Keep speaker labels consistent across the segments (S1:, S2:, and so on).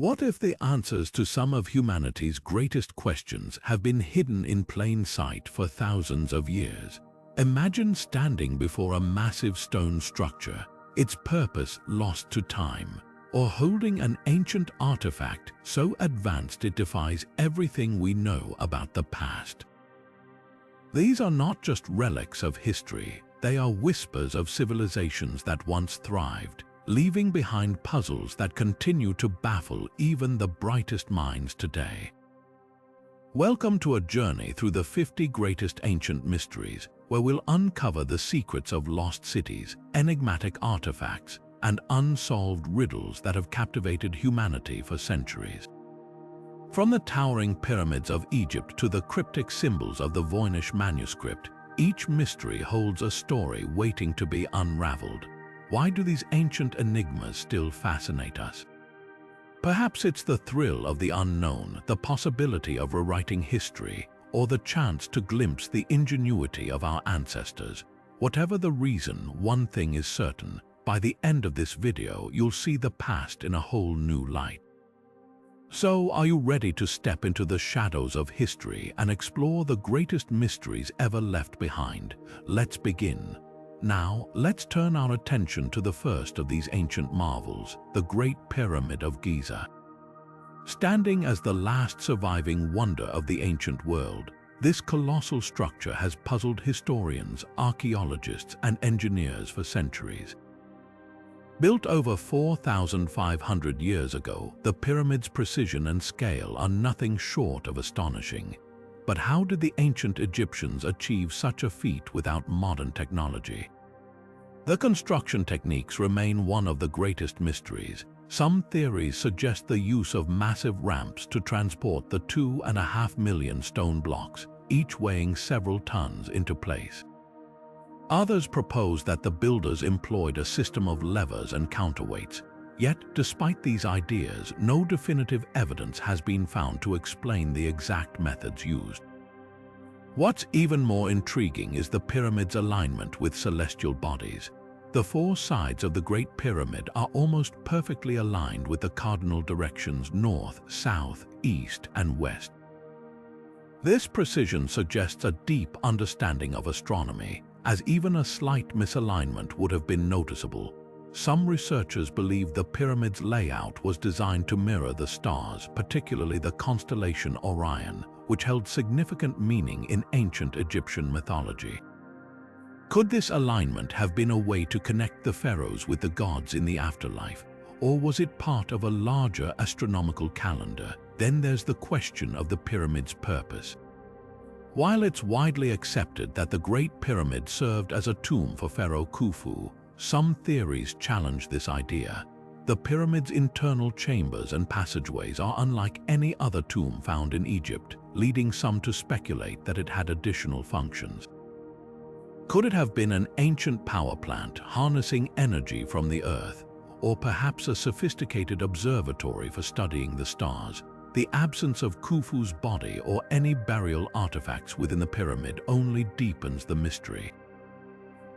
S1: What if the answers to some of humanity's greatest questions have been hidden in plain sight for thousands of years? Imagine standing before a massive stone structure, its purpose lost to time, or holding an ancient artifact so advanced it defies everything we know about the past. These are not just relics of history, they are whispers of civilizations that once thrived, leaving behind puzzles that continue to baffle even the brightest minds today. Welcome to a journey through the 50 greatest ancient mysteries, where we'll uncover the secrets of lost cities, enigmatic artifacts, and unsolved riddles that have captivated humanity for centuries. From the towering pyramids of Egypt to the cryptic symbols of the Voynich Manuscript, each mystery holds a story waiting to be unraveled. Why do these ancient enigmas still fascinate us? Perhaps it's the thrill of the unknown, the possibility of rewriting history, or the chance to glimpse the ingenuity of our ancestors. Whatever the reason, one thing is certain: by the end of this video, you'll see the past in a whole new light. So, are you ready to step into the shadows of history and explore the greatest mysteries ever left behind? Let's begin. Now, let's turn our attention to the first of these ancient marvels, the Great Pyramid of Giza. Standing as the last surviving wonder of the ancient world, this colossal structure has puzzled historians, archaeologists, and engineers for centuries. Built over 4,500 years ago, the pyramid's precision and scale are nothing short of astonishing. But how did the ancient Egyptians achieve such a feat without modern technology? The construction techniques remain one of the greatest mysteries. Some theories suggest the use of massive ramps to transport the 2.5 million stone blocks, each weighing several tons, into place. Others propose that the builders employed a system of levers and counterweights. Yet, despite these ideas, no definitive evidence has been found to explain the exact methods used. What's even more intriguing is the pyramid's alignment with celestial bodies. The four sides of the Great Pyramid are almost perfectly aligned with the cardinal directions north, south, east, and west. This precision suggests a deep understanding of astronomy, as even a slight misalignment would have been noticeable. Some researchers believe the pyramid's layout was designed to mirror the stars, particularly the constellation Orion, which held significant meaning in ancient Egyptian mythology. Could this alignment have been a way to connect the pharaohs with the gods in the afterlife, or was it part of a larger astronomical calendar? Then there's the question of the pyramid's purpose. While it's widely accepted that the Great Pyramid served as a tomb for Pharaoh Khufu, some theories challenge this idea. The pyramid's internal chambers and passageways are unlike any other tomb found in Egypt, leading some to speculate that it had additional functions. Could it have been an ancient power plant harnessing energy from the earth, or perhaps a sophisticated observatory for studying the stars? The absence of Khufu's body or any burial artifacts within the pyramid only deepens the mystery.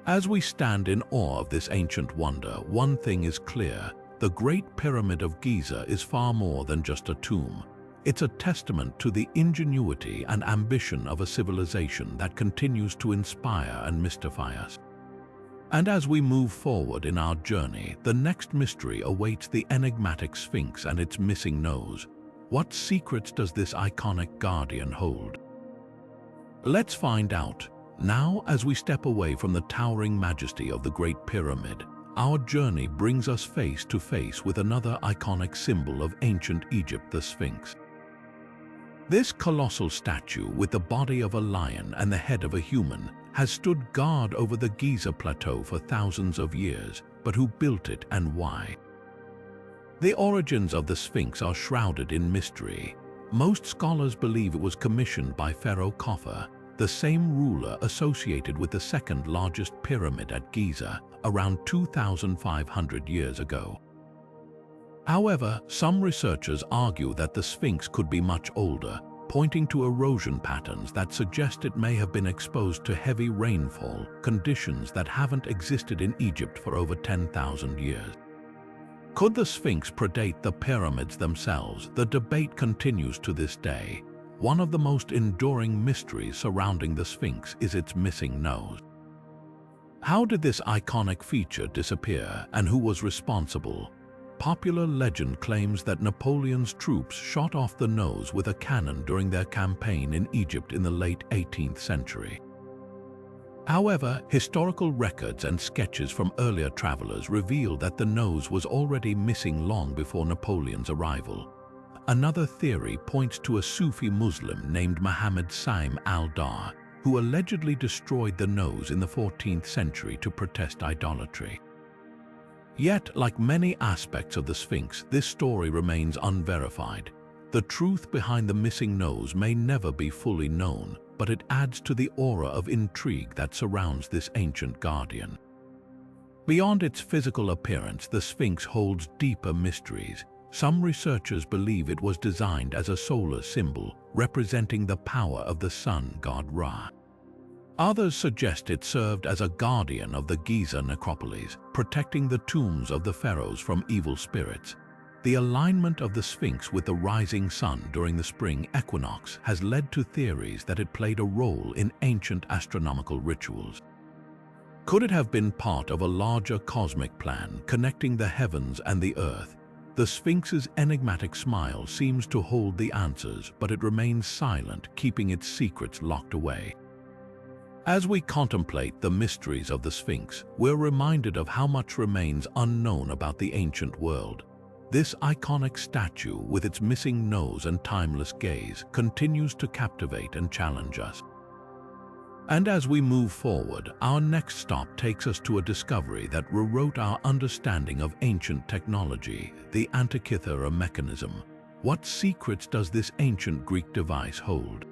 S1: As we stand in awe of this ancient wonder, one thing is clear: the Great Pyramid of Giza is far more than just a tomb. It's a testament to the ingenuity and ambition of a civilization that continues to inspire and mystify us. And as we move forward in our journey, the next mystery awaits: the enigmatic Sphinx and its missing nose. What secrets does this iconic guardian hold? Let's find out. Now, as we step away from the towering majesty of the Great Pyramid, our journey brings us face to face with another iconic symbol of ancient Egypt, the Sphinx. This colossal statue, with the body of a lion and the head of a human, has stood guard over the Giza Plateau for thousands of years. But who built it and why? The origins of the Sphinx are shrouded in mystery. Most scholars believe it was commissioned by Pharaoh Khufu, the same ruler associated with the second largest pyramid at Giza, around 2,500 years ago. However, some researchers argue that the Sphinx could be much older, pointing to erosion patterns that suggest it may have been exposed to heavy rainfall, conditions that haven't existed in Egypt for over 10,000 years. Could the Sphinx predate the pyramids themselves? The debate continues to this day. One of the most enduring mysteries surrounding the Sphinx is its missing nose. How did this iconic feature disappear, and who was responsible? Popular legend claims that Napoleon's troops shot off the nose with a cannon during their campaign in Egypt in the late 18th century. However, historical records and sketches from earlier travelers reveal that the nose was already missing long before Napoleon's arrival. Another theory points to a Sufi Muslim named Muhammad Saim al-Dar, who allegedly destroyed the nose in the 14th century to protest idolatry. Yet, like many aspects of the Sphinx, this story remains unverified. The truth behind the missing nose may never be fully known, but it adds to the aura of intrigue that surrounds this ancient guardian. Beyond its physical appearance, the Sphinx holds deeper mysteries. Some researchers believe it was designed as a solar symbol, representing the power of the sun god Ra. Others suggest it served as a guardian of the Giza necropolis, protecting the tombs of the pharaohs from evil spirits. The alignment of the Sphinx with the rising sun during the spring equinox has led to theories that it played a role in ancient astronomical rituals. Could it have been part of a larger cosmic plan connecting the heavens and the earth? The Sphinx's enigmatic smile seems to hold the answers, but it remains silent, keeping its secrets locked away. As we contemplate the mysteries of the Sphinx, we're reminded of how much remains unknown about the ancient world. This iconic statue, with its missing nose and timeless gaze, continues to captivate and challenge us. And as we move forward, our next stop takes us to a discovery that rewrote our understanding of ancient technology, the Antikythera Mechanism. What secrets does this ancient Greek device hold?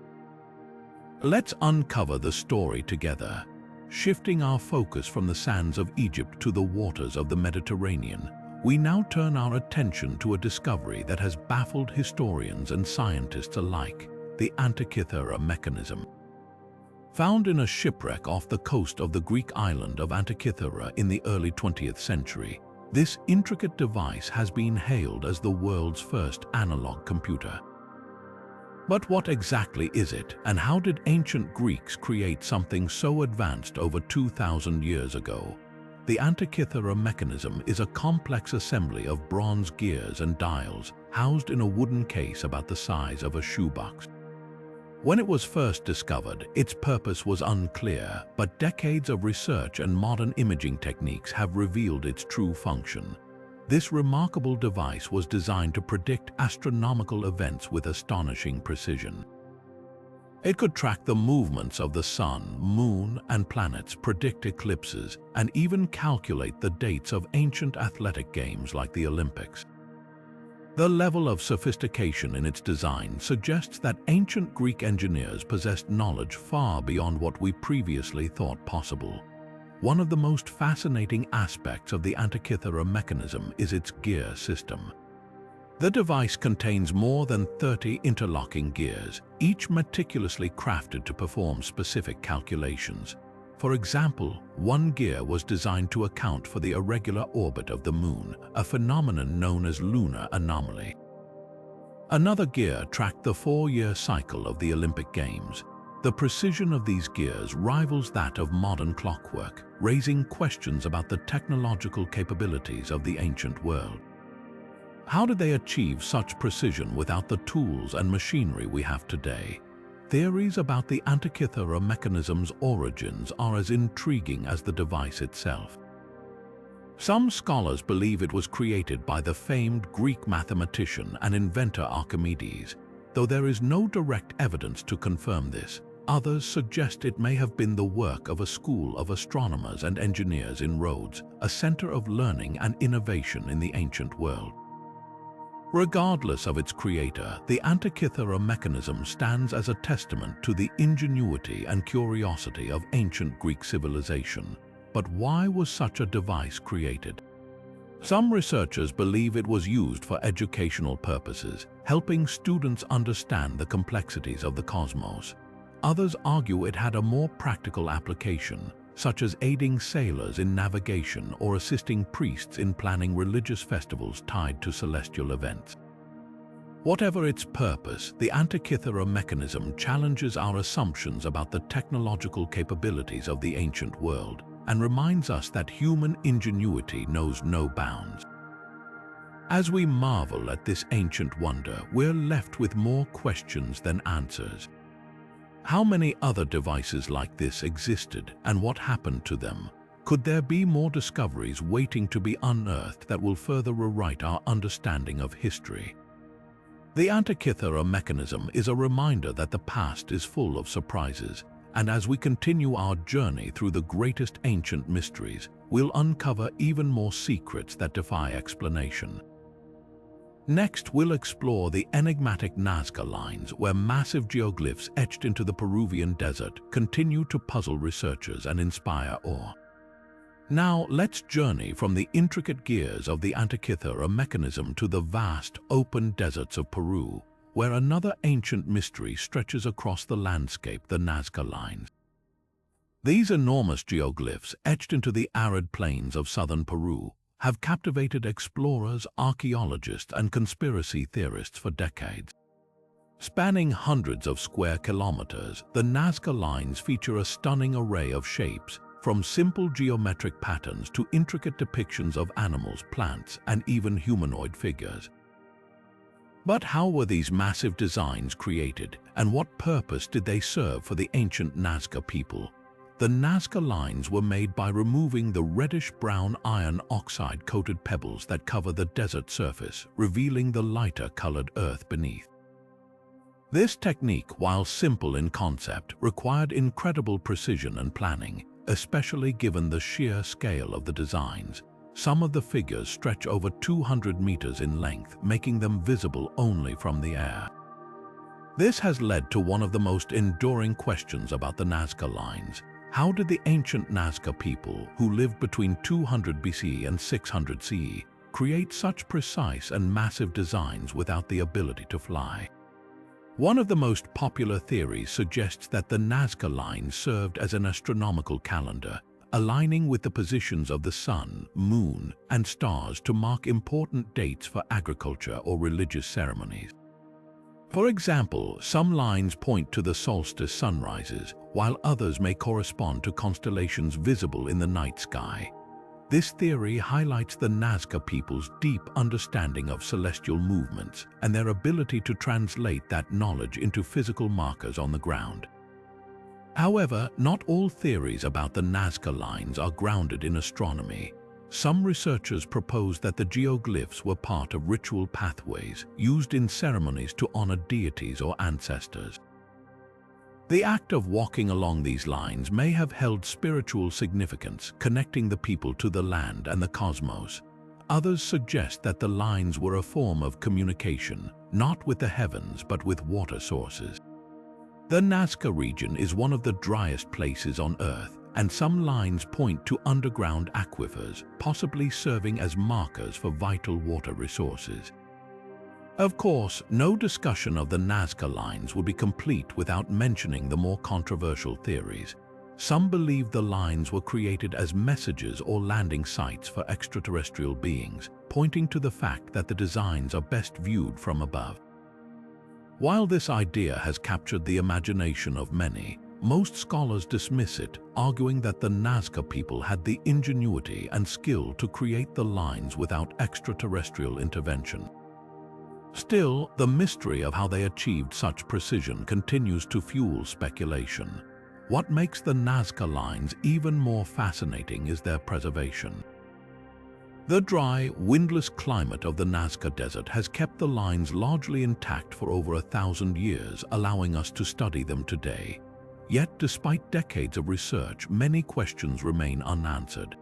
S1: Let's uncover the story together, shifting our focus from the sands of Egypt to the waters of the Mediterranean. We now turn our attention to a discovery that has baffled historians and scientists alike, the Antikythera Mechanism. Found in a shipwreck off the coast of the Greek island of Antikythera in the early 20th century, this intricate device has been hailed as the world's first analog computer. But what exactly is it, and how did ancient Greeks create something so advanced over 2,000 years ago? The Antikythera Mechanism is a complex assembly of bronze gears and dials housed in a wooden case about the size of a shoebox. When it was first discovered, its purpose was unclear, but decades of research and modern imaging techniques have revealed its true function. This remarkable device was designed to predict astronomical events with astonishing precision. It could track the movements of the sun, moon, and planets, predict eclipses, and even calculate the dates of ancient athletic games like the Olympics. The level of sophistication in its design suggests that ancient Greek engineers possessed knowledge far beyond what we previously thought possible. One of the most fascinating aspects of the Antikythera Mechanism is its gear system. The device contains more than 30 interlocking gears, each meticulously crafted to perform specific calculations. For example, one gear was designed to account for the irregular orbit of the moon, a phenomenon known as lunar anomaly. Another gear tracked the 4-year cycle of the Olympic Games. The precision of these gears rivals that of modern clockwork, raising questions about the technological capabilities of the ancient world. How did they achieve such precision without the tools and machinery we have today? Theories about the Antikythera Mechanism's origins are as intriguing as the device itself. Some scholars believe it was created by the famed Greek mathematician and inventor Archimedes, though there is no direct evidence to confirm this. Others suggest it may have been the work of a school of astronomers and engineers in Rhodes, a center of learning and innovation in the ancient world. Regardless of its creator, the Antikythera Mechanism stands as a testament to the ingenuity and curiosity of ancient Greek civilization. But why was such a device created? Some researchers believe it was used for educational purposes, helping students understand the complexities of the cosmos. Others argue it had a more practical application, such as aiding sailors in navigation or assisting priests in planning religious festivals tied to celestial events. Whatever its purpose, the Antikythera Mechanism challenges our assumptions about the technological capabilities of the ancient world and reminds us that human ingenuity knows no bounds. As we marvel at this ancient wonder, we're left with more questions than answers. How many other devices like this existed, and what happened to them? Could there be more discoveries waiting to be unearthed that will further rewrite our understanding of history? The Antikythera Mechanism is a reminder that the past is full of surprises, and as we continue our journey through the greatest ancient mysteries, we'll uncover even more secrets that defy explanation. Next, we'll explore the enigmatic Nazca Lines, where massive geoglyphs etched into the Peruvian desert continue to puzzle researchers and inspire awe. Now, let's journey from the intricate gears of the Antikythera Mechanism to the vast, open deserts of Peru, where another ancient mystery stretches across the landscape, the Nazca Lines. These enormous geoglyphs, etched into the arid plains of southern Peru, have captivated explorers, archaeologists, and conspiracy theorists for decades. Spanning hundreds of square kilometers, the Nazca Lines feature a stunning array of shapes, from simple geometric patterns to intricate depictions of animals, plants, and even humanoid figures. But how were these massive designs created, and what purpose did they serve for the ancient Nazca people? The Nazca Lines were made by removing the reddish-brown iron oxide-coated pebbles that cover the desert surface, revealing the lighter-colored earth beneath. This technique, while simple in concept, required incredible precision and planning, especially given the sheer scale of the designs. Some of the figures stretch over 200 meters in length, making them visible only from the air. This has led to one of the most enduring questions about the Nazca Lines. How did the ancient Nazca people, who lived between 200 BC and 600 CE, create such precise and massive designs without the ability to fly? One of the most popular theories suggests that the Nazca Lines served as an astronomical calendar, aligning with the positions of the sun, moon, and stars to mark important dates for agriculture or religious ceremonies. For example, some lines point to the solstice sunrises, while others may correspond to constellations visible in the night sky. This theory highlights the Nazca people's deep understanding of celestial movements and their ability to translate that knowledge into physical markers on the ground. However, not all theories about the Nazca Lines are grounded in astronomy. Some researchers propose that the geoglyphs were part of ritual pathways used in ceremonies to honor deities or ancestors. The act of walking along these lines may have held spiritual significance, connecting the people to the land and the cosmos. Others suggest that the lines were a form of communication, not with the heavens but with water sources. The Nazca region is one of the driest places on Earth, and some lines point to underground aquifers, possibly serving as markers for vital water resources. Of course, no discussion of the Nazca Lines would be complete without mentioning the more controversial theories. Some believe the lines were created as messages or landing sites for extraterrestrial beings, pointing to the fact that the designs are best viewed from above. While this idea has captured the imagination of many, most scholars dismiss it, arguing that the Nazca people had the ingenuity and skill to create the lines without extraterrestrial intervention. Still, the mystery of how they achieved such precision continues to fuel speculation. What makes the Nazca Lines even more fascinating is their preservation. The dry, windless climate of the Nazca Desert has kept the lines largely intact for over 1,000 years, allowing us to study them today. Yet, despite decades of research, many questions remain unanswered.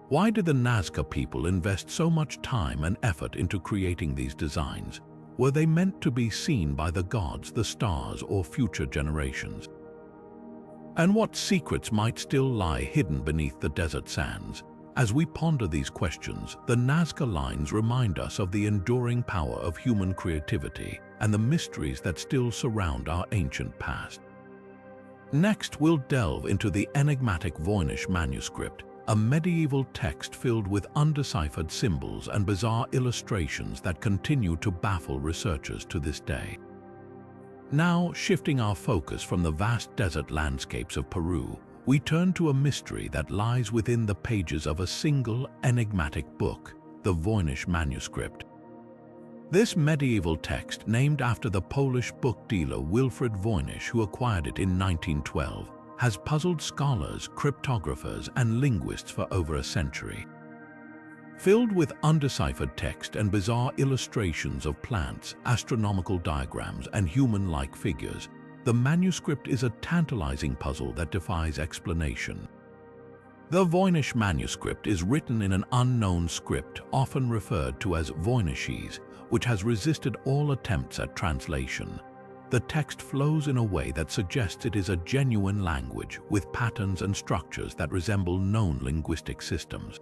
S1: Why did the Nazca people invest so much time and effort into creating these designs? Were they meant to be seen by the gods, the stars, or future generations? And what secrets might still lie hidden beneath the desert sands? As we ponder these questions, the Nazca Lines remind us of the enduring power of human creativity and the mysteries that still surround our ancient past. Next, we'll delve into the enigmatic Voynich Manuscript, a medieval text filled with undeciphered symbols and bizarre illustrations that continue to baffle researchers to this day. Now, shifting our focus from the vast desert landscapes of Peru, we turn to a mystery that lies within the pages of a single enigmatic book, the Voynich Manuscript. This medieval text, named after the Polish book dealer Wilfrid Voynich, who acquired it in 1912, has puzzled scholars, cryptographers, and linguists for over a century. Filled with undeciphered text and bizarre illustrations of plants, astronomical diagrams, and human-like figures, the manuscript is a tantalizing puzzle that defies explanation. The Voynich Manuscript is written in an unknown script, often referred to as Voynichese, which has resisted all attempts at translation. The text flows in a way that suggests it is a genuine language, with patterns and structures that resemble known linguistic systems.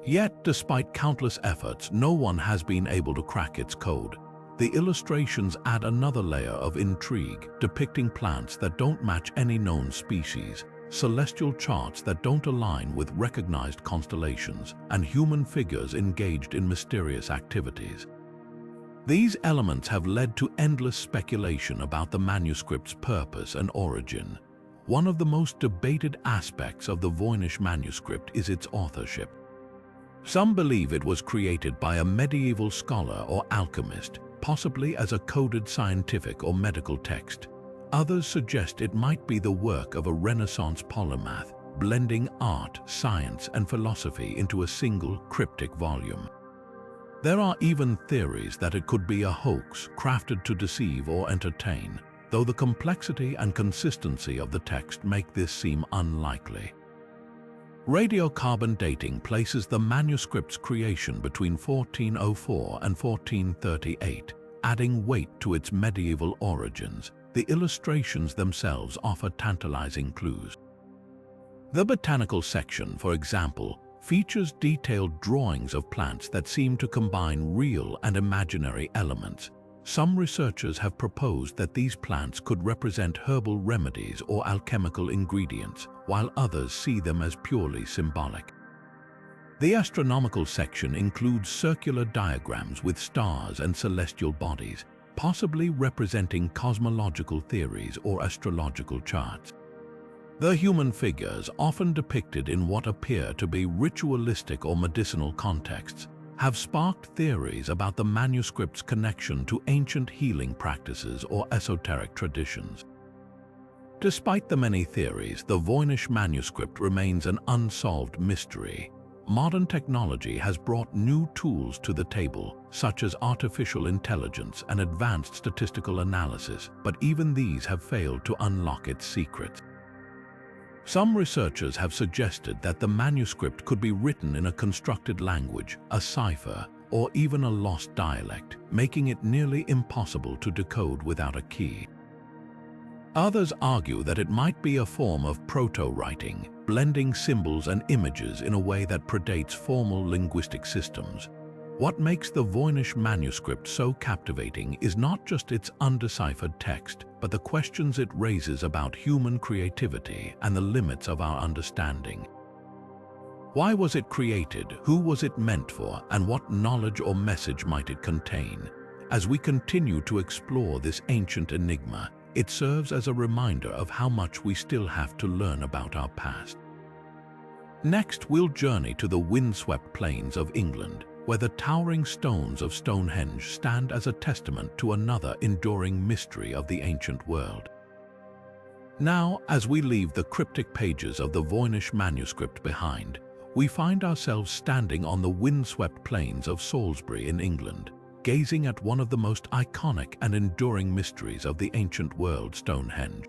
S1: Yet, despite countless efforts, no one has been able to crack its code. The illustrations add another layer of intrigue, depicting plants that don't match any known species, celestial charts that don't align with recognized constellations, and human figures engaged in mysterious activities. These elements have led to endless speculation about the manuscript's purpose and origin. One of the most debated aspects of the Voynich Manuscript is its authorship. Some believe it was created by a medieval scholar or alchemist, possibly as a coded scientific or medical text. Others suggest it might be the work of a Renaissance polymath, blending art, science, and philosophy into a single cryptic volume. There are even theories that it could be a hoax crafted to deceive or entertain, though the complexity and consistency of the text make this seem unlikely. Radiocarbon dating places the manuscript's creation between 1404 and 1438, adding weight to its medieval origins. The illustrations themselves offer tantalizing clues. The botanical section, for example, features detailed drawings of plants that seem to combine real and imaginary elements. Some researchers have proposed that these plants could represent herbal remedies or alchemical ingredients, while others see them as purely symbolic. The astronomical section includes circular diagrams with stars and celestial bodies, possibly representing cosmological theories or astrological charts. The human figures, often depicted in what appear to be ritualistic or medicinal contexts, have sparked theories about the manuscript's connection to ancient healing practices or esoteric traditions. Despite the many theories, the Voynich Manuscript remains an unsolved mystery. Modern technology has brought new tools to the table, such as artificial intelligence and advanced statistical analysis, but even these have failed to unlock its secrets. Some researchers have suggested that the manuscript could be written in a constructed language, a cipher, or even a lost dialect, making it nearly impossible to decode without a key. Others argue that it might be a form of proto-writing, blending symbols and images in a way that predates formal linguistic systems. What makes the Voynich Manuscript so captivating is not just its undeciphered text, but the questions it raises about human creativity and the limits of our understanding. Why was it created? Who was it meant for? And what knowledge or message might it contain? As we continue to explore this ancient enigma, it serves as a reminder of how much we still have to learn about our past. Next, we'll journey to the windswept plains of England, where the towering stones of Stonehenge stand as a testament to another enduring mystery of the ancient world. Now, as we leave the cryptic pages of the Voynich Manuscript behind, we find ourselves standing on the windswept plains of Salisbury in England, gazing at one of the most iconic and enduring mysteries of the ancient world, Stonehenge.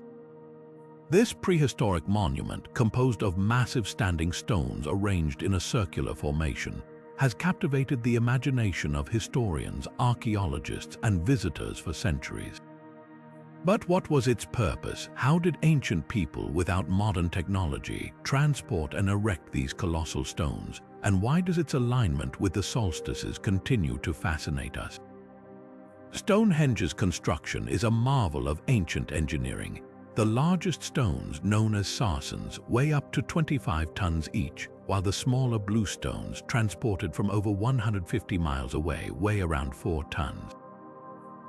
S1: This prehistoric monument, composed of massive standing stones arranged in a circular formation, has captivated the imagination of historians, archaeologists, and visitors for centuries. But what was its purpose? How did ancient people without modern technology transport and erect these colossal stones? And why does its alignment with the solstices continue to fascinate us? Stonehenge's construction is a marvel of ancient engineering. The largest stones, known as sarsens, weigh up to 25 tons each, while the smaller blue stones, transported from over 150 miles away, weigh around 4 tons.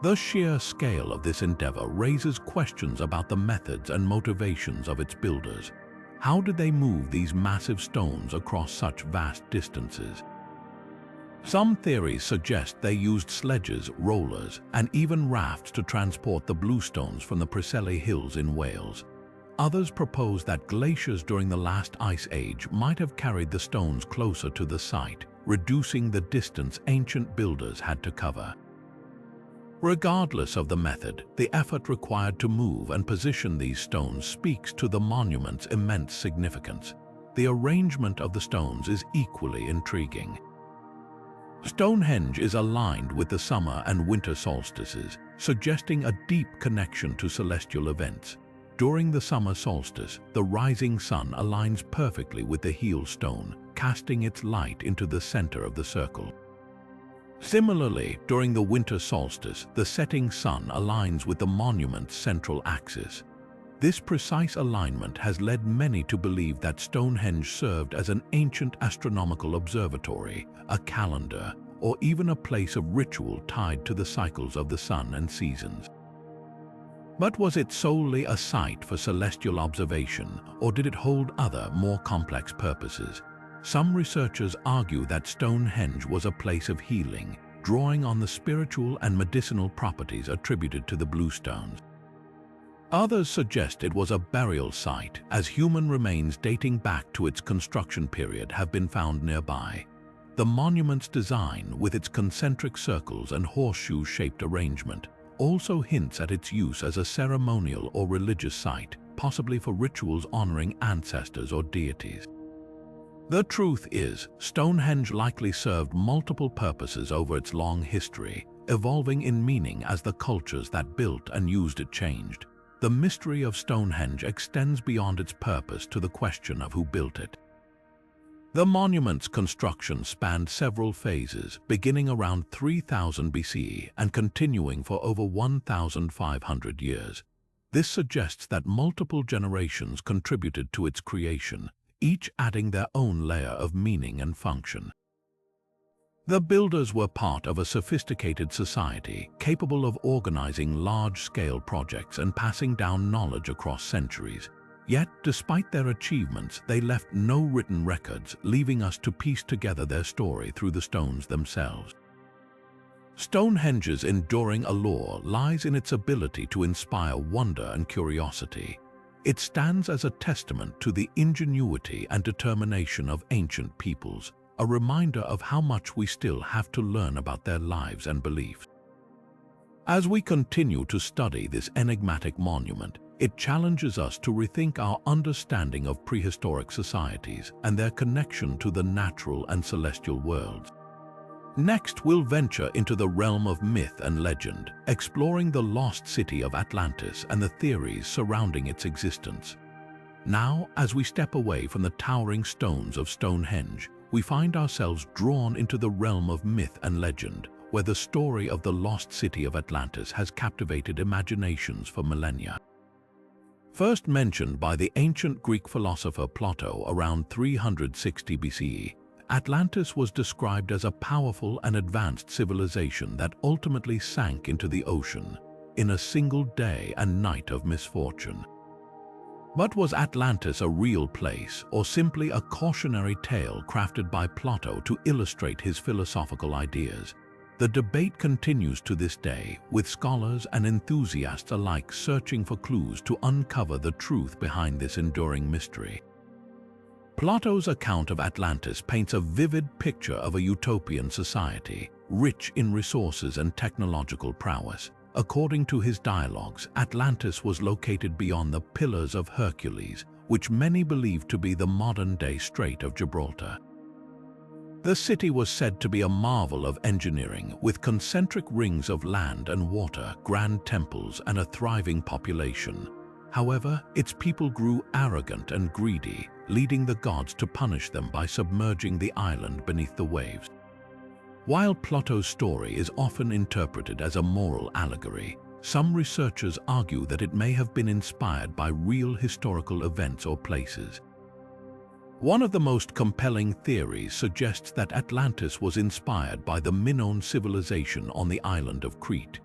S1: The sheer scale of this endeavor raises questions about the methods and motivations of its builders. How did they move these massive stones across such vast distances? Some theories suggest they used sledges, rollers, and even rafts to transport the bluestones from the Preseli Hills in Wales. Others propose that glaciers during the last ice age might have carried the stones closer to the site, reducing the distance ancient builders had to cover. Regardless of the method, the effort required to move and position these stones speaks to the monument's immense significance. The arrangement of the stones is equally intriguing. Stonehenge is aligned with the summer and winter solstices, suggesting a deep connection to celestial events. During the summer solstice, the rising sun aligns perfectly with the heel stone, casting its light into the center of the circle. Similarly, during the winter solstice, the setting sun aligns with the monument's central axis. This precise alignment has led many to believe that Stonehenge served as an ancient astronomical observatory, a calendar, or even a place of ritual tied to the cycles of the sun and seasons. But was it solely a site for celestial observation, or did it hold other, more complex purposes? Some researchers argue that Stonehenge was a place of healing, drawing on the spiritual and medicinal properties attributed to the bluestones. Others suggest it was a burial site, as human remains dating back to its construction period have been found nearby. The monument's design, with its concentric circles and horseshoe-shaped arrangement, also hints at its use as a ceremonial or religious site, possibly for rituals honoring ancestors or deities. The truth is, Stonehenge likely served multiple purposes over its long history, evolving in meaning as the cultures that built and used it changed. The mystery of Stonehenge extends beyond its purpose to the question of who built it. The monument's construction spanned several phases, beginning around 3000 BCE and continuing for over 1,500 years. This suggests that multiple generations contributed to its creation, each adding their own layer of meaning and function. The builders were part of a sophisticated society, capable of organizing large-scale projects and passing down knowledge across centuries. Yet, despite their achievements, they left no written records, leaving us to piece together their story through the stones themselves. Stonehenge's enduring allure lies in its ability to inspire wonder and curiosity. It stands as a testament to the ingenuity and determination of ancient peoples, a reminder of how much we still have to learn about their lives and beliefs. As we continue to study this enigmatic monument, it challenges us to rethink our understanding of prehistoric societies and their connection to the natural and celestial worlds. Next, we'll venture into the realm of myth and legend, exploring the lost city of Atlantis and the theories surrounding its existence. Now, as we step away from the towering stones of Stonehenge, we find ourselves drawn into the realm of myth and legend, where the story of the lost city of Atlantis has captivated imaginations for millennia. First mentioned by the ancient Greek philosopher Plato around 360 BCE, Atlantis was described as a powerful and advanced civilization that ultimately sank into the ocean in a single day and night of misfortune. But was Atlantis a real place, or simply a cautionary tale crafted by Plato to illustrate his philosophical ideas? The debate continues to this day, with scholars and enthusiasts alike searching for clues to uncover the truth behind this enduring mystery. Plato's account of Atlantis paints a vivid picture of a utopian society, rich in resources and technological prowess. According to his dialogues, Atlantis was located beyond the Pillars of Hercules, which many believe to be the modern-day Strait of Gibraltar. The city was said to be a marvel of engineering, with concentric rings of land and water, grand temples, and a thriving population. However, its people grew arrogant and greedy, leading the gods to punish them by submerging the island beneath the waves. While Plato's story is often interpreted as a moral allegory, some researchers argue that it may have been inspired by real historical events or places. One of the most compelling theories suggests that Atlantis was inspired by the Minoan civilization on the island of Crete.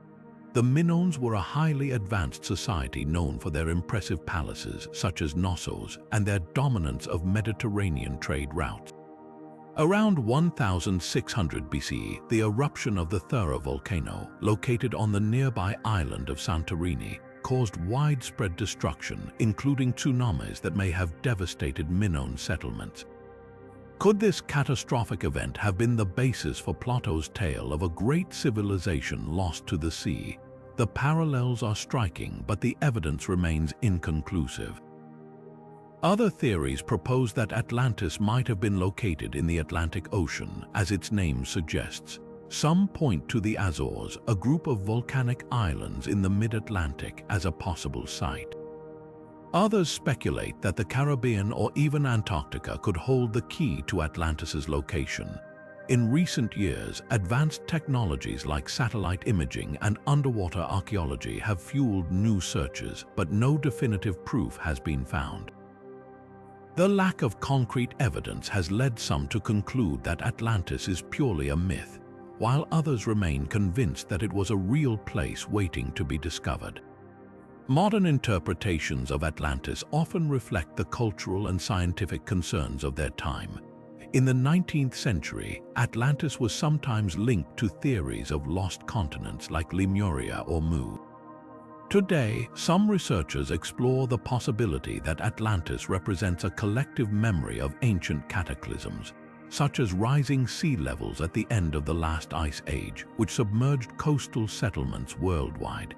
S1: The Minoans were a highly advanced society known for their impressive palaces, such as Knossos, and their dominance of Mediterranean trade routes. Around 1600 BCE, the eruption of the Thera volcano, located on the nearby island of Santorini, caused widespread destruction, including tsunamis that may have devastated Minoan settlements. Could this catastrophic event have been the basis for Plato's tale of a great civilization lost to the sea? The parallels are striking, but the evidence remains inconclusive. Other theories propose that Atlantis might have been located in the Atlantic Ocean, as its name suggests. Some point to the Azores, a group of volcanic islands in the mid-Atlantic, as a possible site. Others speculate that the Caribbean or even Antarctica could hold the key to Atlantis's location. In recent years, advanced technologies like satellite imaging and underwater archaeology have fueled new searches, but no definitive proof has been found. The lack of concrete evidence has led some to conclude that Atlantis is purely a myth, while others remain convinced that it was a real place waiting to be discovered. Modern interpretations of Atlantis often reflect the cultural and scientific concerns of their time. In the 19th century, Atlantis was sometimes linked to theories of lost continents like Lemuria or Mu. Today, some researchers explore the possibility that Atlantis represents a collective memory of ancient cataclysms, such as rising sea levels at the end of the last ice age, which submerged coastal settlements worldwide.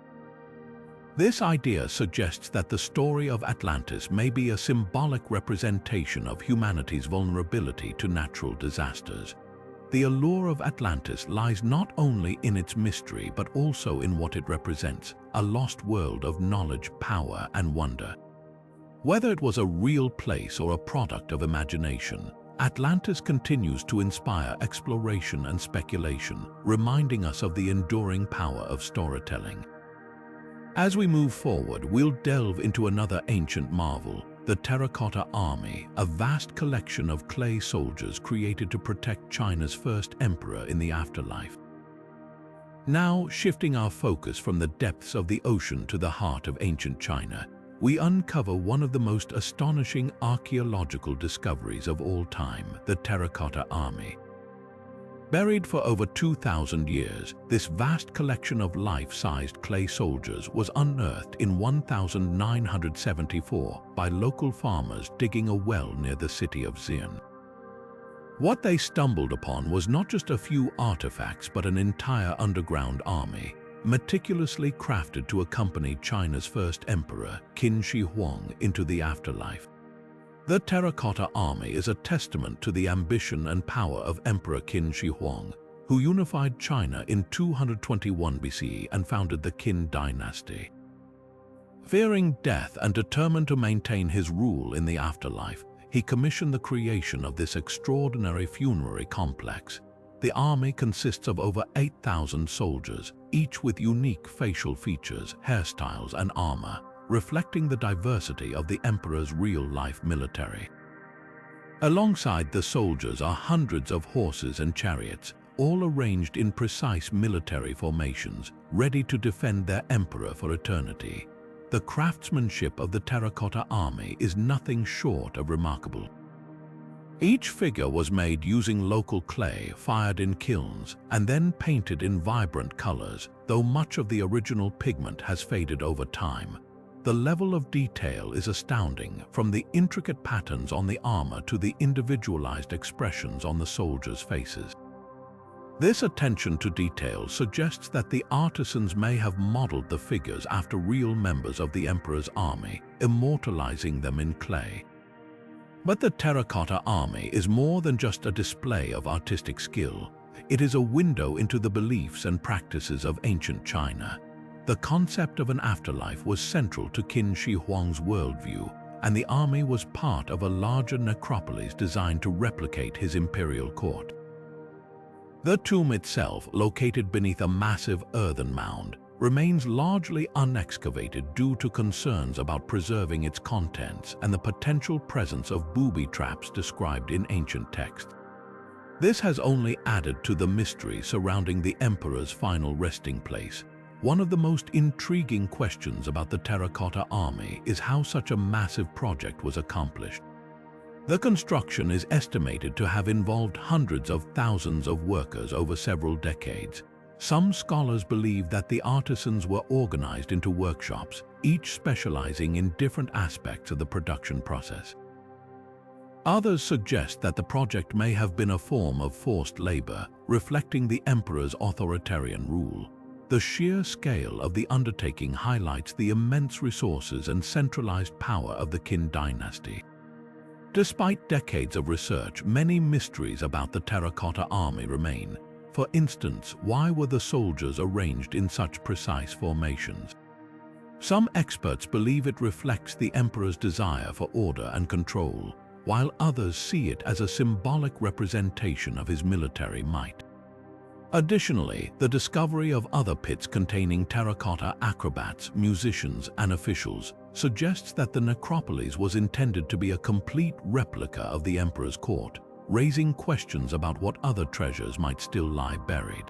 S1: This idea suggests that the story of Atlantis may be a symbolic representation of humanity's vulnerability to natural disasters. The allure of Atlantis lies not only in its mystery but also in what it represents, a lost world of knowledge, power, and wonder. Whether it was a real place or a product of imagination, Atlantis continues to inspire exploration and speculation, reminding us of the enduring power of storytelling. As we move forward, we'll delve into another ancient marvel, the Terracotta Army, a vast collection of clay soldiers created to protect China's first emperor in the afterlife. Now, shifting our focus from the depths of the ocean to the heart of ancient China, we uncover one of the most astonishing archaeological discoveries of all time, the Terracotta Army. Buried for over 2,000 years, this vast collection of life-sized clay soldiers was unearthed in 1974 by local farmers digging a well near the city of Xi'an. What they stumbled upon was not just a few artifacts but an entire underground army, meticulously crafted to accompany China's first emperor, Qin Shi Huang, into the afterlife. The Terracotta Army is a testament to the ambition and power of Emperor Qin Shi Huang, who unified China in 221 BCE and founded the Qin dynasty. Fearing death and determined to maintain his rule in the afterlife, he commissioned the creation of this extraordinary funerary complex. The army consists of over 8,000 soldiers, each with unique facial features, hairstyles, and armor, reflecting the diversity of the emperor's real-life military. Alongside the soldiers are hundreds of horses and chariots, all arranged in precise military formations, ready to defend their emperor for eternity. The craftsmanship of the Terracotta Army is nothing short of remarkable. Each figure was made using local clay fired in kilns and then painted in vibrant colors, though much of the original pigment has faded over time. The level of detail is astounding, from the intricate patterns on the armor to the individualized expressions on the soldiers' faces. This attention to detail suggests that the artisans may have modeled the figures after real members of the emperor's army, immortalizing them in clay. But the Terracotta Army is more than just a display of artistic skill. It is a window into the beliefs and practices of ancient China. The concept of an afterlife was central to Qin Shi Huang's worldview, and the army was part of a larger necropolis designed to replicate his imperial court. The tomb itself, located beneath a massive earthen mound, remains largely unexcavated due to concerns about preserving its contents and the potential presence of booby traps described in ancient texts. This has only added to the mystery surrounding the emperor's final resting place. One of the most intriguing questions about the Terracotta army is how such a massive project was accomplished. The construction is estimated to have involved hundreds of thousands of workers over several decades. Some scholars believe that the artisans were organized into workshops, each specializing in different aspects of the production process. Others suggest that the project may have been a form of forced labor, reflecting the emperor's authoritarian rule. The sheer scale of the undertaking highlights the immense resources and centralized power of the Qin dynasty. Despite decades of research, many mysteries about the Terracotta army remain. For instance, why were the soldiers arranged in such precise formations? Some experts believe it reflects the emperor's desire for order and control, while others see it as a symbolic representation of his military might. Additionally, the discovery of other pits containing terracotta acrobats, musicians, and officials suggests that the necropolis was intended to be a complete replica of the emperor's court, raising questions about what other treasures might still lie buried.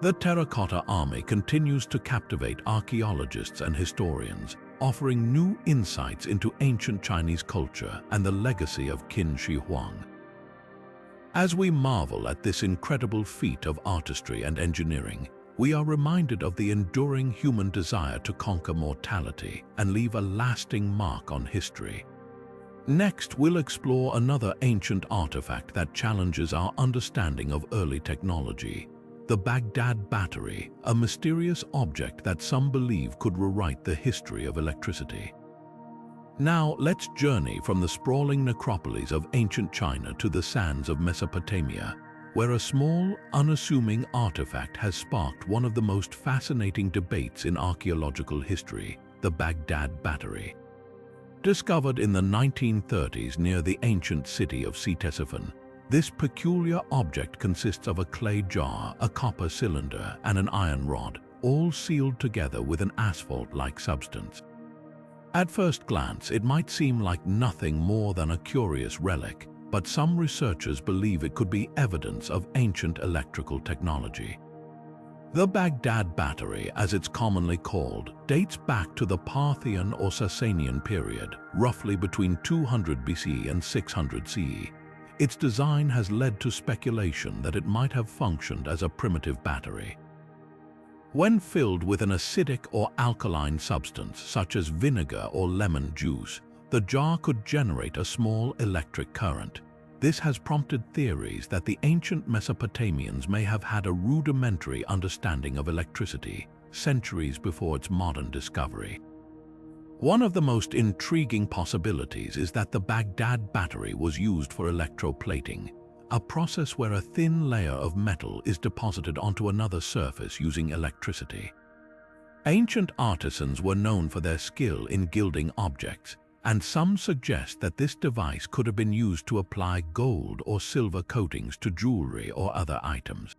S1: The Terracotta army continues to captivate archaeologists and historians, offering new insights into ancient Chinese culture and the legacy of Qin Shi Huang. As we marvel at this incredible feat of artistry and engineering, we are reminded of the enduring human desire to conquer mortality and leave a lasting mark on history. Next, we'll explore another ancient artifact that challenges our understanding of early technology: the Baghdad Battery, a mysterious object that some believe could rewrite the history of electricity. Now, let's journey from the sprawling necropolis of ancient China to the sands of Mesopotamia, where a small, unassuming artifact has sparked one of the most fascinating debates in archaeological history: the Baghdad Battery. Discovered in the 1930s near the ancient city of Ctesiphon, this peculiar object consists of a clay jar, a copper cylinder, and an iron rod, all sealed together with an asphalt-like substance. At first glance, it might seem like nothing more than a curious relic, but some researchers believe it could be evidence of ancient electrical technology. The Baghdad Battery, as it's commonly called, dates back to the Parthian or Sasanian period, roughly between 200 BC and 600 CE. Its design has led to speculation that it might have functioned as a primitive battery. When filled with an acidic or alkaline substance, such as vinegar or lemon juice, the jar could generate a small electric current. This has prompted theories that the ancient Mesopotamians may have had a rudimentary understanding of electricity, centuries before its modern discovery. One of the most intriguing possibilities is that the Baghdad Battery was used for electroplating, a process where a thin layer of metal is deposited onto another surface using electricity. Ancient artisans were known for their skill in gilding objects, and some suggest that this device could have been used to apply gold or silver coatings to jewelry or other items.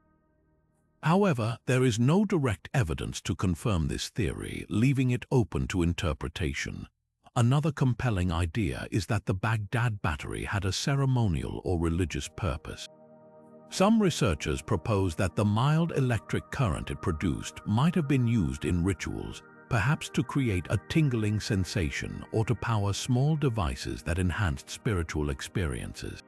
S1: However, there is no direct evidence to confirm this theory, leaving it open to interpretation. Another compelling idea is that the Baghdad Battery had a ceremonial or religious purpose. Some researchers propose that the mild electric current it produced might have been used in rituals, perhaps to create a tingling sensation or to power small devices that enhanced spiritual experiences.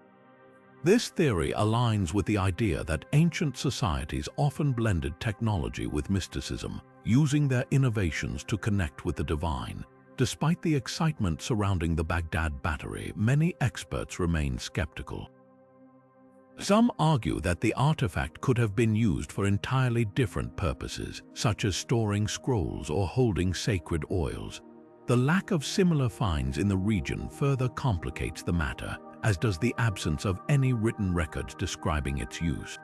S1: This theory aligns with the idea that ancient societies often blended technology with mysticism, using their innovations to connect with the divine. Despite the excitement surrounding the Baghdad Battery, many experts remain skeptical. Some argue that the artifact could have been used for entirely different purposes, such as storing scrolls or holding sacred oils. The lack of similar finds in the region further complicates the matter, as does the absence of any written records describing its use.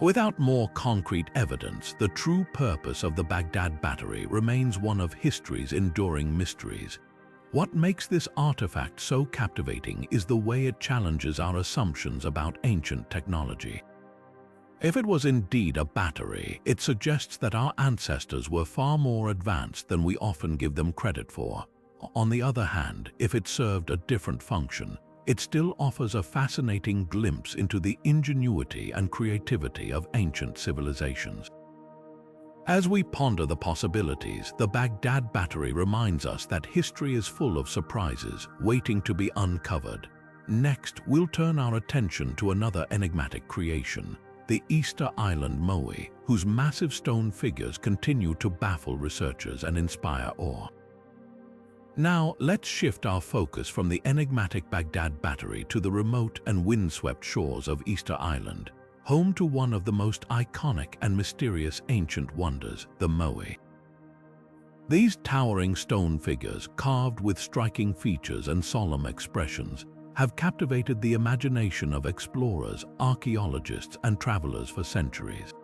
S1: Without more concrete evidence, the true purpose of the Baghdad Battery remains one of history's enduring mysteries. What makes this artifact so captivating is the way it challenges our assumptions about ancient technology. If it was indeed a battery, it suggests that our ancestors were far more advanced than we often give them credit for. On the other hand, if it served a different function, it still offers a fascinating glimpse into the ingenuity and creativity of ancient civilizations. As we ponder the possibilities, the Baghdad Battery reminds us that history is full of surprises waiting to be uncovered. Next, we'll turn our attention to another enigmatic creation, the Easter Island Moai, whose massive stone figures continue to baffle researchers and inspire awe. Now, let's shift our focus from the enigmatic Baghdad Battery to the remote and windswept shores of Easter Island, home to one of the most iconic and mysterious ancient wonders, the Moai. These towering stone figures, carved with striking features and solemn expressions, have captivated the imagination of explorers, archaeologists, and travelers for centuries.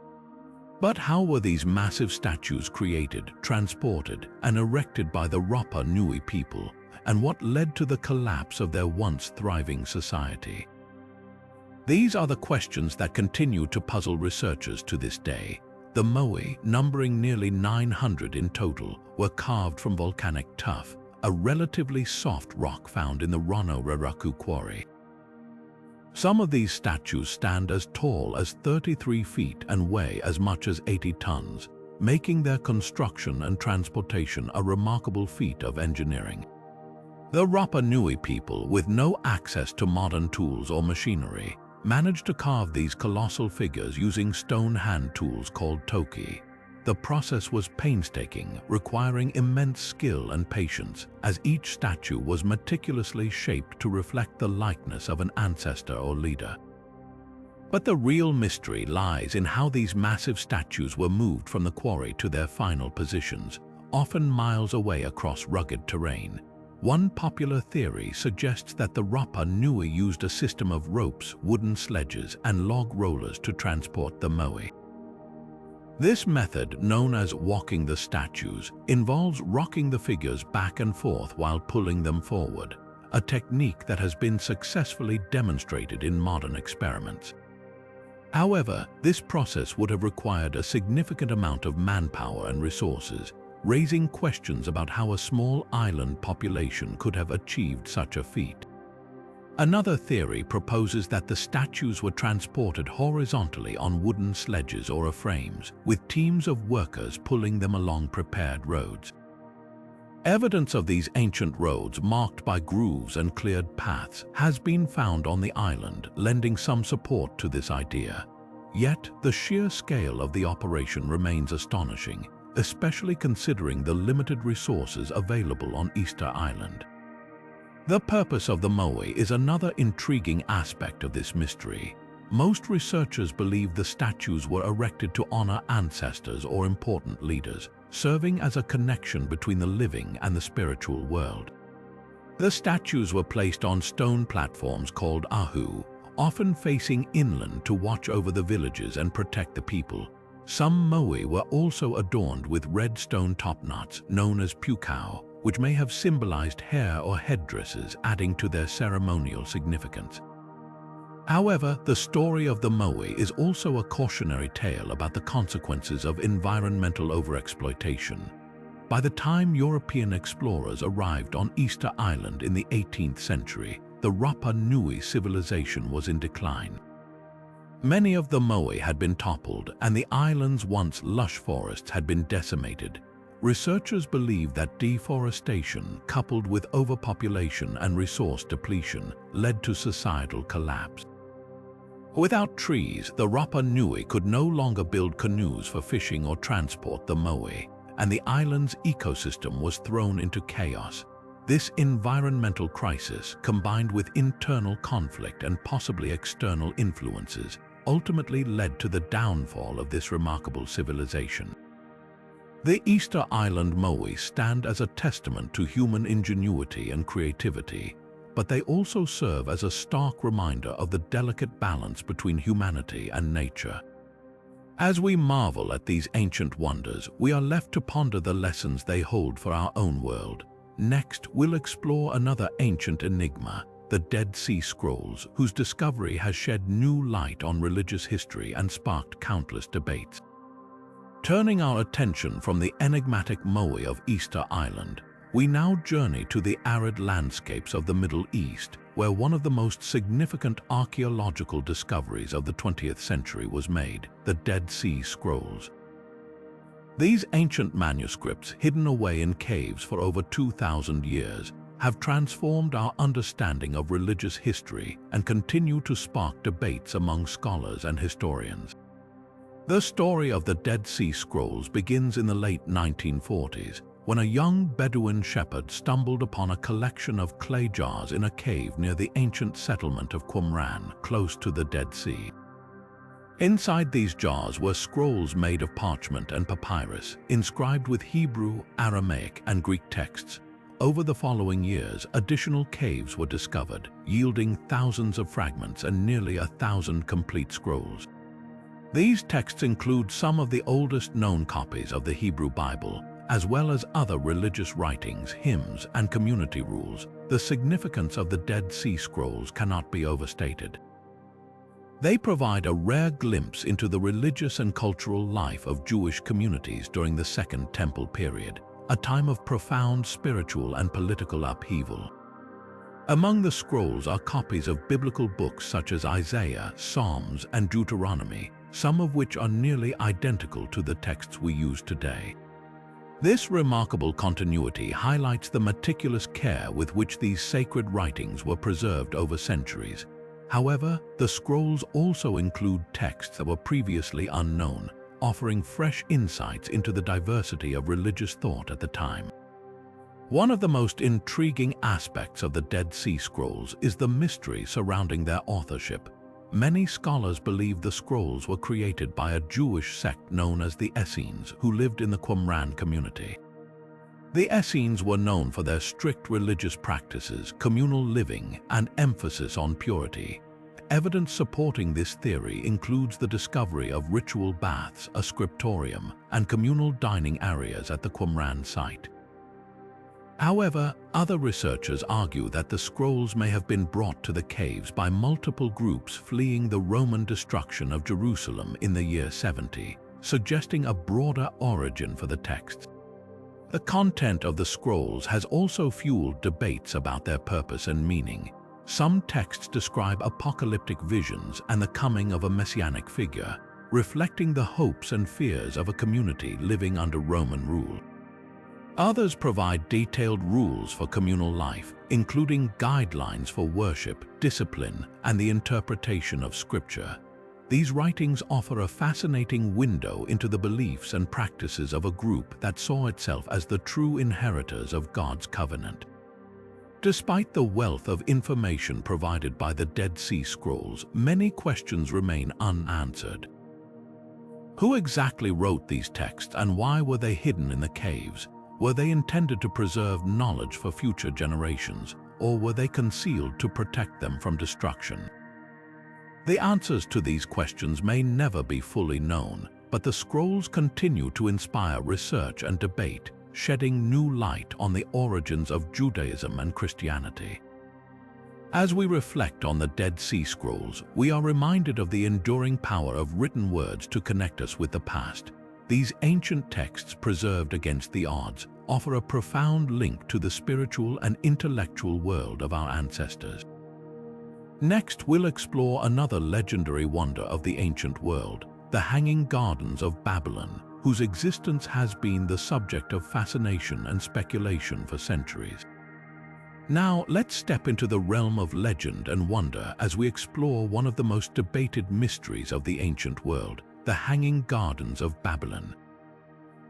S1: But how were these massive statues created, transported, and erected by the Rapa Nui people, and what led to the collapse of their once thriving society? These are the questions that continue to puzzle researchers to this day. The Moai, numbering nearly 900 in total, were carved from volcanic tuff, a relatively soft rock found in the Rono Raraku quarry. Some of these statues stand as tall as 33 feet and weigh as much as 80 tons, making their construction and transportation a remarkable feat of engineering. The Rapa Nui people, with no access to modern tools or machinery, managed to carve these colossal figures using stone hand tools called toki. The process was painstaking, requiring immense skill and patience, as each statue was meticulously shaped to reflect the likeness of an ancestor or leader. But the real mystery lies in how these massive statues were moved from the quarry to their final positions, often miles away across rugged terrain. One popular theory suggests that the Rapa Nui used a system of ropes, wooden sledges, and log rollers to transport the Moai. This method, known as walking the statues, involves rocking the figures back and forth while pulling them forward, a technique that has been successfully demonstrated in modern experiments. However, this process would have required a significant amount of manpower and resources, raising questions about how a small island population could have achieved such a feat. Another theory proposes that the statues were transported horizontally on wooden sledges or frames, with teams of workers pulling them along prepared roads. Evidence of these ancient roads, marked by grooves and cleared paths, has been found on the island, lending some support to this idea. Yet, the sheer scale of the operation remains astonishing, especially considering the limited resources available on Easter Island. The purpose of the Moai is another intriguing aspect of this mystery. Most researchers believe the statues were erected to honor ancestors or important leaders, serving as a connection between the living and the spiritual world. The statues were placed on stone platforms called ahu, often facing inland to watch over the villages and protect the people. Some Moai were also adorned with red stone topknots, known as pukao, which may have symbolized hair or headdresses, adding to their ceremonial significance. However, the story of the Moai is also a cautionary tale about the consequences of environmental overexploitation. By the time European explorers arrived on Easter Island in the 18th century, the Rapa Nui civilization was in decline. Many of the Moai had been toppled, and the island's once lush forests had been decimated. Researchers believe that deforestation, coupled with overpopulation and resource depletion, led to societal collapse. Without trees, the Rapa Nui could no longer build canoes for fishing or transport the Moai, and the island's ecosystem was thrown into chaos. This environmental crisis, combined with internal conflict and possibly external influences, ultimately led to the downfall of this remarkable civilization. The Easter Island Moai stand as a testament to human ingenuity and creativity, but they also serve as a stark reminder of the delicate balance between humanity and nature. As we marvel at these ancient wonders, we are left to ponder the lessons they hold for our own world. Next, we'll explore another ancient enigma, the Dead Sea Scrolls, whose discovery has shed new light on religious history and sparked countless debates. Turning our attention from the enigmatic Moai of Easter Island, we now journey to the arid landscapes of the Middle East, where one of the most significant archaeological discoveries of the 20th century was made, the Dead Sea Scrolls. These ancient manuscripts, hidden away in caves for over 2,000 years, have transformed our understanding of religious history and continue to spark debates among scholars and historians. The story of the Dead Sea Scrolls begins in the late 1940s, when a young Bedouin shepherd stumbled upon a collection of clay jars in a cave near the ancient settlement of Qumran, close to the Dead Sea. Inside these jars were scrolls made of parchment and papyrus, inscribed with Hebrew, Aramaic, and Greek texts. Over the following years, additional caves were discovered, yielding thousands of fragments and nearly 1,000 complete scrolls. These texts include some of the oldest known copies of the Hebrew Bible, as well as other religious writings, hymns, and community rules. The significance of the Dead Sea Scrolls cannot be overstated. They provide a rare glimpse into the religious and cultural life of Jewish communities during the Second Temple period, a time of profound spiritual and political upheaval. Among the scrolls are copies of biblical books such as Isaiah, Psalms, and Deuteronomy, some of which are nearly identical to the texts we use today. This remarkable continuity highlights the meticulous care with which these sacred writings were preserved over centuries. However, the scrolls also include texts that were previously unknown, offering fresh insights into the diversity of religious thought at the time. One of the most intriguing aspects of the Dead Sea Scrolls is the mystery surrounding their authorship. Many scholars believe the scrolls were created by a Jewish sect known as the Essenes, who lived in the Qumran community. The Essenes were known for their strict religious practices, communal living, and emphasis on purity. Evidence supporting this theory includes the discovery of ritual baths, a scriptorium, and communal dining areas at the Qumran site. However, other researchers argue that the scrolls may have been brought to the caves by multiple groups fleeing the Roman destruction of Jerusalem in the year 70, suggesting a broader origin for the texts. The content of the scrolls has also fueled debates about their purpose and meaning. Some texts describe apocalyptic visions and the coming of a messianic figure, reflecting the hopes and fears of a community living under Roman rule. Others provide detailed rules for communal life, including guidelines for worship, discipline, and the interpretation of Scripture. These writings offer a fascinating window into the beliefs and practices of a group that saw itself as the true inheritors of God's covenant. Despite the wealth of information provided by the Dead Sea Scrolls, many questions remain unanswered. Who exactly wrote these texts and why were they hidden in the caves? Were they intended to preserve knowledge for future generations, or were they concealed to protect them from destruction? The answers to these questions may never be fully known, but the scrolls continue to inspire research and debate, shedding new light on the origins of Judaism and Christianity. As we reflect on the Dead Sea Scrolls, we are reminded of the enduring power of written words to connect us with the past. These ancient texts, preserved against the odds, offer a profound link to the spiritual and intellectual world of our ancestors. Next, we'll explore another legendary wonder of the ancient world, the Hanging Gardens of Babylon, whose existence has been the subject of fascination and speculation for centuries. Now, let's step into the realm of legend and wonder as we explore one of the most debated mysteries of the ancient world, the Hanging Gardens of Babylon.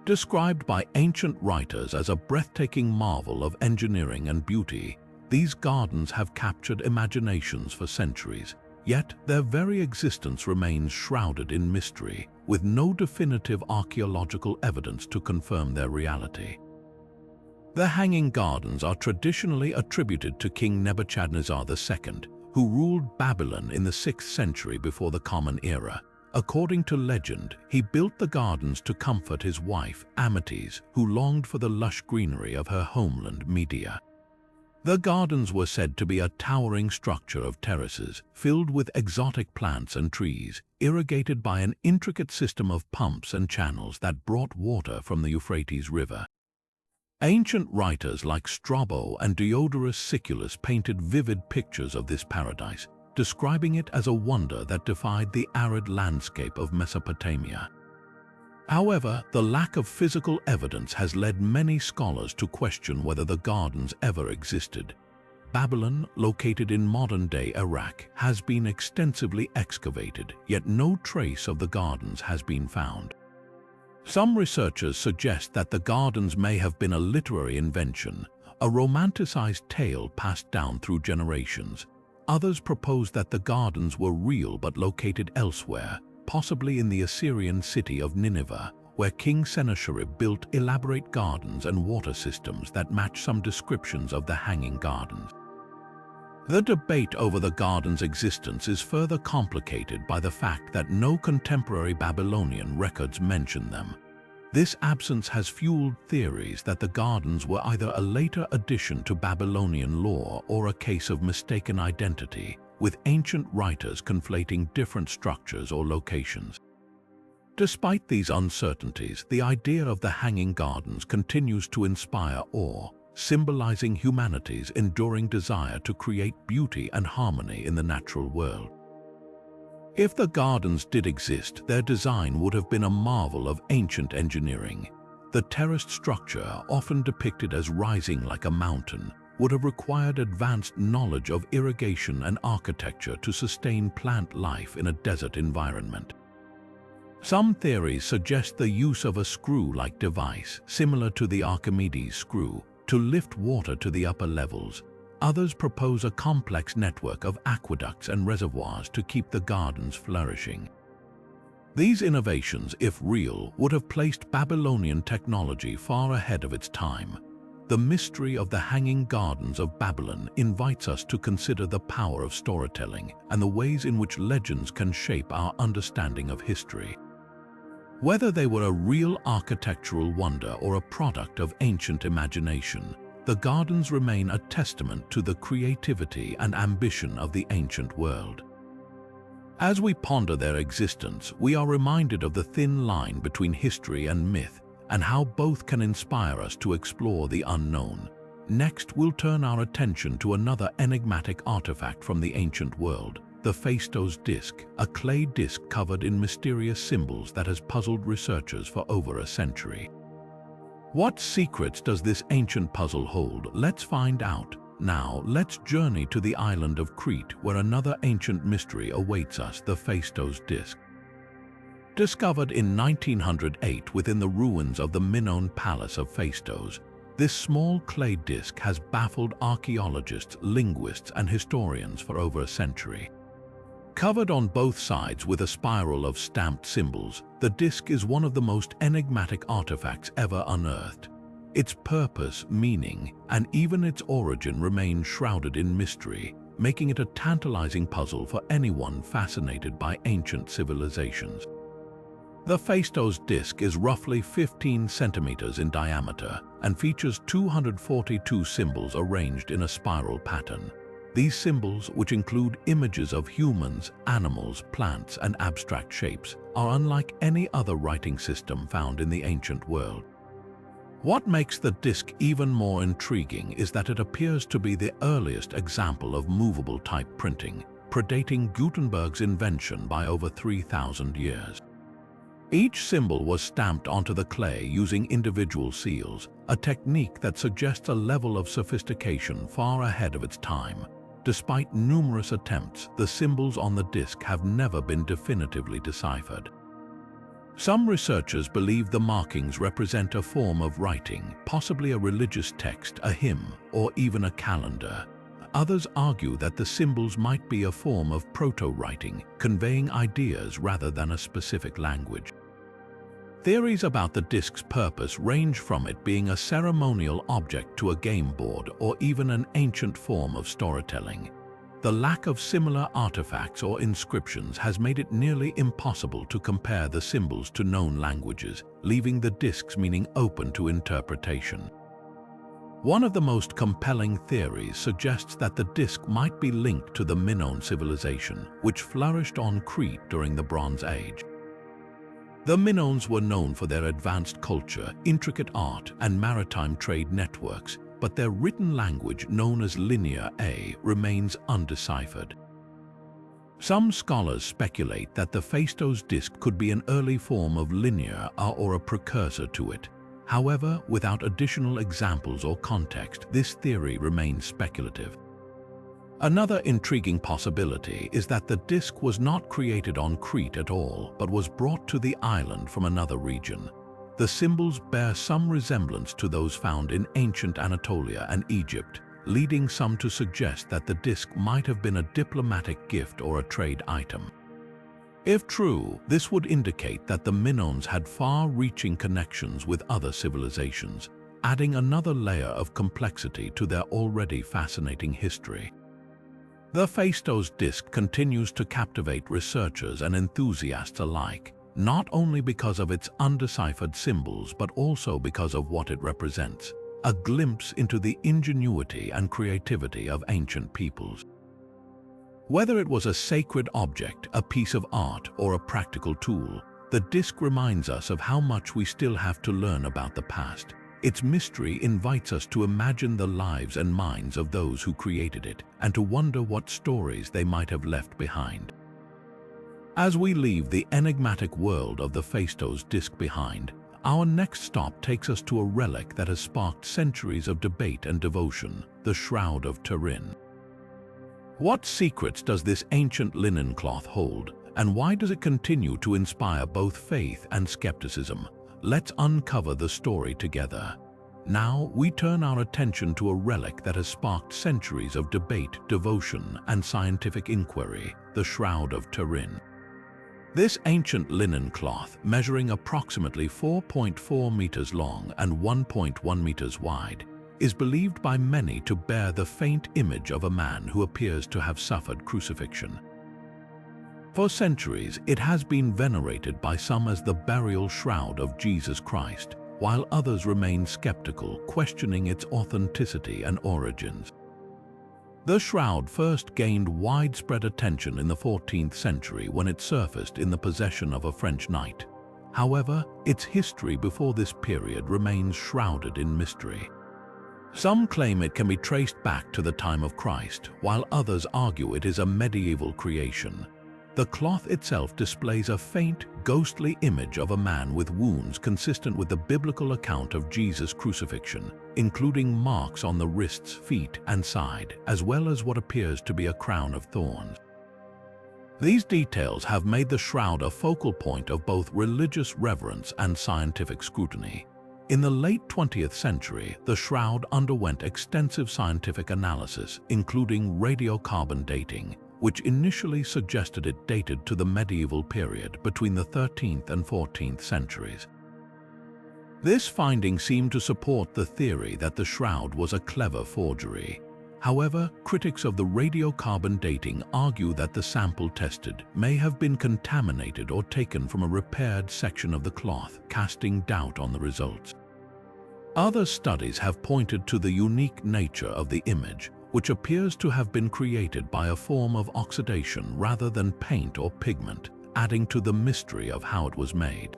S1: Described by ancient writers as a breathtaking marvel of engineering and beauty, these gardens have captured imaginations for centuries, yet their very existence remains shrouded in mystery, with no definitive archaeological evidence to confirm their reality. The Hanging Gardens are traditionally attributed to King Nebuchadnezzar II, who ruled Babylon in the 6th century before the Common Era. According to legend, he built the gardens to comfort his wife, Amytis, who longed for the lush greenery of her homeland, Media. The gardens were said to be a towering structure of terraces, filled with exotic plants and trees, irrigated by an intricate system of pumps and channels that brought water from the Euphrates River. Ancient writers like Strabo and Diodorus Siculus painted vivid pictures of this paradise, describing it as a wonder that defied the arid landscape of Mesopotamia. However, the lack of physical evidence has led many scholars to question whether the gardens ever existed. Babylon, located in modern-day Iraq, has been extensively excavated, yet no trace of the gardens has been found. Some researchers suggest that the gardens may have been a literary invention, a romanticized tale passed down through generations. Others propose that the gardens were real but located elsewhere, possibly in the Assyrian city of Nineveh, where King Sennacherib built elaborate gardens and water systems that match some descriptions of the Hanging Gardens. The debate over the gardens' existence is further complicated by the fact that no contemporary Babylonian records mention them. This absence has fueled theories that the gardens were either a later addition to Babylonian lore or a case of mistaken identity, with ancient writers conflating different structures or locations. Despite these uncertainties, the idea of the Hanging Gardens continues to inspire awe, symbolizing humanity's enduring desire to create beauty and harmony in the natural world. If the gardens did exist, their design would have been a marvel of ancient engineering. The terraced structure, often depicted as rising like a mountain, would have required advanced knowledge of irrigation and architecture to sustain plant life in a desert environment. Some theories suggest the use of a screw-like device, similar to the Archimedes screw, to lift water to the upper levels. Others propose a complex network of aqueducts and reservoirs to keep the gardens flourishing. These innovations, if real, would have placed Babylonian technology far ahead of its time. The mystery of the Hanging Gardens of Babylon invites us to consider the power of storytelling and the ways in which legends can shape our understanding of history. Whether they were a real architectural wonder or a product of ancient imagination, the gardens remain a testament to the creativity and ambition of the ancient world. As we ponder their existence, we are reminded of the thin line between history and myth, and how both can inspire us to explore the unknown. Next, we'll turn our attention to another enigmatic artifact from the ancient world, the Phaistos disc, a clay disc covered in mysterious symbols that has puzzled researchers for over a century. What secrets does this ancient puzzle hold? Let's find out. Now, let's journey to the island of Crete, where another ancient mystery awaits us, the Phaistos disc. Discovered in 1908 within the ruins of the Minoan Palace of Phaistos, this small clay disc has baffled archaeologists, linguists, and historians for over a century. Covered on both sides with a spiral of stamped symbols, the disc is one of the most enigmatic artifacts ever unearthed. Its purpose, meaning, and even its origin remain shrouded in mystery, making it a tantalizing puzzle for anyone fascinated by ancient civilizations. The Phaistos disc is roughly 15 centimeters in diameter and features 242 symbols arranged in a spiral pattern. These symbols, which include images of humans, animals, plants, and abstract shapes, are unlike any other writing system found in the ancient world. What makes the disc even more intriguing is that it appears to be the earliest example of movable type printing, predating Gutenberg's invention by over 3,000 years. Each symbol was stamped onto the clay using individual seals, a technique that suggests a level of sophistication far ahead of its time. Despite numerous attempts, the symbols on the disc have never been definitively deciphered. Some researchers believe the markings represent a form of writing, possibly a religious text, a hymn, or even a calendar. Others argue that the symbols might be a form of proto-writing, conveying ideas rather than a specific language. Theories about the disc's purpose range from it being a ceremonial object to a game board or even an ancient form of storytelling. The lack of similar artifacts or inscriptions has made it nearly impossible to compare the symbols to known languages, leaving the disc's meaning open to interpretation. One of the most compelling theories suggests that the disk might be linked to the Minoan civilization, which flourished on Crete during the Bronze Age. The Minoans were known for their advanced culture, intricate art, and maritime trade networks, but their written language, known as Linear A, remains undeciphered. Some scholars speculate that the Phaistos disk could be an early form of Linear A or a precursor to it. However, without additional examples or context, this theory remains speculative. Another intriguing possibility is that the disk was not created on Crete at all, but was brought to the island from another region. The symbols bear some resemblance to those found in ancient Anatolia and Egypt, leading some to suggest that the disk might have been a diplomatic gift or a trade item. If true, this would indicate that the Minoans had far-reaching connections with other civilizations, adding another layer of complexity to their already fascinating history. The Phaistos disk continues to captivate researchers and enthusiasts alike, not only because of its undeciphered symbols but also because of what it represents, a glimpse into the ingenuity and creativity of ancient peoples. Whether it was a sacred object, a piece of art, or a practical tool, the disk reminds us of how much we still have to learn about the past. Its mystery invites us to imagine the lives and minds of those who created it and to wonder what stories they might have left behind. As we leave the enigmatic world of the Phaistos disk behind, our next stop takes us to a relic that has sparked centuries of debate and devotion, the Shroud of Turin. What secrets does this ancient linen cloth hold, and why does it continue to inspire both faith and skepticism? Let's uncover the story together. Now, we turn our attention to a relic that has sparked centuries of debate, devotion, and scientific inquiry, the Shroud of Turin. This ancient linen cloth, measuring approximately 4.4 meters long and 1.1 meters wide, is believed by many to bear the faint image of a man who appears to have suffered crucifixion. For centuries, it has been venerated by some as the burial shroud of Jesus Christ, while others remain skeptical, questioning its authenticity and origins. The shroud first gained widespread attention in the 14th century when it surfaced in the possession of a French knight. However, its history before this period remains shrouded in mystery. Some claim it can be traced back to the time of Christ, while others argue it is a medieval creation. The cloth itself displays a faint, ghostly image of a man with wounds consistent with the biblical account of Jesus' crucifixion, including marks on the wrists, feet, and side, as well as what appears to be a crown of thorns. These details have made the shroud a focal point of both religious reverence and scientific scrutiny. In the late 20th century, the shroud underwent extensive scientific analysis, including radiocarbon dating, which initially suggested it dated to the medieval period between the 13th and 14th centuries. This finding seemed to support the theory that the shroud was a clever forgery. However, critics of the radiocarbon dating argue that the sample tested may have been contaminated or taken from a repaired section of the cloth, casting doubt on the results. Other studies have pointed to the unique nature of the image, which appears to have been created by a form of oxidation rather than paint or pigment, adding to the mystery of how it was made.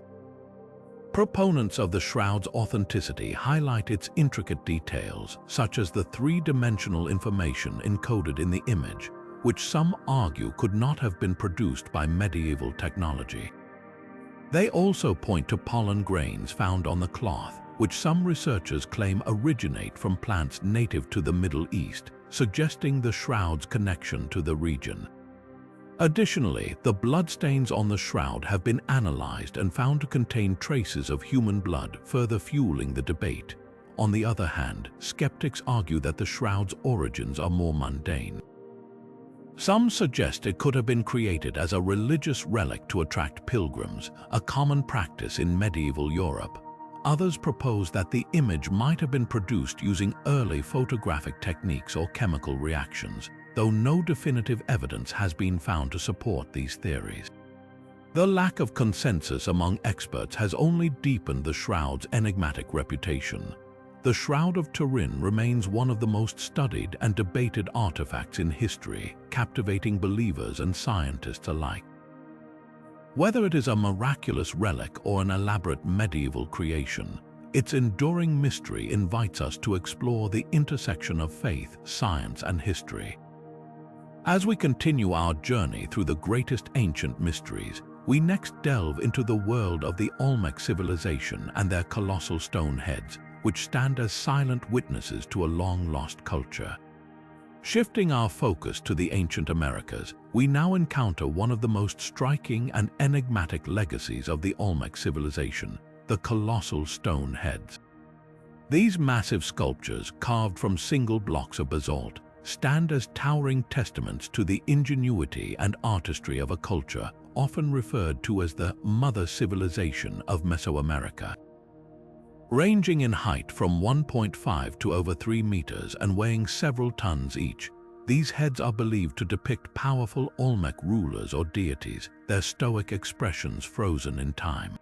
S1: Proponents of the shroud's authenticity highlight its intricate details, such as the three-dimensional information encoded in the image, which some argue could not have been produced by medieval technology. They also point to pollen grains found on the cloth, which some researchers claim originate from plants native to the Middle East, suggesting the shroud's connection to the region. Additionally, the bloodstains on the shroud have been analyzed and found to contain traces of human blood, further fueling the debate. On the other hand, skeptics argue that the shroud's origins are more mundane. Some suggest it could have been created as a religious relic to attract pilgrims, a common practice in medieval Europe. Others propose that the image might have been produced using early photographic techniques or chemical reactions, though no definitive evidence has been found to support these theories. The lack of consensus among experts has only deepened the shroud's enigmatic reputation. the Shroud of Turin remains one of the most studied and debated artifacts in history, captivating believers and scientists alike. Whether it is a miraculous relic or an elaborate medieval creation, its enduring mystery invites us to explore the intersection of faith, science, and history. As we continue our journey through the greatest ancient mysteries, we next delve into the world of the Olmec civilization and their colossal stone heads, which stand as silent witnesses to a long-lost culture. Shifting our focus to the ancient Americas, we now encounter one of the most striking and enigmatic legacies of the Olmec civilization, the colossal stone heads. These massive sculptures, carved from single blocks of basalt, stand as towering testaments to the ingenuity and artistry of a culture often referred to as the mother civilization of Mesoamerica. Ranging in height from 1.5 to over 3 meters and weighing several tons each, these heads are believed to depict powerful Olmec rulers or deities, their stoic expressions frozen in time.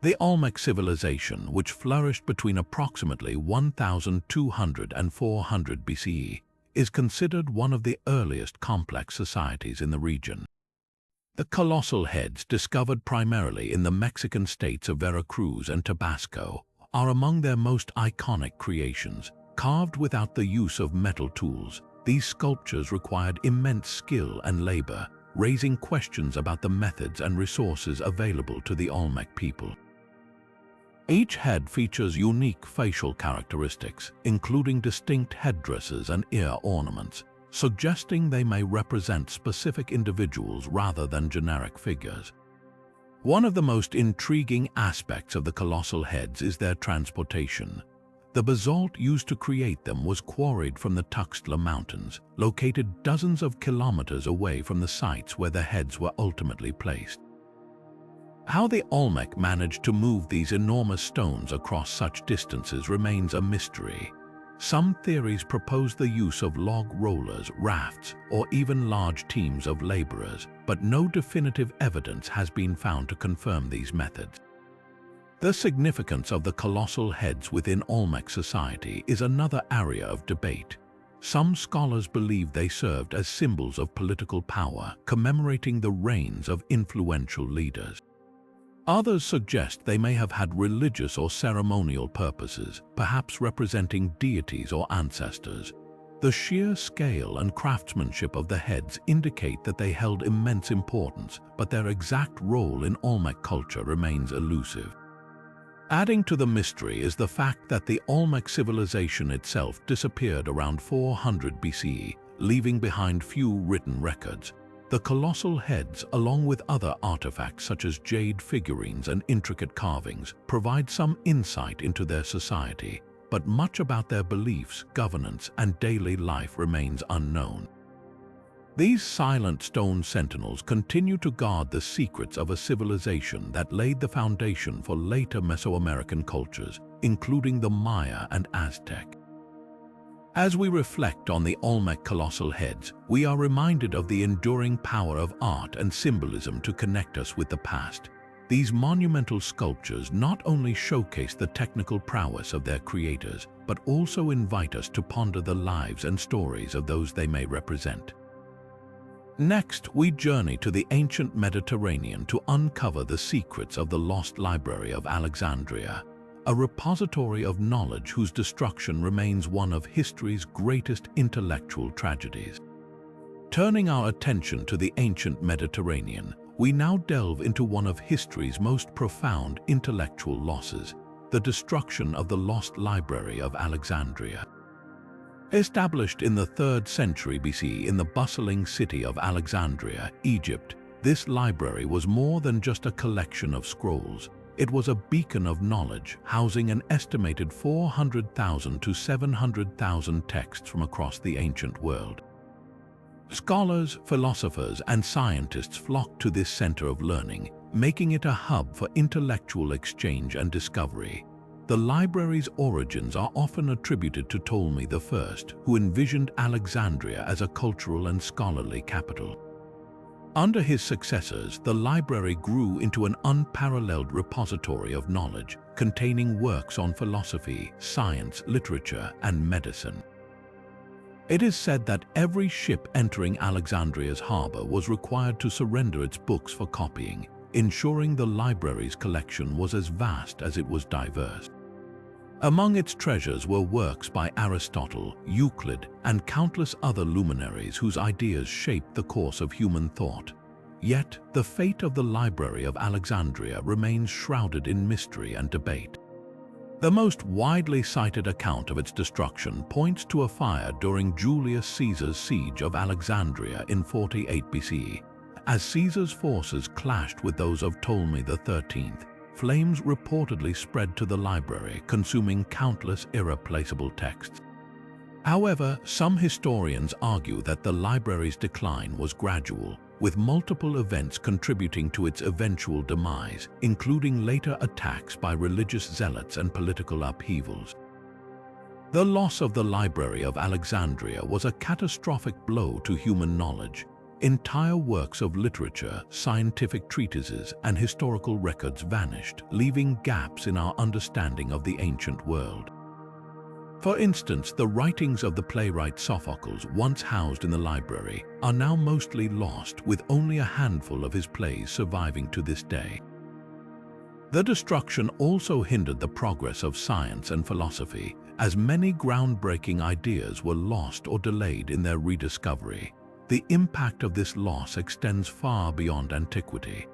S1: The Olmec civilization, which flourished between approximately 1200 and 400 BCE, is considered one of the earliest complex societies in the region. The colossal heads, discovered primarily in the Mexican states of Veracruz and Tabasco, are among their most iconic creations. Carved without the use of metal tools, these sculptures required immense skill and labor, raising questions about the methods and resources available to the Olmec people. Each head features unique facial characteristics, including distinct headdresses and ear ornaments, suggesting they may represent specific individuals rather than generic figures. One of the most intriguing aspects of the colossal heads is their transportation. The basalt used to create them was quarried from the Tuxtla Mountains, located dozens of kilometers away from the sites where the heads were ultimately placed. How the Olmec managed to move these enormous stones across such distances remains a mystery. Some theories propose the use of log rollers, rafts, or even large teams of laborers, but no definitive evidence has been found to confirm these methods. The significance of the colossal heads within Olmec society is another area of debate. Some scholars believe they served as symbols of political power, commemorating the reigns of influential leaders. Others suggest they may have had religious or ceremonial purposes, perhaps representing deities or ancestors. The sheer scale and craftsmanship of the heads indicate that they held immense importance, but their exact role in Olmec culture remains elusive. Adding to the mystery is the fact that the Olmec civilization itself disappeared around 400 BCE, leaving behind few written records. The colossal heads, along with other artifacts such as jade figurines and intricate carvings, provide some insight into their society, but much about their beliefs, governance, and daily life remains unknown. These silent stone sentinels continue to guard the secrets of a civilization that laid the foundation for later Mesoamerican cultures, including the Maya and Aztec. As we reflect on the Olmec colossal heads, we are reminded of the enduring power of art and symbolism to connect us with the past. These monumental sculptures not only showcase the technical prowess of their creators, but also invite us to ponder the lives and stories of those they may represent. Next, we journey to the ancient Mediterranean to uncover the secrets of the lost Library of Alexandria, a repository of knowledge whose destruction remains one of history's greatest intellectual tragedies. Turning our attention to the ancient Mediterranean, we now delve into one of history's most profound intellectual losses, the destruction of the lost Library of Alexandria. Established in the 3rd century BC in the bustling city of Alexandria, Egypt, this library was more than just a collection of scrolls. It was a beacon of knowledge, housing an estimated 400,000 to 700,000 texts from across the ancient world. Scholars, philosophers, and scientists flocked to this center of learning, making it a hub for intellectual exchange and discovery. The library's origins are often attributed to Ptolemy I, who envisioned Alexandria as a cultural and scholarly capital. Under his successors, the library grew into an unparalleled repository of knowledge, containing works on philosophy, science, literature, and medicine. It is said that every ship entering Alexandria's harbor was required to surrender its books for copying, ensuring the library's collection was as vast as it was diverse. Among its treasures were works by Aristotle, Euclid, and countless other luminaries whose ideas shaped the course of human thought. Yet, the fate of the Library of Alexandria remains shrouded in mystery and debate. The most widely cited account of its destruction points to a fire during Julius Caesar's siege of Alexandria in 48 BCE. As Caesar's forces clashed with those of Ptolemy XIII, flames reportedly spread to the library, consuming countless irreplaceable texts. However, some historians argue that the library's decline was gradual, with multiple events contributing to its eventual demise, including later attacks by religious zealots and political upheavals. The loss of the Library of Alexandria was a catastrophic blow to human knowledge. Entire works of literature, scientific treatises, and historical records vanished, leaving gaps in our understanding of the ancient world. For instance, the writings of the playwright Sophocles, once housed in the library, are now mostly lost, with only a handful of his plays surviving to this day. The destruction also hindered the progress of science and philosophy, as many groundbreaking ideas were lost or delayed in their rediscovery. The impact of this loss extends far beyond antiquity.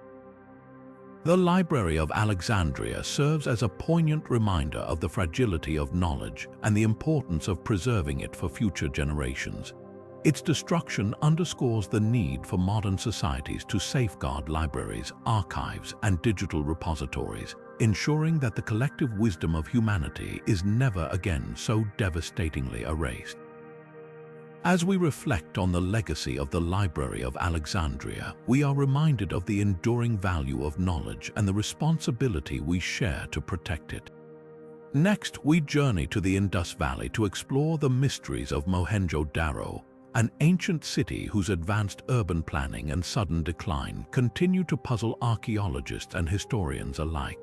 S1: The Library of Alexandria serves as a poignant reminder of the fragility of knowledge and the importance of preserving it for future generations. Its destruction underscores the need for modern societies to safeguard libraries, archives, and digital repositories, ensuring that the collective wisdom of humanity is never again so devastatingly erased. As we reflect on the legacy of the Library of Alexandria, we are reminded of the enduring value of knowledge and the responsibility we share to protect it. Next, we journey to the Indus Valley to explore the mysteries of Mohenjo-Daro, an ancient city whose advanced urban planning and sudden decline continue to puzzle archaeologists and historians alike.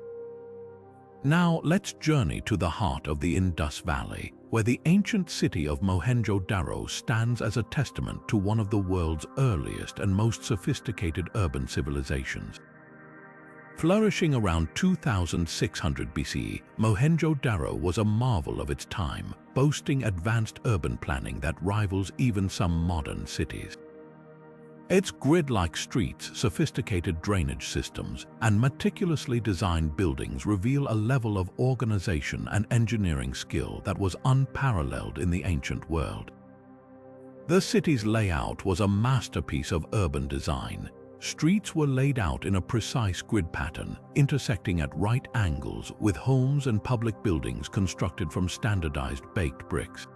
S1: Now, let's journey to the heart of the Indus Valley, where the ancient city of Mohenjo-Daro stands as a testament to one of the world's earliest and most sophisticated urban civilizations. Flourishing around 2600 BCE, Mohenjo-Daro was a marvel of its time, boasting advanced urban planning that rivals even some modern cities. Its grid-like streets, sophisticated drainage systems, and meticulously designed buildings reveal a level of organization and engineering skill that was unparalleled in the ancient world. The city's layout was a masterpiece of urban design. Streets were laid out in a precise grid pattern, intersecting at right angles, with homes and public buildings constructed from standardized baked bricks.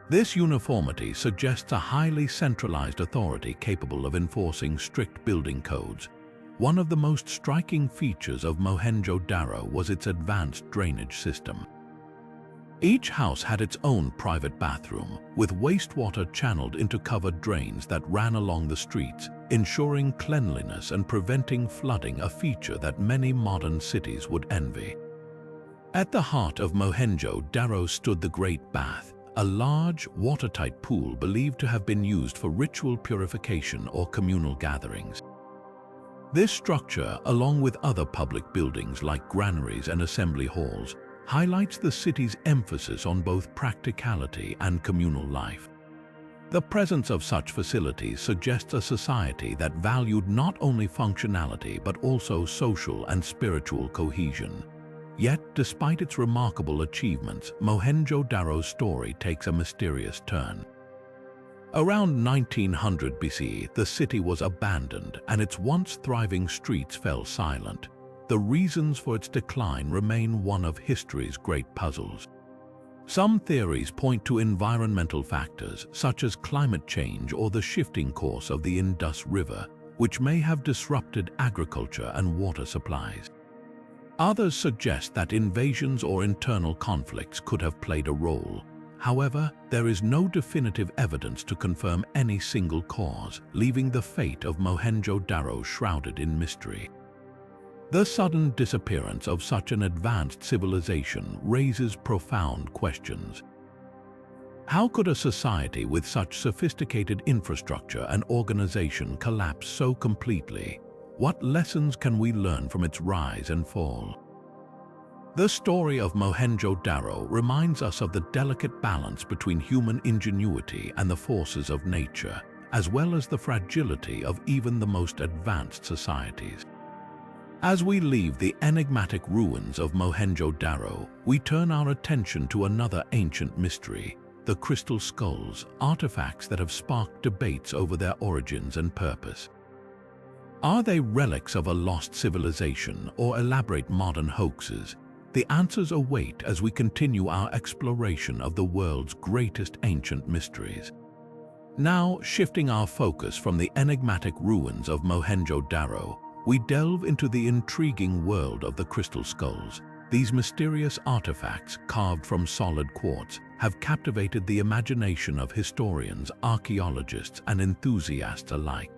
S1: This uniformity suggests a highly centralized authority capable of enforcing strict building codes. One of the most striking features of Mohenjo-Daro was its advanced drainage system. Each house had its own private bathroom, with wastewater channeled into covered drains that ran along the streets, ensuring cleanliness and preventing flooding, a feature that many modern cities would envy. At the heart of Mohenjo-Daro stood the Great Bath, a large, watertight pool believed to have been used for ritual purification or communal gatherings. This structure, along with other public buildings like granaries and assembly halls, highlights the city's emphasis on both practicality and communal life. The presence of such facilities suggests a society that valued not only functionality but also social and spiritual cohesion. Yet, despite its remarkable achievements, Mohenjo-Daro's story takes a mysterious turn. Around 1900 BC, the city was abandoned and its once thriving streets fell silent. The reasons for its decline remain one of history's great puzzles. Some theories point to environmental factors, such as climate change or the shifting course of the Indus River, which may have disrupted agriculture and water supplies. Others suggest that invasions or internal conflicts could have played a role. However, there is no definitive evidence to confirm any single cause, leaving the fate of Mohenjo-Daro shrouded in mystery. The sudden disappearance of such an advanced civilization raises profound questions. How could a society with such sophisticated infrastructure and organization collapse so completely? What lessons can we learn from its rise and fall? The story of Mohenjo-Daro reminds us of the delicate balance between human ingenuity and the forces of nature, as well as the fragility of even the most advanced societies. As we leave the enigmatic ruins of Mohenjo-Daro, we turn our attention to another ancient mystery, the crystal skulls, artifacts that have sparked debates over their origins and purpose. Are they relics of a lost civilization or elaborate modern hoaxes? The answers await as we continue our exploration of the world's greatest ancient mysteries. Now, shifting our focus from the enigmatic ruins of Mohenjo-Daro, we delve into the intriguing world of the crystal skulls. These mysterious artifacts, carved from solid quartz, have captivated the imagination of historians, archaeologists, and enthusiasts alike.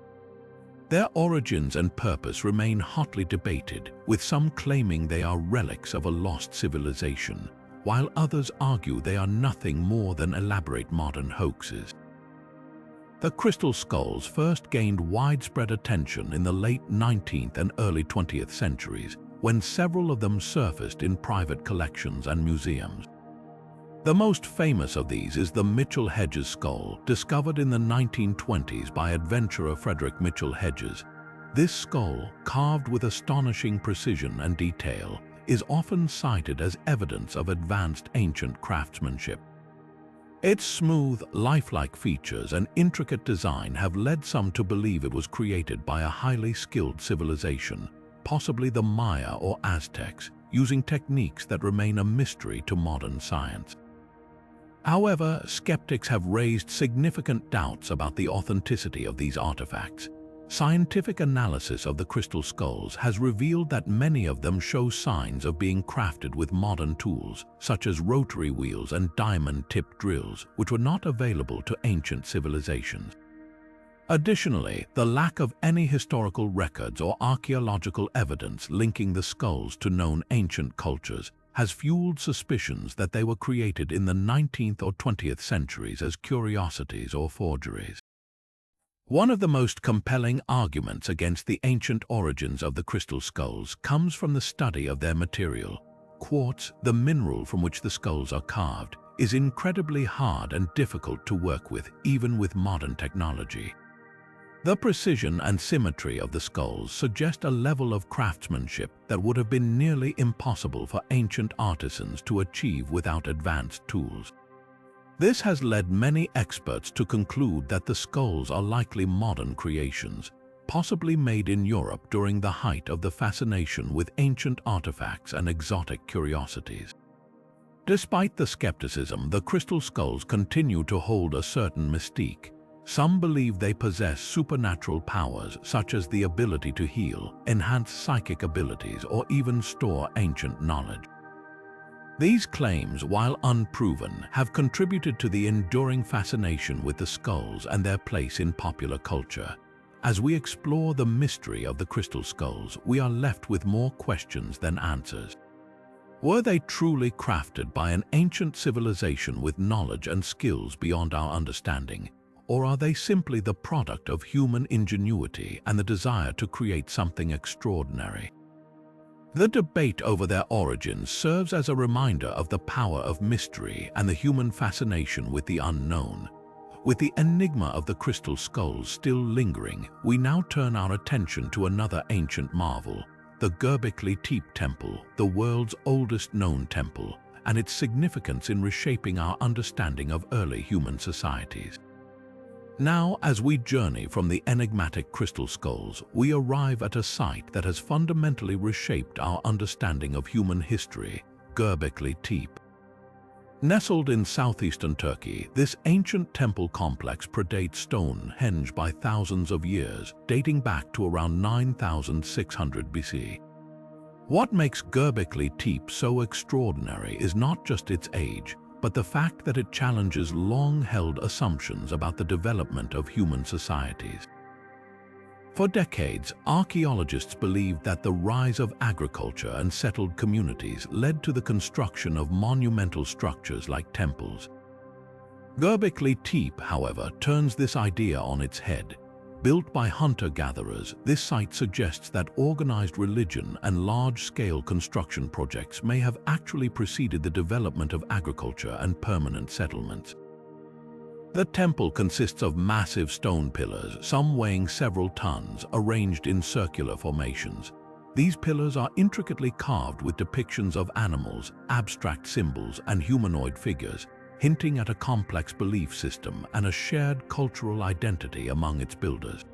S1: Their origins and purpose remain hotly debated, with some claiming they are relics of a lost civilization, while others argue they are nothing more than elaborate modern hoaxes. The crystal skulls first gained widespread attention in the late 19th and early 20th centuries, when several of them surfaced in private collections and museums. The most famous of these is the Mitchell-Hedges skull, discovered in the 1920s by adventurer Frederick Mitchell Hedges. This skull, carved with astonishing precision and detail, is often cited as evidence of advanced ancient craftsmanship. Its smooth, lifelike features and intricate design have led some to believe it was created by a highly skilled civilization, possibly the Maya or Aztecs, using techniques that remain a mystery to modern science. However, skeptics have raised significant doubts about the authenticity of these artifacts. Scientific analysis of the crystal skulls has revealed that many of them show signs of being crafted with modern tools, such as rotary wheels and diamond-tipped drills, which were not available to ancient civilizations. Additionally, the lack of any historical records or archaeological evidence linking the skulls to known ancient cultures has fueled suspicions that they were created in the 19th or 20th centuries as curiosities or forgeries. One of the most compelling arguments against the ancient origins of the crystal skulls comes from the study of their material. Quartz, the mineral from which the skulls are carved, is incredibly hard and difficult to work with, even with modern technology. The precision and symmetry of the skulls suggest a level of craftsmanship that would have been nearly impossible for ancient artisans to achieve without advanced tools. This has led many experts to conclude that the skulls are likely modern creations, possibly made in Europe during the height of the fascination with ancient artifacts and exotic curiosities. Despite the skepticism, the crystal skulls continue to hold a certain mystique. Some believe they possess supernatural powers, such as the ability to heal, enhance psychic abilities, or even store ancient knowledge. These claims, while unproven, have contributed to the enduring fascination with the skulls and their place in popular culture. As we explore the mystery of the crystal skulls, we are left with more questions than answers. Were they truly crafted by an ancient civilization with knowledge and skills beyond our understanding? Or are they simply the product of human ingenuity and the desire to create something extraordinary? The debate over their origins serves as a reminder of the power of mystery and the human fascination with the unknown. With the enigma of the crystal skulls still lingering, we now turn our attention to another ancient marvel, the Göbekli Tepe Temple, the world's oldest known temple, and its significance in reshaping our understanding of early human societies. Now, as we journey from the enigmatic crystal skulls, we arrive at a site that has fundamentally reshaped our understanding of human history, Göbekli Tepe. Nestled in southeastern Turkey, this ancient temple complex predates Stonehenge by thousands of years, dating back to around 9600 BC. What makes Göbekli Tepe so extraordinary is not just its age, but the fact that it challenges long-held assumptions about the development of human societies. For decades, archaeologists believed that the rise of agriculture and settled communities led to the construction of monumental structures like temples. Göbekli Tepe, however, turns this idea on its head. Built by hunter-gatherers, this site suggests that organized religion and large-scale construction projects may have actually preceded the development of agriculture and permanent settlements. The temple consists of massive stone pillars, some weighing several tons, arranged in circular formations. These pillars are intricately carved with depictions of animals, abstract symbols, and humanoid figures, hinting at a complex belief system and a shared cultural identity among its builders.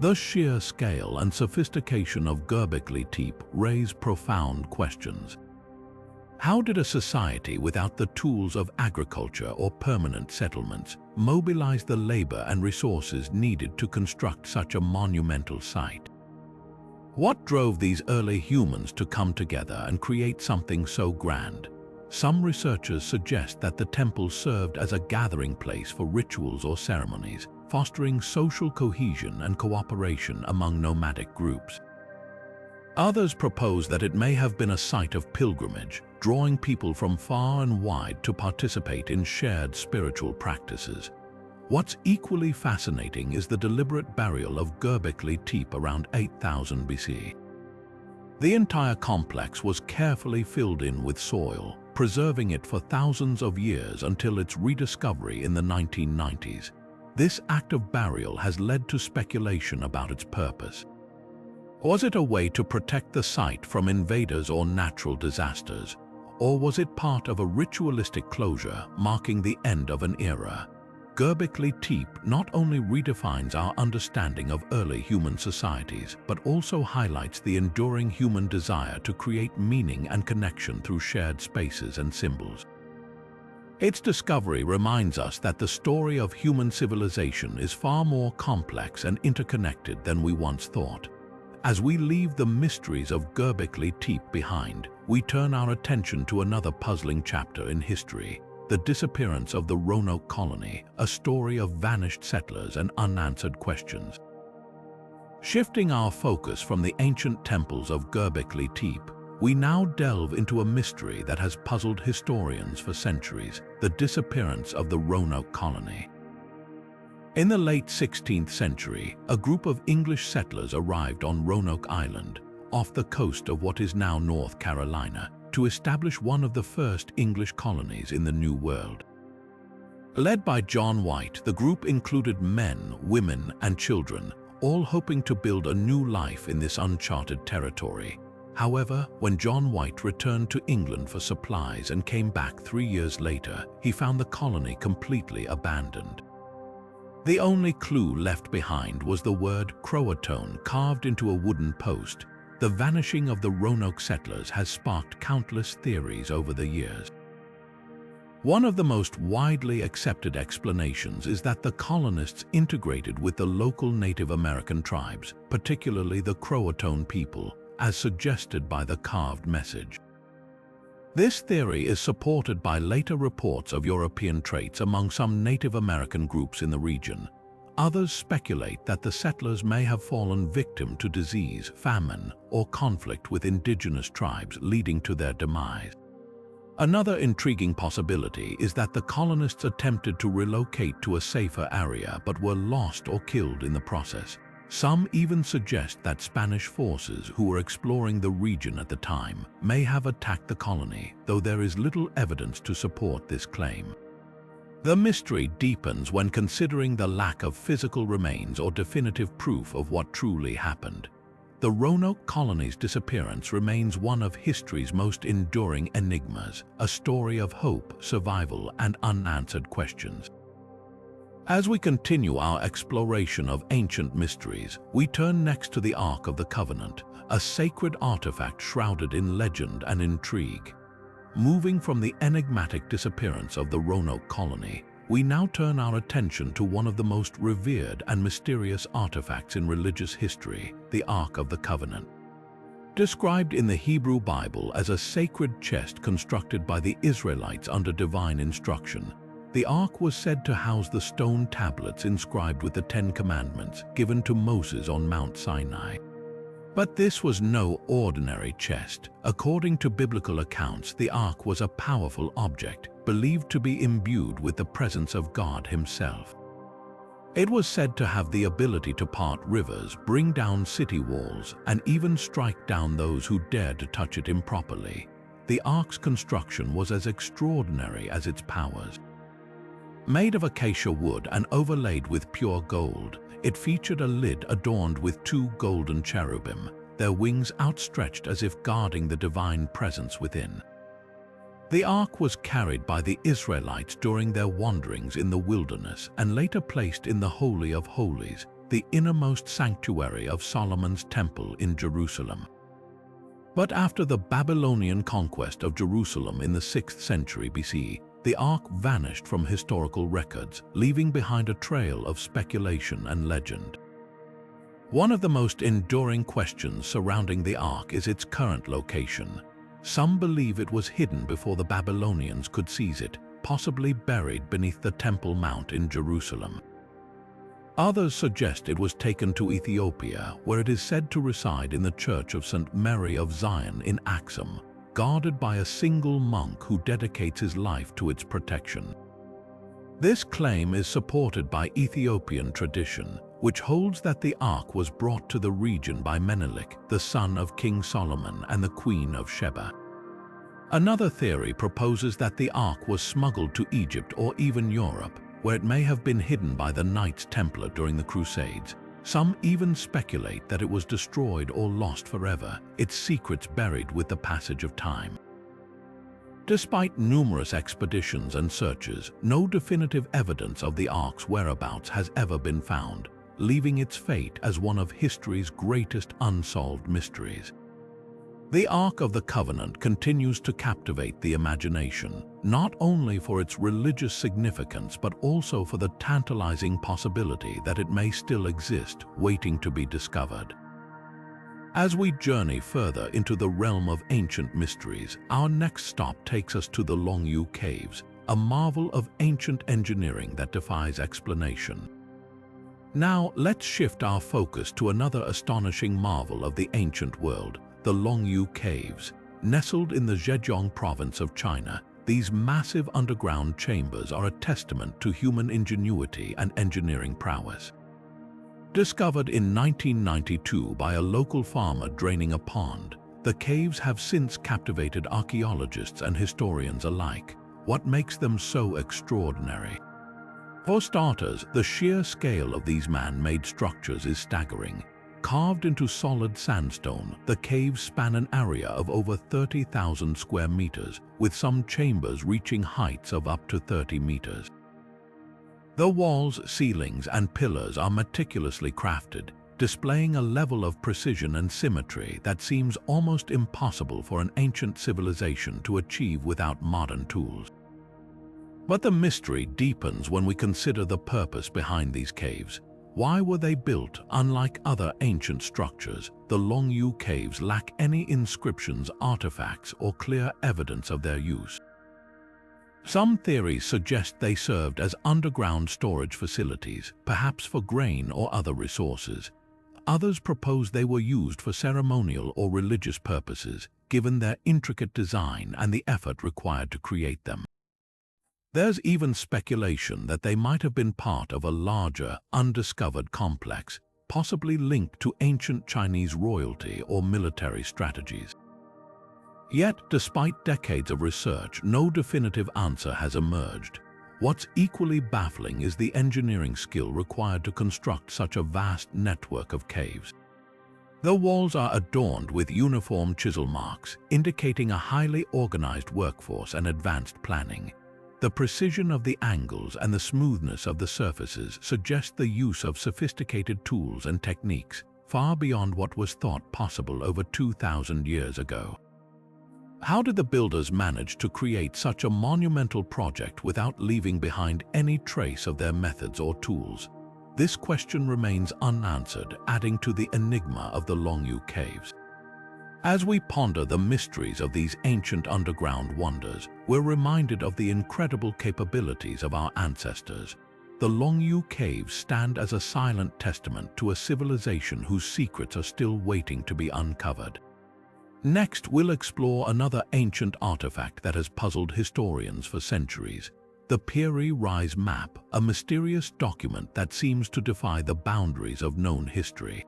S1: The sheer scale and sophistication of Göbekli Tepe raise profound questions. How did a society without the tools of agriculture or permanent settlements mobilize the labor and resources needed to construct such a monumental site? What drove these early humans to come together and create something so grand? Some researchers suggest that the temple served as a gathering place for rituals or ceremonies, fostering social cohesion and cooperation among nomadic groups. Others propose that it may have been a site of pilgrimage, drawing people from far and wide to participate in shared spiritual practices. What's equally fascinating is the deliberate burial of Göbekli Tepe around 8000 BC. The entire complex was carefully filled in with soil, preserving it for thousands of years until its rediscovery in the 1990s. This act of burial has led to speculation about its purpose. Was it a way to protect the site from invaders or natural disasters? Or was it part of a ritualistic closure marking the end of an era? Göbekli Tepe not only redefines our understanding of early human societies, but also highlights the enduring human desire to create meaning and connection through shared spaces and symbols. Its discovery reminds us that the story of human civilization is far more complex and interconnected than we once thought. As we leave the mysteries of Göbekli Tepe behind, we turn our attention to another puzzling chapter in history: the disappearance of the Roanoke colony, a story of vanished settlers and unanswered questions. Shifting our focus from the ancient temples of Göbekli Tepe, we now delve into a mystery that has puzzled historians for centuries: the disappearance of the Roanoke colony. In the late 16th century, a group of English settlers arrived on Roanoke Island, off the coast of what is now North Carolina, to establish one of the first English colonies in the New World. Led by John White, the group included men, women, and children, all hoping to build a new life in this uncharted territory. However, when John White returned to England for supplies and came back 3 years later, he found the colony completely abandoned. The only clue left behind was the word Croatoan carved into a wooden post. The vanishing of the Roanoke settlers has sparked countless theories over the years. One of the most widely accepted explanations is that the colonists integrated with the local Native American tribes, particularly the Croatoan people, as suggested by the carved message. This theory is supported by later reports of European traits among some Native American groups in the region. Others speculate that the settlers may have fallen victim to disease, famine, or conflict with indigenous tribes, leading to their demise. Another intriguing possibility is that the colonists attempted to relocate to a safer area but were lost or killed in the process. Some even suggest that Spanish forces who were exploring the region at the time may have attacked the colony, though there is little evidence to support this claim. The mystery deepens when considering the lack of physical remains or definitive proof of what truly happened. The Roanoke colony's disappearance remains one of history's most enduring enigmas, a story of hope, survival, and unanswered questions. As we continue our exploration of ancient mysteries, we turn next to the Ark of the Covenant, a sacred artifact shrouded in legend and intrigue. Moving from the enigmatic disappearance of the Roanoke colony, we now turn our attention to one of the most revered and mysterious artifacts in religious history, the Ark of the Covenant. Described in the Hebrew Bible as a sacred chest constructed by the Israelites under divine instruction, The Ark was said to house the stone tablets inscribed with the Ten Commandments given to Moses on Mount Sinai. But this was no ordinary chest. According to biblical accounts, the Ark was a powerful object, believed to be imbued with the presence of God Himself. It was said to have the ability to part rivers, bring down city walls, and even strike down those who dared to touch it improperly. The Ark's construction was as extraordinary as its powers. Made of acacia wood and overlaid with pure gold, it featured a lid adorned with two golden cherubim, their wings outstretched as if guarding the divine presence within. The Ark was carried by the Israelites during their wanderings in the wilderness and later placed in the Holy of Holies, the innermost sanctuary of Solomon's temple in Jerusalem. But after the Babylonian conquest of Jerusalem in the 6th century BC, the Ark vanished from historical records, leaving behind a trail of speculation and legend. One of the most enduring questions surrounding the Ark is its current location. Some believe it was hidden before the Babylonians could seize it, possibly buried beneath the Temple Mount in Jerusalem. Others suggest it was taken to Ethiopia, where it is said to reside in the Church of St. Mary of Zion in Axum, guarded by a single monk who dedicates his life to its protection. This claim is supported by Ethiopian tradition, which holds that the Ark was brought to the region by Menelik, the son of King Solomon and the Queen of Sheba. Another theory proposes that the Ark was smuggled to Egypt or even Europe, where it may have been hidden by the Knights Templar during the Crusades. Some even speculate that it was destroyed or lost forever, its secrets buried with the passage of time. Despite numerous expeditions and searches, no definitive evidence of the Ark's whereabouts has ever been found, leaving its fate as one of history's greatest unsolved mysteries. The Ark of the Covenant continues to captivate the imagination, not only for its religious significance but also for the tantalizing possibility that it may still exist, waiting to be discovered. As we journey further into the realm of ancient mysteries, our next stop takes us to the Longyu Caves, a marvel of ancient engineering that defies explanation. Now, let's shift our focus to another astonishing marvel of the ancient world, the Longyu Caves. Nestled in the Zhejiang province of China, these massive underground chambers are a testament to human ingenuity and engineering prowess. Discovered in 1992 by a local farmer draining a pond, the caves have since captivated archaeologists and historians alike. What makes them so extraordinary? For starters, the sheer scale of these man-made structures is staggering. Carved into solid sandstone, the caves span an area of over 30,000 square meters, with some chambers reaching heights of up to 30 meters. The walls, ceilings, and pillars are meticulously crafted, displaying a level of precision and symmetry that seems almost impossible for an ancient civilization to achieve without modern tools. But the mystery deepens when we consider the purpose behind these caves. Why were they built? Unlike other ancient structures, the Longyu Caves lack any inscriptions, artifacts, or clear evidence of their use. Some theories suggest they served as underground storage facilities, perhaps for grain or other resources. Others propose they were used for ceremonial or religious purposes, given their intricate design and the effort required to create them. There's even speculation that they might have been part of a larger, undiscovered complex, possibly linked to ancient Chinese royalty or military strategies. Yet, despite decades of research, no definitive answer has emerged. What's equally baffling is the engineering skill required to construct such a vast network of caves. The walls are adorned with uniform chisel marks, indicating a highly organized workforce and advanced planning. The precision of the angles and the smoothness of the surfaces suggest the use of sophisticated tools and techniques, far beyond what was thought possible over 2,000 years ago. How did the builders manage to create such a monumental project without leaving behind any trace of their methods or tools? This question remains unanswered, adding to the enigma of the Longyu Caves. As we ponder the mysteries of these ancient underground wonders, we're reminded of the incredible capabilities of our ancestors. The Longyu Caves stand as a silent testament to a civilization whose secrets are still waiting to be uncovered. Next, we'll explore another ancient artifact that has puzzled historians for centuries: the Piri Reis Map, a mysterious document that seems to defy the boundaries of known history.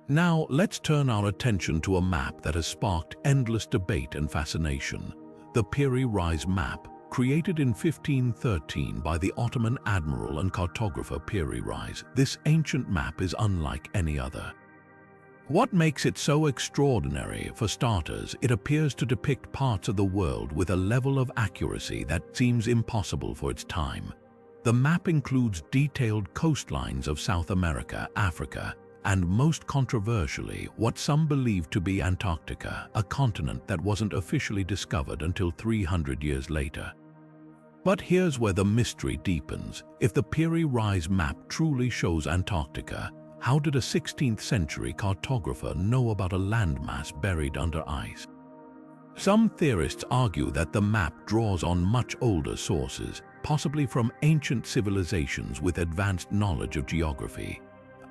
S1: Now, let's turn our attention to a map that has sparked endless debate and fascination: the Piri Reis Map, created in 1513 by the Ottoman admiral and cartographer Piri Reis. This ancient map is unlike any other. What makes it so extraordinary? For starters, it appears to depict parts of the world with a level of accuracy that seems impossible for its time. The map includes detailed coastlines of South America, Africa, and most controversially, what some believe to be Antarctica, a continent that wasn't officially discovered until 300 years later. But here's where the mystery deepens. If the Piri Reis map truly shows Antarctica, how did a 16th century cartographer know about a landmass buried under ice? Some theorists argue that the map draws on much older sources, possibly from ancient civilizations with advanced knowledge of geography.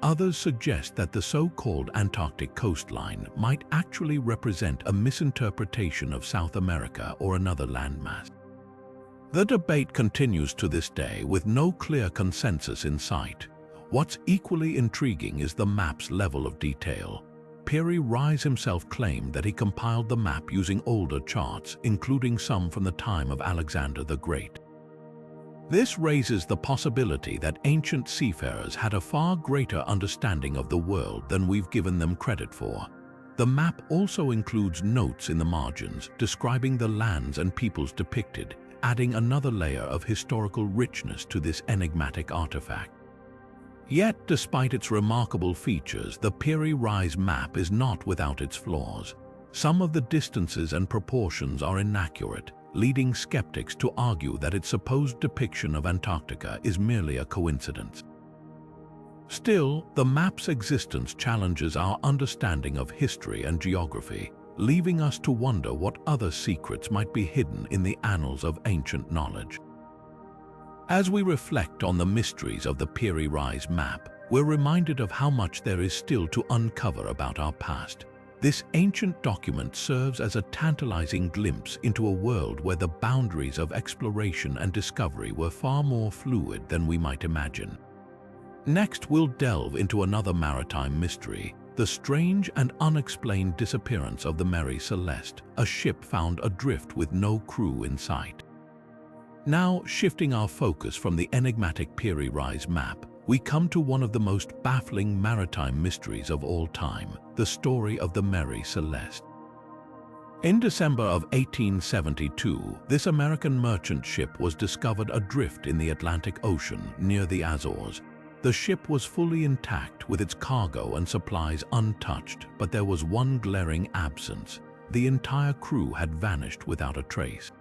S1: Others suggest that the so-called Antarctic coastline might actually represent a misinterpretation of South America or another landmass. The debate continues to this day with no clear consensus in sight. What's equally intriguing is the map's level of detail. Piri Reis himself claimed that he compiled the map using older charts, including some from the time of Alexander the Great. This raises the possibility that ancient seafarers had a far greater understanding of the world than we've given them credit for. The map also includes notes in the margins describing the lands and peoples depicted, adding another layer of historical richness to this enigmatic artifact. Yet, despite its remarkable features, the Piri Reis map is not without its flaws. Some of the distances and proportions are inaccurate, leading skeptics to argue that its supposed depiction of Antarctica is merely a coincidence. Still, the map's existence challenges our understanding of history and geography, leaving us to wonder what other secrets might be hidden in the annals of ancient knowledge. As we reflect on the mysteries of the Piri Reis map, we're reminded of how much there is still to uncover about our past. This ancient document serves as a tantalizing glimpse into a world where the boundaries of exploration and discovery were far more fluid than we might imagine. Next, we'll delve into another maritime mystery: the strange and unexplained disappearance of the Mary Celeste, a ship found adrift with no crew in sight. Now, shifting our focus from the enigmatic Piri Reis map, we come to one of the most baffling maritime mysteries of all time: the story of the Mary Celeste. In December of 1872, this American merchant ship was discovered adrift in the Atlantic Ocean near the Azores. The ship was fully intact with its cargo and supplies untouched, but there was one glaring absence: the entire crew had vanished without a trace.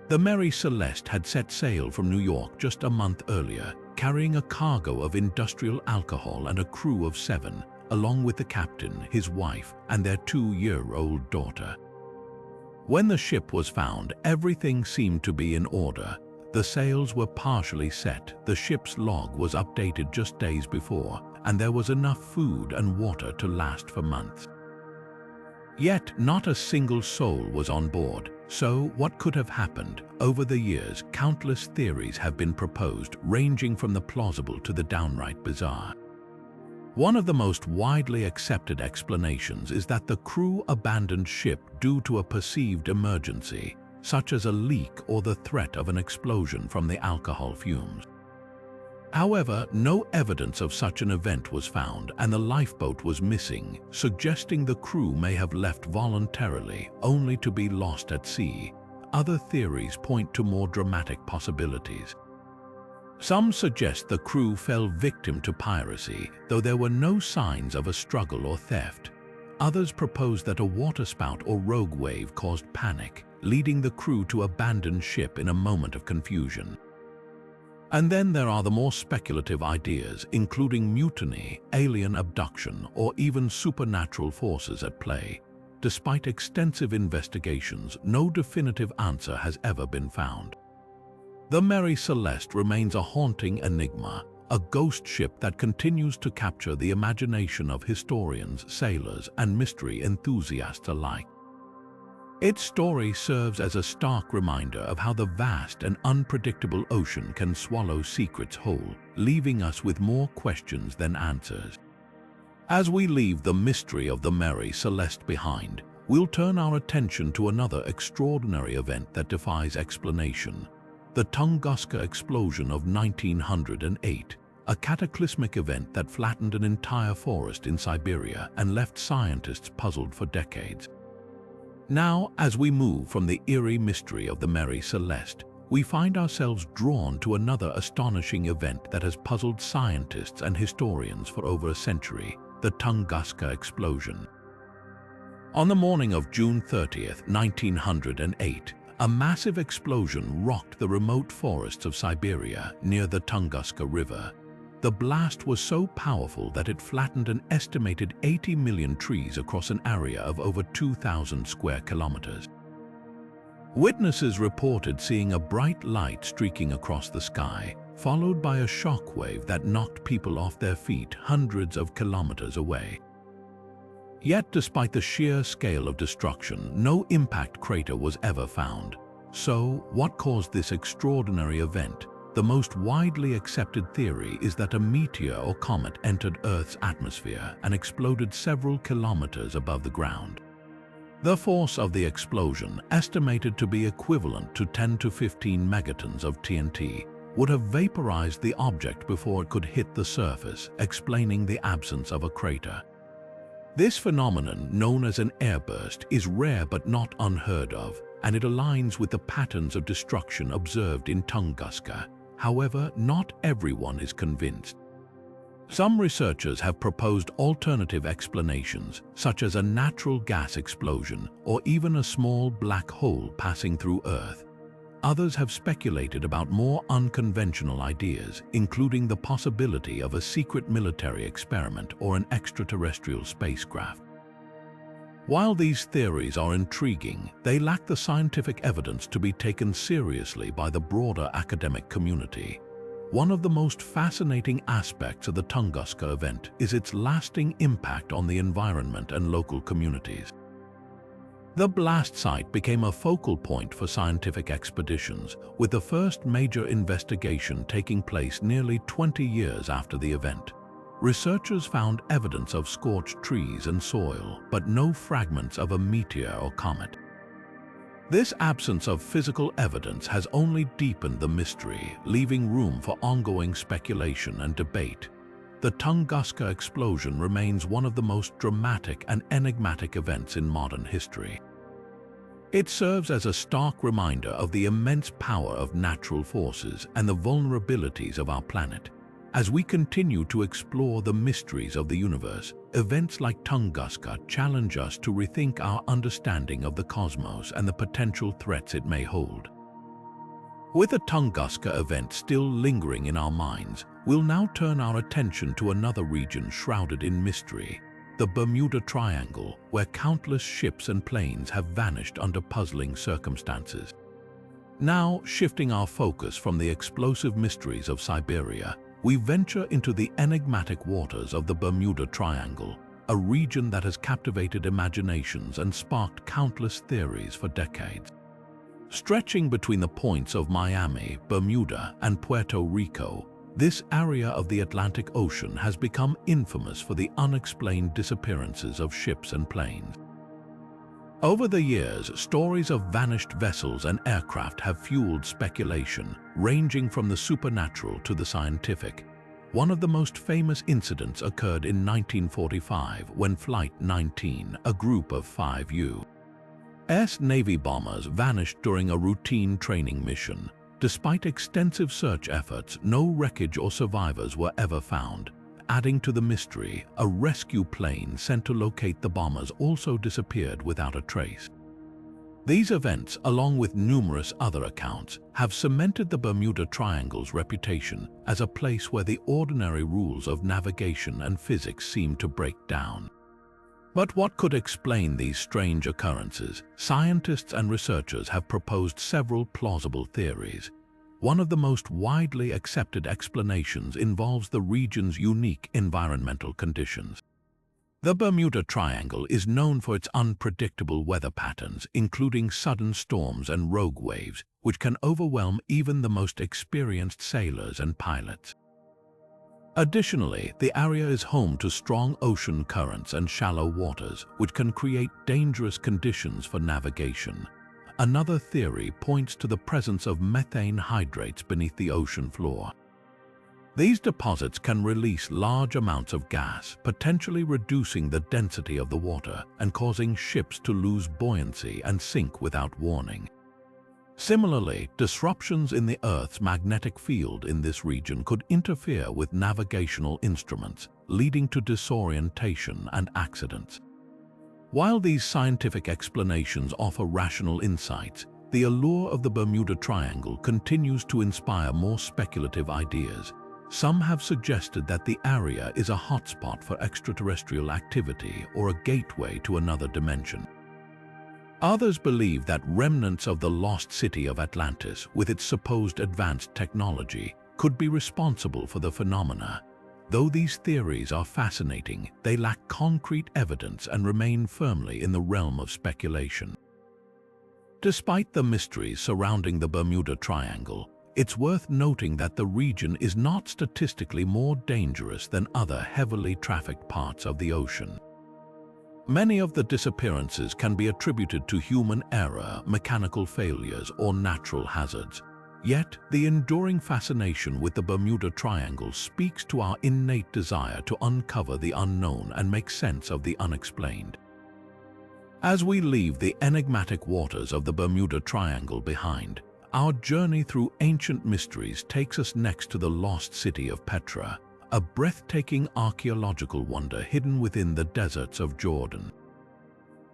S1: The Mary Celeste had set sail from New York just a month earlier, carrying a cargo of industrial alcohol and a crew of 7, along with the captain, his wife, and their 2-year-old daughter. When the ship was found, everything seemed to be in order. The sails were partially set, the ship's log was updated just days before, and there was enough food and water to last for months. Yet, not a single soul was on board. So, what could have happened? Over the years, countless theories have been proposed, ranging from the plausible to the downright bizarre. One of the most widely accepted explanations is that the crew abandoned ship due to a perceived emergency, such as a leak or the threat of an explosion from the alcohol fumes. However, no evidence of such an event was found, and the lifeboat was missing, suggesting the crew may have left voluntarily, only to be lost at sea. Other theories point to more dramatic possibilities. Some suggest the crew fell victim to piracy, though there were no signs of a struggle or theft. Others propose that a waterspout or rogue wave caused panic, leading the crew to abandon ship in a moment of confusion. And then there are the more speculative ideas, including mutiny, alien abduction, or even supernatural forces at play. Despite extensive investigations, no definitive answer has ever been found. The Mary Celeste remains a haunting enigma, a ghost ship that continues to capture the imagination of historians, sailors, and mystery enthusiasts alike. Its story serves as a stark reminder of how the vast and unpredictable ocean can swallow secrets whole, leaving us with more questions than answers. As we leave the mystery of the Mary Celeste behind, we'll turn our attention to another extraordinary event that defies explanation: the Tunguska explosion of 1908, a cataclysmic event that flattened an entire forest in Siberia and left scientists puzzled for decades. Now, as we move from the eerie mystery of the Mary Celeste, we find ourselves drawn to another astonishing event that has puzzled scientists and historians for over a century: the Tunguska explosion. On the morning of June 30th, 1908, a massive explosion rocked the remote forests of Siberia near the Tunguska River. The blast was so powerful that it flattened an estimated 80 million trees across an area of over 2,000 square kilometers. Witnesses reported seeing a bright light streaking across the sky, followed by a shockwave that knocked people off their feet hundreds of kilometers away. Yet, despite the sheer scale of destruction, no impact crater was ever found. So, what caused this extraordinary event? The most widely accepted theory is that a meteor or comet entered Earth's atmosphere and exploded several kilometers above the ground. The force of the explosion, estimated to be equivalent to 10 to 15 megatons of TNT, would have vaporized the object before it could hit the surface, explaining the absence of a crater. This phenomenon, known as an airburst, is rare but not unheard of, and it aligns with the patterns of destruction observed in Tunguska. However, not everyone is convinced. Some researchers have proposed alternative explanations, such as a natural gas explosion or even a small black hole passing through Earth. Others have speculated about more unconventional ideas, including the possibility of a secret military experiment or an extraterrestrial spacecraft. While these theories are intriguing, they lack the scientific evidence to be taken seriously by the broader academic community. One of the most fascinating aspects of the Tunguska event is its lasting impact on the environment and local communities. The blast site became a focal point for scientific expeditions, with the first major investigation taking place nearly 20 years after the event. Researchers found evidence of scorched trees and soil, but no fragments of a meteor or comet. This absence of physical evidence has only deepened the mystery, leaving room for ongoing speculation and debate. The Tunguska explosion remains one of the most dramatic and enigmatic events in modern history. It serves as a stark reminder of the immense power of natural forces and the vulnerabilities of our planet. As we continue to explore the mysteries of the universe, events like Tunguska challenge us to rethink our understanding of the cosmos and the potential threats it may hold. With the Tunguska event still lingering in our minds, we'll now turn our attention to another region shrouded in mystery: the Bermuda Triangle, where countless ships and planes have vanished under puzzling circumstances. Now, shifting our focus from the explosive mysteries of Siberia, we venture into the enigmatic waters of the Bermuda Triangle, a region that has captivated imaginations and sparked countless theories for decades. Stretching between the points of Miami, Bermuda, and Puerto Rico, this area of the Atlantic Ocean has become infamous for the unexplained disappearances of ships and planes. Over the years, stories of vanished vessels and aircraft have fueled speculation, ranging from the supernatural to the scientific. One of the most famous incidents occurred in 1945 when Flight 19, a group of 5 U.S. Navy bombers, vanished during a routine training mission. Despite extensive search efforts, no wreckage or survivors were ever found. Adding to the mystery, a rescue plane sent to locate the bombers also disappeared without a trace. These events, along with numerous other accounts, have cemented the Bermuda Triangle's reputation as a place where the ordinary rules of navigation and physics seem to break down. But what could explain these strange occurrences? Scientists and researchers have proposed several plausible theories. One of the most widely accepted explanations involves the region's unique environmental conditions. The Bermuda Triangle is known for its unpredictable weather patterns, including sudden storms and rogue waves, which can overwhelm even the most experienced sailors and pilots. Additionally, the area is home to strong ocean currents and shallow waters, which can create dangerous conditions for navigation. Another theory points to the presence of methane hydrates beneath the ocean floor. These deposits can release large amounts of gas, potentially reducing the density of the water and causing ships to lose buoyancy and sink without warning. Similarly, disruptions in the Earth's magnetic field in this region could interfere with navigational instruments, leading to disorientation and accidents. While these scientific explanations offer rational insights, the allure of the Bermuda Triangle continues to inspire more speculative ideas. Some have suggested that the area is a hotspot for extraterrestrial activity or a gateway to another dimension. Others believe that remnants of the lost city of Atlantis, with its supposed advanced technology, could be responsible for the phenomena. Though these theories are fascinating, they lack concrete evidence and remain firmly in the realm of speculation. Despite the mysteries surrounding the Bermuda Triangle, it's worth noting that the region is not statistically more dangerous than other heavily trafficked parts of the ocean. Many of the disappearances can be attributed to human error, mechanical failures, or natural hazards. Yet, the enduring fascination with the Bermuda Triangle speaks to our innate desire to uncover the unknown and make sense of the unexplained. As we leave the enigmatic waters of the Bermuda Triangle behind, our journey through ancient mysteries takes us next to the lost city of Petra, a breathtaking archaeological wonder hidden within the deserts of Jordan.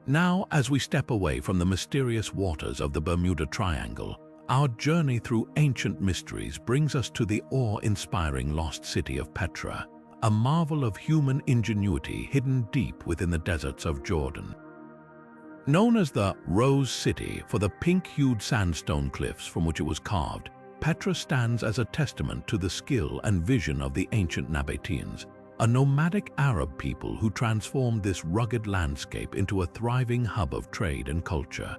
S1: Now, as we step away from the mysterious waters of the Bermuda Triangle, our journey through ancient mysteries brings us to the awe-inspiring lost city of Petra, a marvel of human ingenuity hidden deep within the deserts of Jordan. Known as the Rose City for the pink-hued sandstone cliffs from which it was carved, Petra stands as a testament to the skill and vision of the ancient Nabateans, a nomadic Arab people who transformed this rugged landscape into a thriving hub of trade and culture.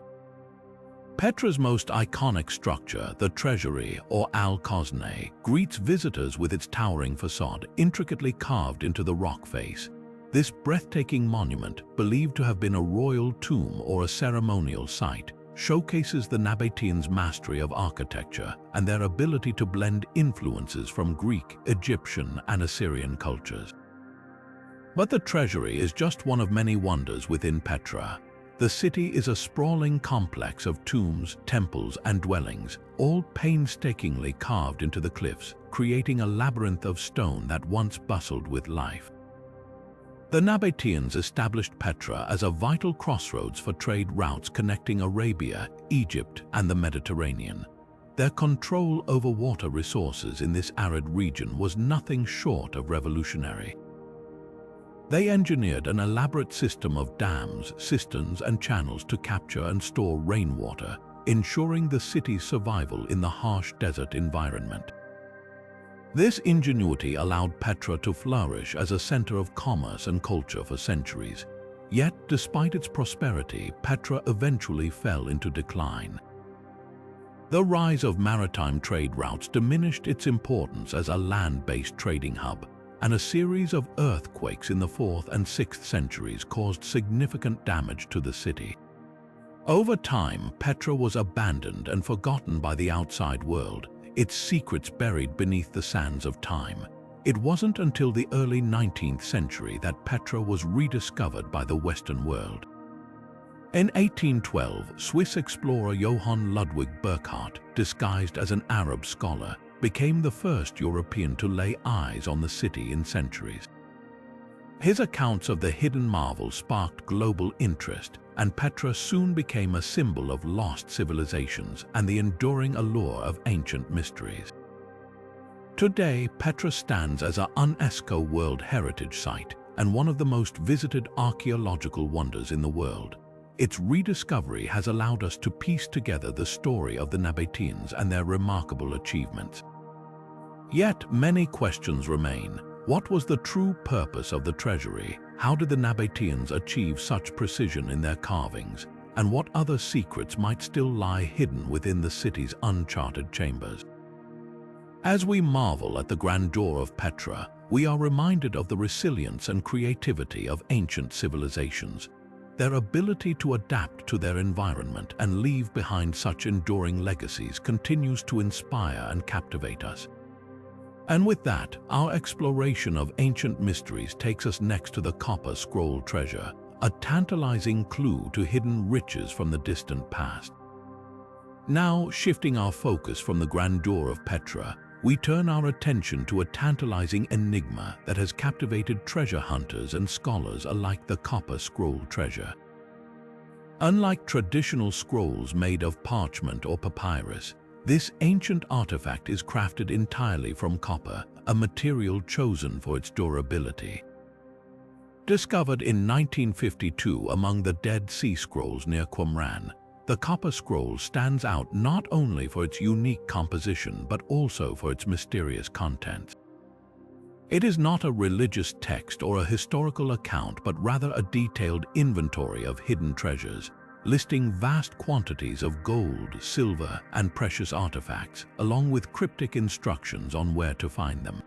S1: Petra's most iconic structure, the Treasury or Al-Khosneh, greets visitors with its towering facade intricately carved into the rock face. This breathtaking monument, believed to have been a royal tomb or a ceremonial site, showcases the Nabateans' mastery of architecture and their ability to blend influences from Greek, Egyptian, and Assyrian cultures. But the treasury is just one of many wonders within Petra. The city is a sprawling complex of tombs, temples, and dwellings, all painstakingly carved into the cliffs, creating a labyrinth of stone that once bustled with life. The Nabateans established Petra as a vital crossroads for trade routes connecting Arabia, Egypt, and the Mediterranean. Their control over water resources in this arid region was nothing short of revolutionary. They engineered an elaborate system of dams, cisterns, and channels to capture and store rainwater, ensuring the city's survival in the harsh desert environment. This ingenuity allowed Petra to flourish as a center of commerce and culture for centuries. Yet, despite its prosperity, Petra eventually fell into decline. The rise of maritime trade routes diminished its importance as a land-based trading hub, and a series of earthquakes in the 4th and 6th centuries caused significant damage to the city. Over time, Petra was abandoned and forgotten by the outside world, its secrets buried beneath the sands of time. It wasn't until the early 19th century that Petra was rediscovered by the Western world. In 1812, Swiss explorer Johann Ludwig Burckhardt, disguised as an Arab scholar, became the first European to lay eyes on the city in centuries. His accounts of the hidden marvel sparked global interest, and Petra soon became a symbol of lost civilizations and the enduring allure of ancient mysteries. Today, Petra stands as an UNESCO World Heritage Site and one of the most visited archaeological wonders in the world. Its rediscovery has allowed us to piece together the story of the Nabateans and their remarkable achievements. Yet, many questions remain. What was the true purpose of the treasury? How did the Nabateans achieve such precision in their carvings? And what other secrets might still lie hidden within the city's uncharted chambers? As we marvel at the grandeur of Petra, we are reminded of the resilience and creativity of ancient civilizations. Their ability to adapt to their environment and leave behind such enduring legacies continues to inspire and captivate us. And with that, our exploration of ancient mysteries takes us next to the Copper Scroll treasure, a tantalizing clue to hidden riches from the distant past. Now, shifting our focus from the grandeur of Petra, we turn our attention to a tantalizing enigma that has captivated treasure hunters and scholars alike: the Copper Scroll treasure. Unlike traditional scrolls made of parchment or papyrus, this ancient artifact is crafted entirely from copper, a material chosen for its durability. Discovered in 1952 among the Dead Sea Scrolls near Qumran, the Copper Scroll stands out not only for its unique composition but also for its mysterious contents. It is not a religious text or a historical account, but rather a detailed inventory of hidden treasures, listing vast quantities of gold, silver, and precious artifacts, along with cryptic instructions on where to find them.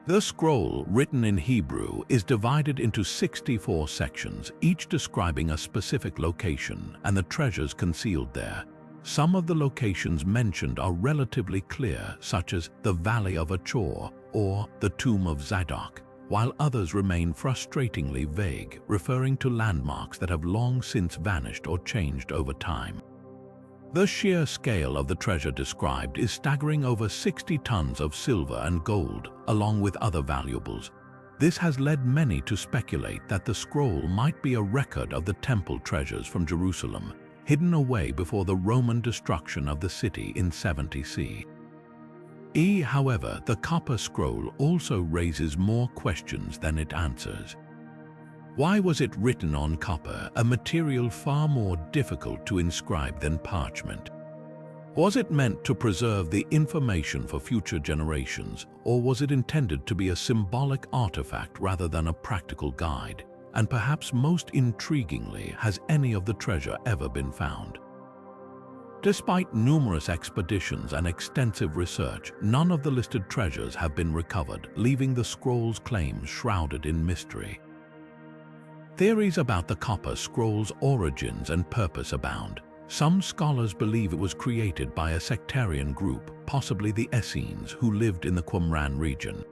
S1: The scroll, written in Hebrew, is divided into 64 sections, each describing a specific location and the treasures concealed there. Some of the locations mentioned are relatively clear, such as the Valley of Achor or the Tomb of Zadok, while others remain frustratingly vague, referring to landmarks that have long since vanished or changed over time. The sheer scale of the treasure described is staggering: over 60 tons of silver and gold, along with other valuables. This has led many to speculate that the scroll might be a record of the temple treasures from Jerusalem, hidden away before the Roman destruction of the city in 70 CE. However, the Copper Scroll also raises more questions than it answers. Why was it written on copper, a material far more difficult to inscribe than parchment? Was it meant to preserve the information for future generations, or was it intended to be a symbolic artifact rather than a practical guide? And perhaps most intriguingly, has any of the treasure ever been found? Despite numerous expeditions and extensive research, none of the listed treasures have been recovered, leaving the scroll's claims shrouded in mystery. Theories about the Copper Scroll's origins and purpose abound. Some scholars believe it was created by a sectarian group, possibly the Essenes, who lived in the Qumran region.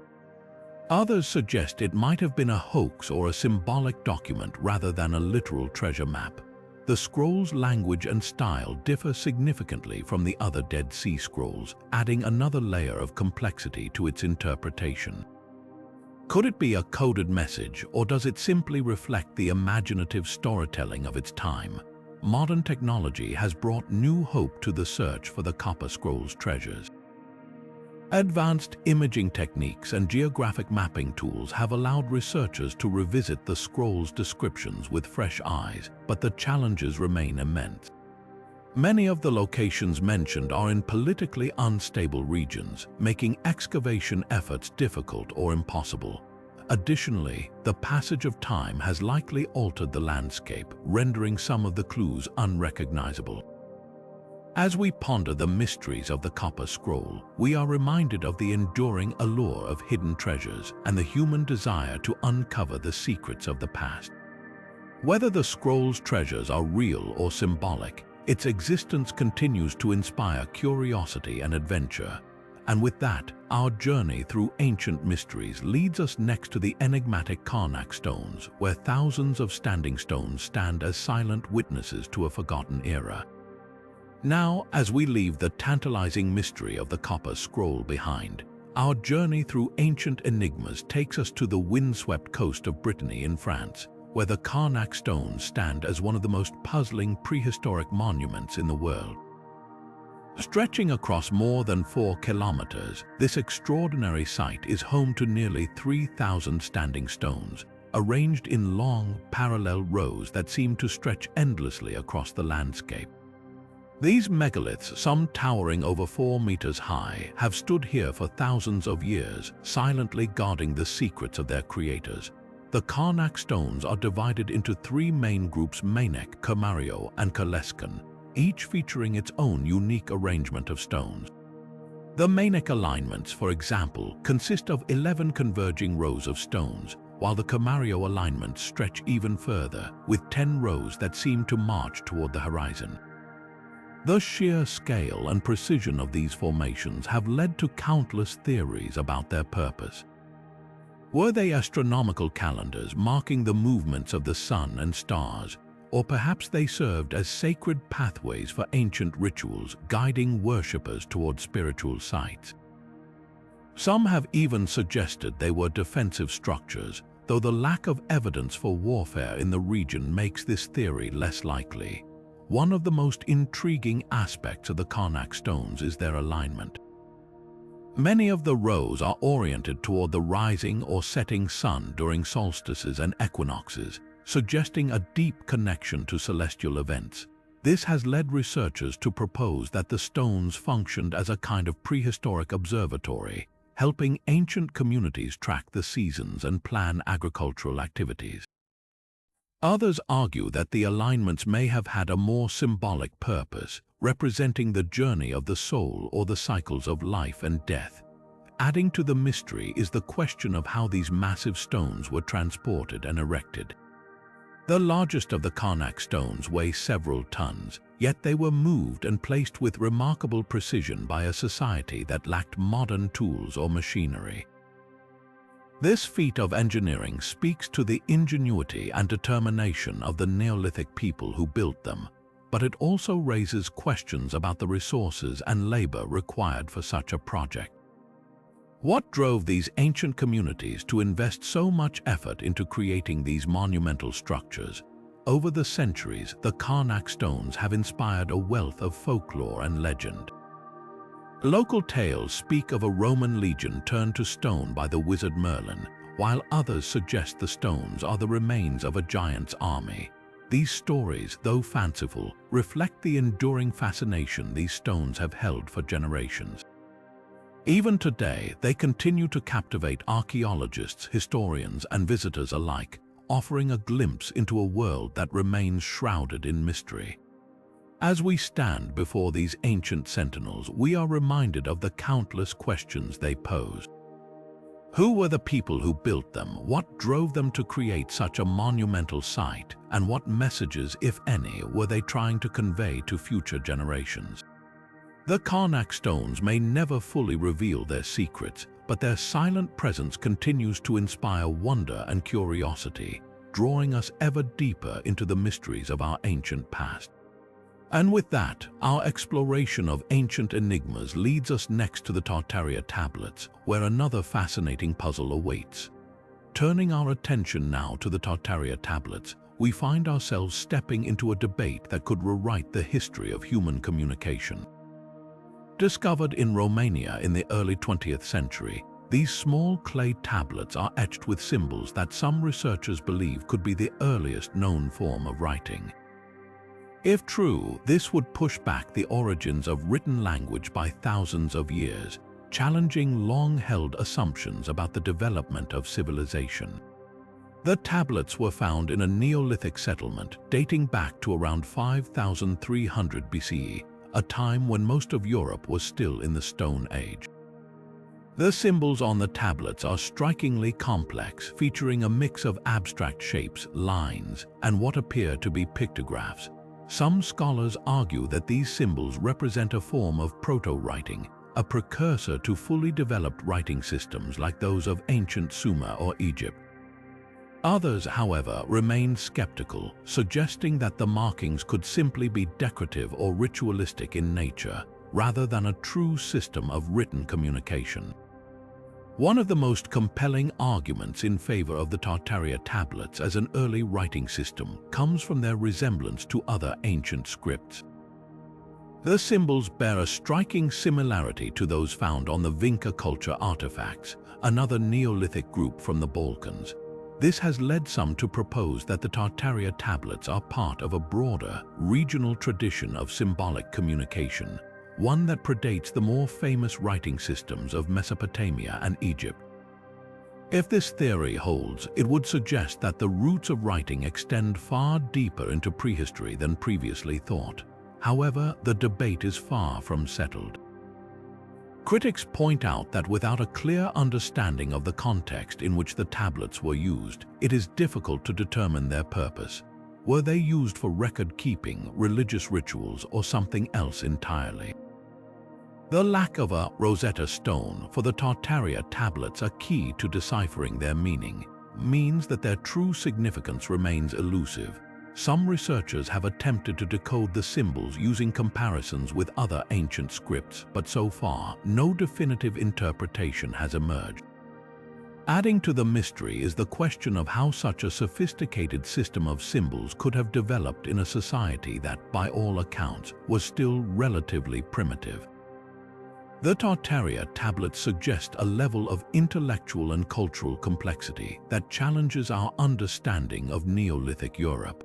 S1: Others suggest it might have been a hoax or a symbolic document rather than a literal treasure map. The scroll's language and style differ significantly from the other Dead Sea Scrolls, adding another layer of complexity to its interpretation. Could it be a coded message, or does it simply reflect the imaginative storytelling of its time? Modern technology has brought new hope to the search for the Copper Scroll's treasures. Advanced imaging techniques and geographic mapping tools have allowed researchers to revisit the scroll's descriptions with fresh eyes, but the challenges remain immense. Many of the locations mentioned are in politically unstable regions, making excavation efforts difficult or impossible. Additionally, the passage of time has likely altered the landscape, rendering some of the clues unrecognizable. As we ponder the mysteries of the Copper Scroll, we are reminded of the enduring allure of hidden treasures and the human desire to uncover the secrets of the past. Whether the scroll's treasures are real or symbolic, its existence continues to inspire curiosity and adventure. And with that, our journey through ancient mysteries leads us next to the enigmatic Karnak stones, where thousands of standing stones stand as silent witnesses to a forgotten era. Now, as we leave the tantalizing mystery of the Copper Scroll behind, our journey through ancient enigmas takes us to the windswept coast of Brittany in France, where the Karnak stones stand as one of the most puzzling prehistoric monuments in the world. Stretching across more than 4 kilometers, this extraordinary site is home to nearly 3,000 standing stones, arranged in long, parallel rows that seem to stretch endlessly across the landscape. These megaliths, some towering over 4 meters high, have stood here for thousands of years, silently guarding the secrets of their creators. The Karnak stones are divided into 3 main groups: Mainek, Kamario, and Kaleskan, each featuring its own unique arrangement of stones. The Mainek alignments, for example, consist of 11 converging rows of stones, while the Kamario alignments stretch even further, with 10 rows that seem to march toward the horizon. The sheer scale and precision of these formations have led to countless theories about their purpose. Were they astronomical calendars marking the movements of the sun and stars, or perhaps they served as sacred pathways for ancient rituals, guiding worshippers toward spiritual sites? Some have even suggested they were defensive structures, though the lack of evidence for warfare in the region makes this theory less likely. One of the most intriguing aspects of the Karnak stones is their alignment. Many of the rows are oriented toward the rising or setting sun during solstices and equinoxes, suggesting a deep connection to celestial events. This has led researchers to propose that the stones functioned as a kind of prehistoric observatory, helping ancient communities track the seasons and plan agricultural activities. Others argue that the alignments may have had a more symbolic purpose, representing the journey of the soul or the cycles of life and death. Adding to the mystery is the question of how these massive stones were transported and erected. The largest of the Karnak stones weigh several tons, yet they were moved and placed with remarkable precision by a society that lacked modern tools or machinery. This feat of engineering speaks to the ingenuity and determination of the Neolithic people who built them, but it also raises questions about the resources and labor required for such a project. What drove these ancient communities to invest so much effort into creating these monumental structures? Over the centuries, the Karnak stones have inspired a wealth of folklore and legend. Local tales speak of a Roman legion turned to stone by the wizard Merlin, while others suggest the stones are the remains of a giant's army. These stories, though fanciful, reflect the enduring fascination these stones have held for generations. Even today, they continue to captivate archaeologists, historians, and visitors alike, offering a glimpse into a world that remains shrouded in mystery. As we stand before these ancient sentinels, we are reminded of the countless questions they pose. Who were the people who built them? What drove them to create such a monumental site? And what messages, if any, were they trying to convey to future generations? The Karnak stones may never fully reveal their secrets, but their silent presence continues to inspire wonder and curiosity, drawing us ever deeper into the mysteries of our ancient past. And with that, our exploration of ancient enigmas leads us next to the Tartaria tablets, where another fascinating puzzle awaits. Turning our attention now to the Tartaria tablets, we find ourselves stepping into a debate that could rewrite the history of human communication. Discovered in Romania in the early 20th century, these small clay tablets are etched with symbols that some researchers believe could be the earliest known form of writing. If true, this would push back the origins of written language by thousands of years, challenging long-held assumptions about the development of civilization. The tablets were found in a Neolithic settlement dating back to around 5,300 BCE, a time when most of Europe was still in the Stone Age. The symbols on the tablets are strikingly complex, featuring a mix of abstract shapes, lines, and what appear to be pictographs. Some scholars argue that these symbols represent a form of proto-writing, a precursor to fully developed writing systems like those of ancient Sumer or Egypt. Others, however, remain skeptical, suggesting that the markings could simply be decorative or ritualistic in nature, rather than a true system of written communication. One of the most compelling arguments in favor of the Tartaria tablets as an early writing system comes from their resemblance to other ancient scripts. The symbols bear a striking similarity to those found on the Vinca culture artifacts, another Neolithic group from the Balkans. This has led some to propose that the Tartaria tablets are part of a broader, regional tradition of symbolic communication, one that predates the more famous writing systems of Mesopotamia and Egypt. If this theory holds, it would suggest that the roots of writing extend far deeper into prehistory than previously thought. However, the debate is far from settled. Critics point out that without a clear understanding of the context in which the tablets were used, it is difficult to determine their purpose. Were they used for record-keeping, religious rituals, or something else entirely? The lack of a Rosetta Stone for the Tartaria tablets, a key to deciphering their meaning, means that their true significance remains elusive. Some researchers have attempted to decode the symbols using comparisons with other ancient scripts, but so far, no definitive interpretation has emerged. Adding to the mystery is the question of how such a sophisticated system of symbols could have developed in a society that, by all accounts, was still relatively primitive. The Tartaria tablets suggest a level of intellectual and cultural complexity that challenges our understanding of Neolithic Europe.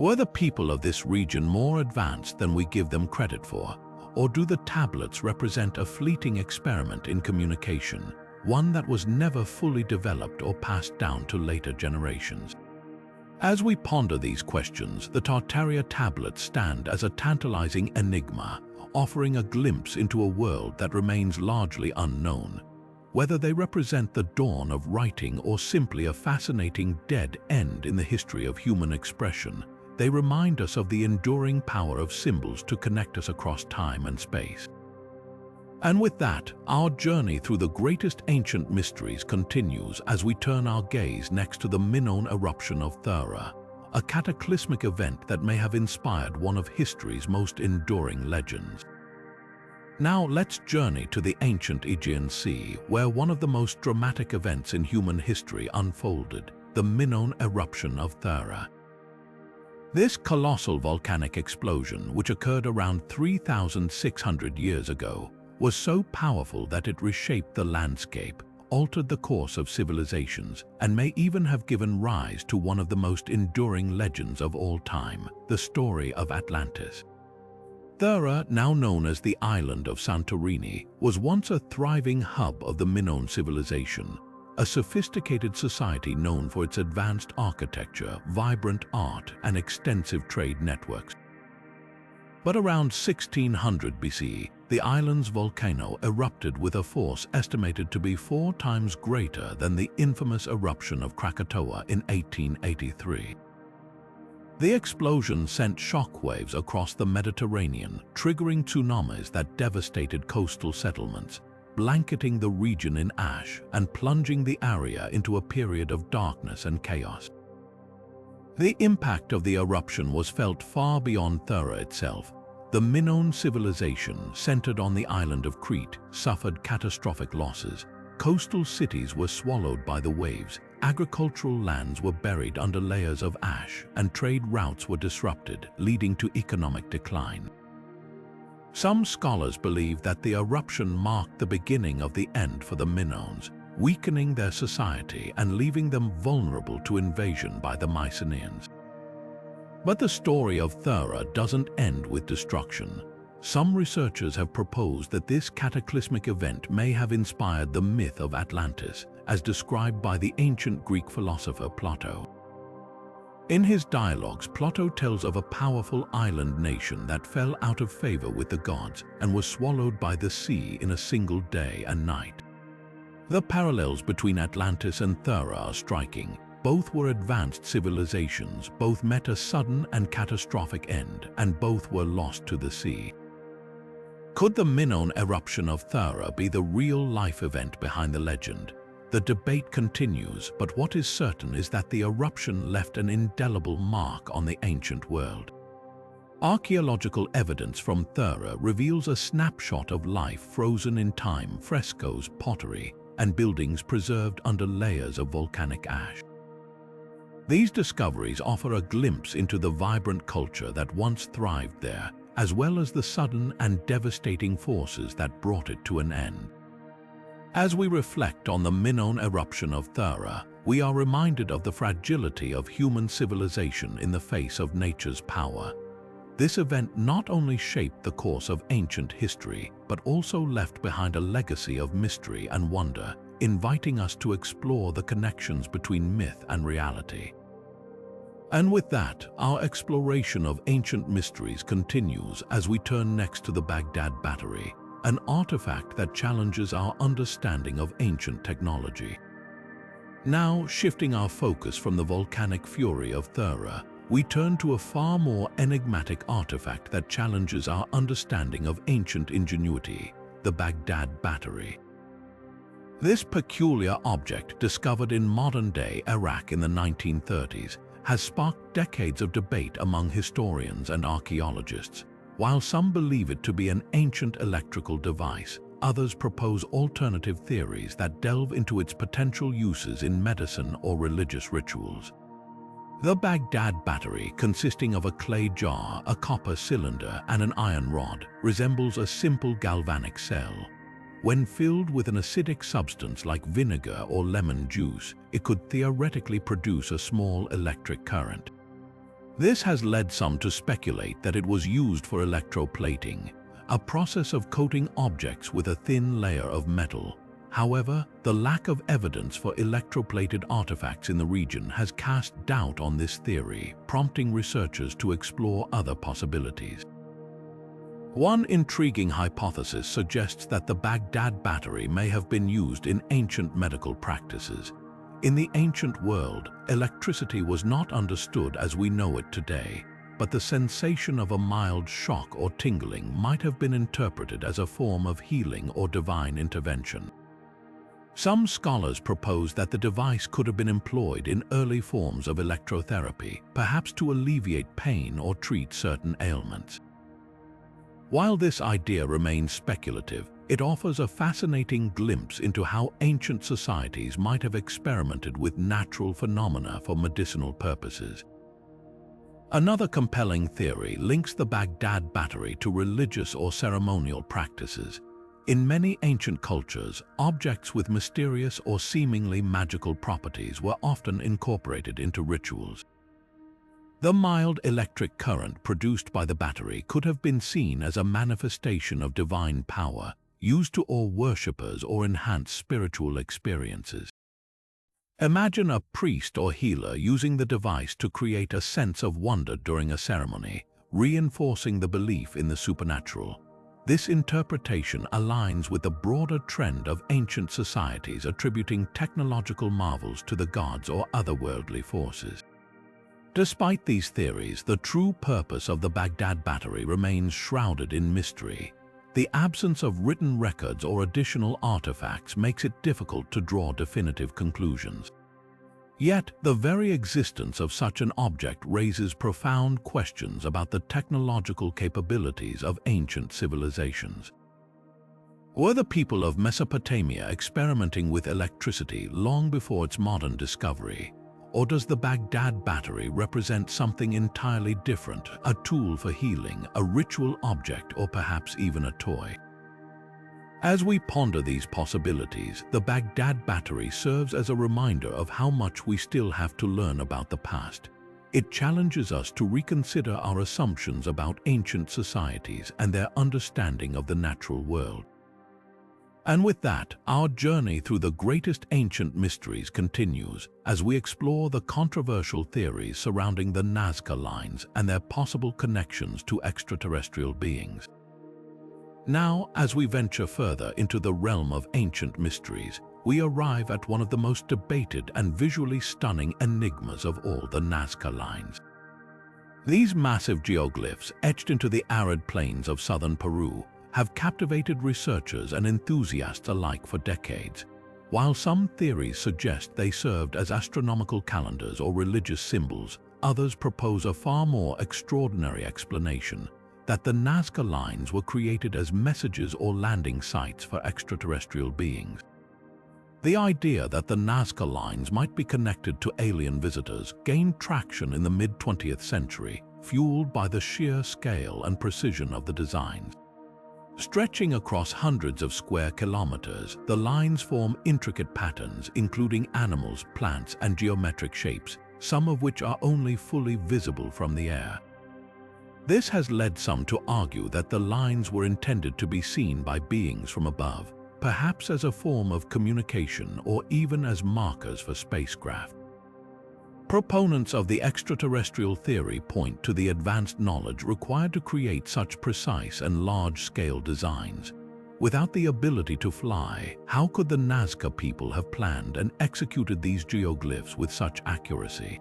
S1: Were the people of this region more advanced than we give them credit for, or do the tablets represent a fleeting experiment in communication, one that was never fully developed or passed down to later generations? As we ponder these questions, the Tartaria tablets stand as a tantalizing enigma, offering a glimpse into a world that remains largely unknown. Whether they represent the dawn of writing or simply a fascinating dead end in the history of human expression, they remind us of the enduring power of symbols to connect us across time and space. And with that, our journey through the greatest ancient mysteries continues as we turn our gaze next to the Minoan eruption of Thera, a cataclysmic event that may have inspired one of history's most enduring legends. Now let's journey to the ancient Aegean Sea, where one of the most dramatic events in human history unfolded, the Minoan eruption of Thera. This colossal volcanic explosion, which occurred around 3,600 years ago, was so powerful that it reshaped the landscape, altered the course of civilizations, and may even have given rise to one of the most enduring legends of all time, the story of Atlantis. Thera, now known as the island of Santorini, was once a thriving hub of the Minoan civilization, a sophisticated society known for its advanced architecture, vibrant art, and extensive trade networks. But around 1600 BC, the island's volcano erupted with a force estimated to be 4 times greater than the infamous eruption of Krakatoa in 1883. The explosion sent shockwaves across the Mediterranean, triggering tsunamis that devastated coastal settlements, blanketing the region in ash and plunging the area into a period of darkness and chaos. The impact of the eruption was felt far beyond Thera itself. The Minoan civilization, centered on the island of Crete, suffered catastrophic losses. Coastal cities were swallowed by the waves, agricultural lands were buried under layers of ash, and trade routes were disrupted, leading to economic decline. Some scholars believe that the eruption marked the beginning of the end for the Minoans, weakening their society and leaving them vulnerable to invasion by the Mycenaeans. But the story of Thera doesn't end with destruction. Some researchers have proposed that this cataclysmic event may have inspired the myth of Atlantis, as described by the ancient Greek philosopher Plato. In his dialogues, Plato tells of a powerful island nation that fell out of favor with the gods and was swallowed by the sea in a single day and night. The parallels between Atlantis and Thera are striking. Both were advanced civilizations, both met a sudden and catastrophic end, and both were lost to the sea. Could the Minoan eruption of Thera be the real-life event behind the legend? The debate continues, but what is certain is that the eruption left an indelible mark on the ancient world. Archaeological evidence from Thera reveals a snapshot of life frozen in time: frescoes, pottery, and buildings preserved under layers of volcanic ash. These discoveries offer a glimpse into the vibrant culture that once thrived there, as well as the sudden and devastating forces that brought it to an end. As we reflect on the Minoan eruption of Thera, we are reminded of the fragility of human civilization in the face of nature's power. This event not only shaped the course of ancient history, but also left behind a legacy of mystery and wonder, inviting us to explore the connections between myth and reality. And with that, our exploration of ancient mysteries continues as we turn next to the Baghdad Battery, an artifact that challenges our understanding of ancient technology. Now, shifting our focus from the volcanic fury of Thera, we turn to a far more enigmatic artifact that challenges our understanding of ancient ingenuity, the Baghdad Battery. This peculiar object, discovered in modern-day Iraq in the 1930s, has sparked decades of debate among historians and archaeologists. While some believe it to be an ancient electrical device, others propose alternative theories that delve into its potential uses in medicine or religious rituals. The Baghdad Battery, consisting of a clay jar, a copper cylinder, and an iron rod, resembles a simple galvanic cell. When filled with an acidic substance like vinegar or lemon juice, it could theoretically produce a small electric current. This has led some to speculate that it was used for electroplating, a process of coating objects with a thin layer of metal. However, the lack of evidence for electroplated artifacts in the region has cast doubt on this theory, prompting researchers to explore other possibilities. One intriguing hypothesis suggests that the Baghdad Battery may have been used in ancient medical practices. In the ancient world, electricity was not understood as we know it today, but the sensation of a mild shock or tingling might have been interpreted as a form of healing or divine intervention. Some scholars propose that the device could have been employed in early forms of electrotherapy, perhaps to alleviate pain or treat certain ailments. While this idea remains speculative, it offers a fascinating glimpse into how ancient societies might have experimented with natural phenomena for medicinal purposes. Another compelling theory links the Baghdad Battery to religious or ceremonial practices. In many ancient cultures, objects with mysterious or seemingly magical properties were often incorporated into rituals. The mild electric current produced by the battery could have been seen as a manifestation of divine power, used to awe worshippers or enhance spiritual experiences. Imagine a priest or healer using the device to create a sense of wonder during a ceremony, reinforcing the belief in the supernatural. This interpretation aligns with the broader trend of ancient societies attributing technological marvels to the gods or otherworldly forces. Despite these theories, the true purpose of the Baghdad Battery remains shrouded in mystery. The absence of written records or additional artifacts makes it difficult to draw definitive conclusions. Yet, the very existence of such an object raises profound questions about the technological capabilities of ancient civilizations. Were the people of Mesopotamia experimenting with electricity long before its modern discovery? Or does the Baghdad Battery represent something entirely different, a tool for healing, a ritual object, or perhaps even a toy? As we ponder these possibilities, the Baghdad Battery serves as a reminder of how much we still have to learn about the past. It challenges us to reconsider our assumptions about ancient societies and their understanding of the natural world. And with that, our journey through the greatest ancient mysteries continues as we explore the controversial theories surrounding the Nazca Lines and their possible connections to extraterrestrial beings. Now, as we venture further into the realm of ancient mysteries, we arrive at one of the most debated and visually stunning enigmas of all, the Nazca Lines. These massive geoglyphs, etched into the arid plains of southern Peru, have captivated researchers and enthusiasts alike for decades. While some theories suggest they served as astronomical calendars or religious symbols, others propose a far more extraordinary explanation, that the Nazca Lines were created as messages or landing sites for extraterrestrial beings. The idea that the Nazca Lines might be connected to alien visitors gained traction in the mid-20th century, fueled by the sheer scale and precision of the designs. Stretching across hundreds of square kilometers, the lines form intricate patterns including animals, plants, and geometric shapes, some of which are only fully visible from the air. This has led some to argue that the lines were intended to be seen by beings from above, perhaps as a form of communication or even as markers for spacecraft. Proponents of the extraterrestrial theory point to the advanced knowledge required to create such precise and large-scale designs. Without the ability to fly, how could the Nazca people have planned and executed these geoglyphs with such accuracy?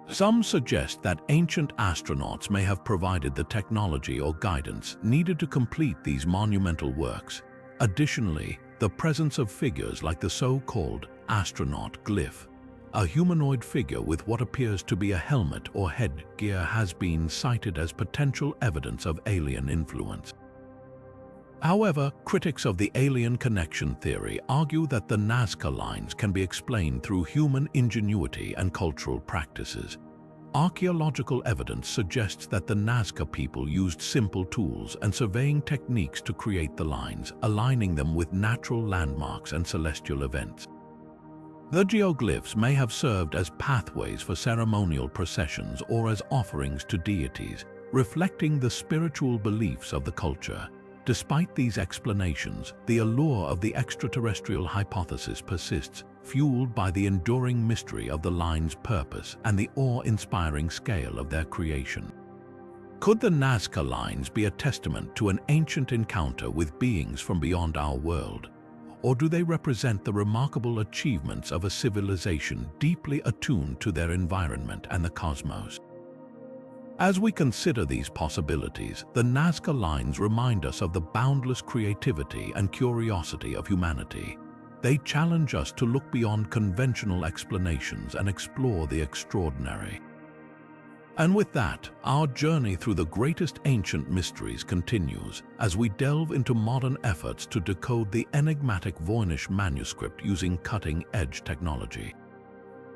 S1: Some suggest that ancient astronauts may have provided the technology or guidance needed to complete these monumental works. Additionally, the presence of figures like the so-called astronaut glyph, a humanoid figure with what appears to be a helmet or headgear, has been cited as potential evidence of alien influence. However, critics of the alien connection theory argue that the Nazca Lines can be explained through human ingenuity and cultural practices. Archaeological evidence suggests that the Nazca people used simple tools and surveying techniques to create the lines, aligning them with natural landmarks and celestial events. The geoglyphs may have served as pathways for ceremonial processions or as offerings to deities, reflecting the spiritual beliefs of the culture. Despite these explanations, the allure of the extraterrestrial hypothesis persists, fueled by the enduring mystery of the line's purpose and the awe-inspiring scale of their creation. Could the Nazca Lines be a testament to an ancient encounter with beings from beyond our world? Or do they represent the remarkable achievements of a civilization deeply attuned to their environment and the cosmos? As we consider these possibilities, the Nazca Lines remind us of the boundless creativity and curiosity of humanity. They challenge us to look beyond conventional explanations and explore the extraordinary. And with that, our journey through the greatest ancient mysteries continues as we delve into modern efforts to decode the enigmatic Voynich Manuscript using cutting-edge technology.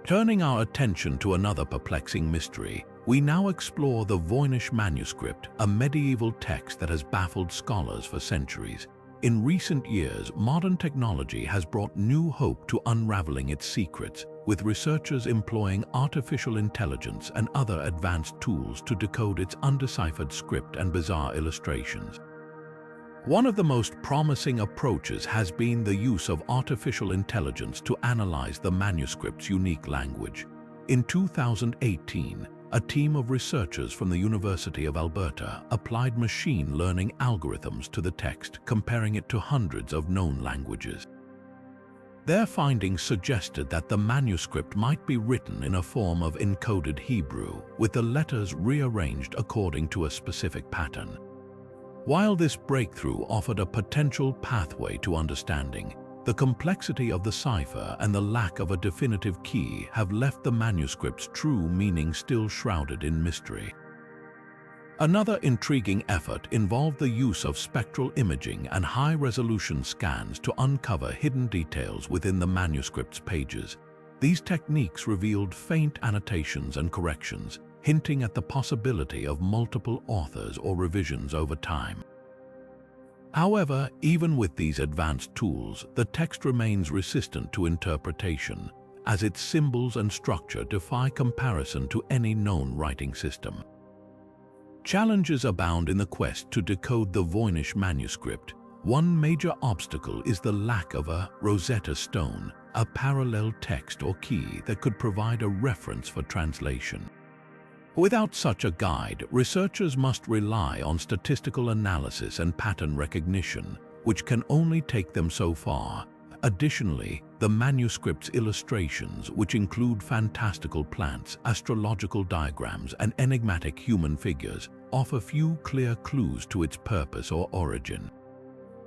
S1: Turning our attention to another perplexing mystery, we now explore the Voynich Manuscript, a medieval text that has baffled scholars for centuries. In recent years, modern technology has brought new hope to unraveling its secrets, with researchers employing artificial intelligence and other advanced tools to decode its undeciphered script and bizarre illustrations. One of the most promising approaches has been the use of artificial intelligence to analyze the manuscript's unique language. In 2018, a team of researchers from the University of Alberta applied machine learning algorithms to the text, comparing it to hundreds of known languages. Their findings suggested that the manuscript might be written in a form of encoded Hebrew, with the letters rearranged according to a specific pattern. While this breakthrough offered a potential pathway to understanding, the complexity of the cipher and the lack of a definitive key have left the manuscript's true meaning still shrouded in mystery. Another intriguing effort involved the use of spectral imaging and high-resolution scans to uncover hidden details within the manuscript's pages. These techniques revealed faint annotations and corrections, hinting at the possibility of multiple authors or revisions over time. However, even with these advanced tools, the text remains resistant to interpretation, as its symbols and structure defy comparison to any known writing system. Challenges abound in the quest to decode the Voynich manuscript. One major obstacle is the lack of a Rosetta Stone, a parallel text or key that could provide a reference for translation. Without such a guide, researchers must rely on statistical analysis and pattern recognition, which can only take them so far. Additionally, the manuscript's illustrations, which include fantastical plants, astrological diagrams, and enigmatic human figures, offer few clear clues to its purpose or origin.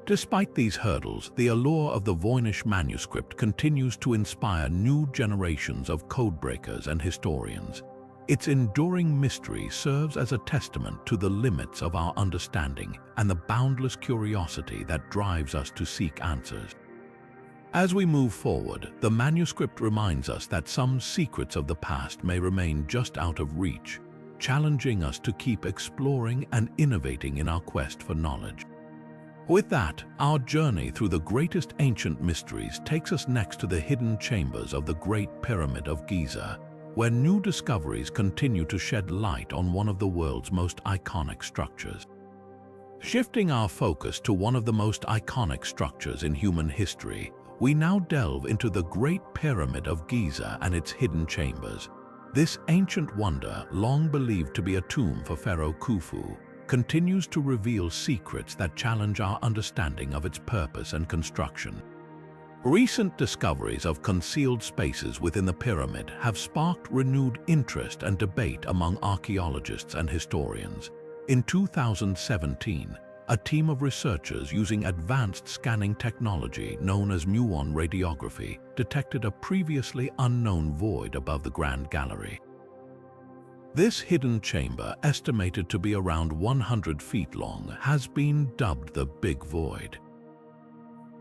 S1: Despite these hurdles, the allure of the Voynich manuscript continues to inspire new generations of codebreakers and historians. Its enduring mystery serves as a testament to the limits of our understanding and the boundless curiosity that drives us to seek answers. As we move forward, the manuscript reminds us that some secrets of the past may remain just out of reach, challenging us to keep exploring and innovating in our quest for knowledge. With that, our journey through the greatest ancient mysteries takes us next to the hidden chambers of the Great Pyramid of Giza, where new discoveries continue to shed light on one of the world's most iconic structures. Shifting our focus to one of the most iconic structures in human history, we now delve into the Great Pyramid of Giza and its hidden chambers. This ancient wonder, long believed to be a tomb for Pharaoh Khufu, continues to reveal secrets that challenge our understanding of its purpose and construction. Recent discoveries of concealed spaces within the pyramid have sparked renewed interest and debate among archaeologists and historians. In 2017, a team of researchers using advanced scanning technology known as muon radiography detected a previously unknown void above the Grand Gallery. This hidden chamber, estimated to be around 100 feet long, has been dubbed the Big Void.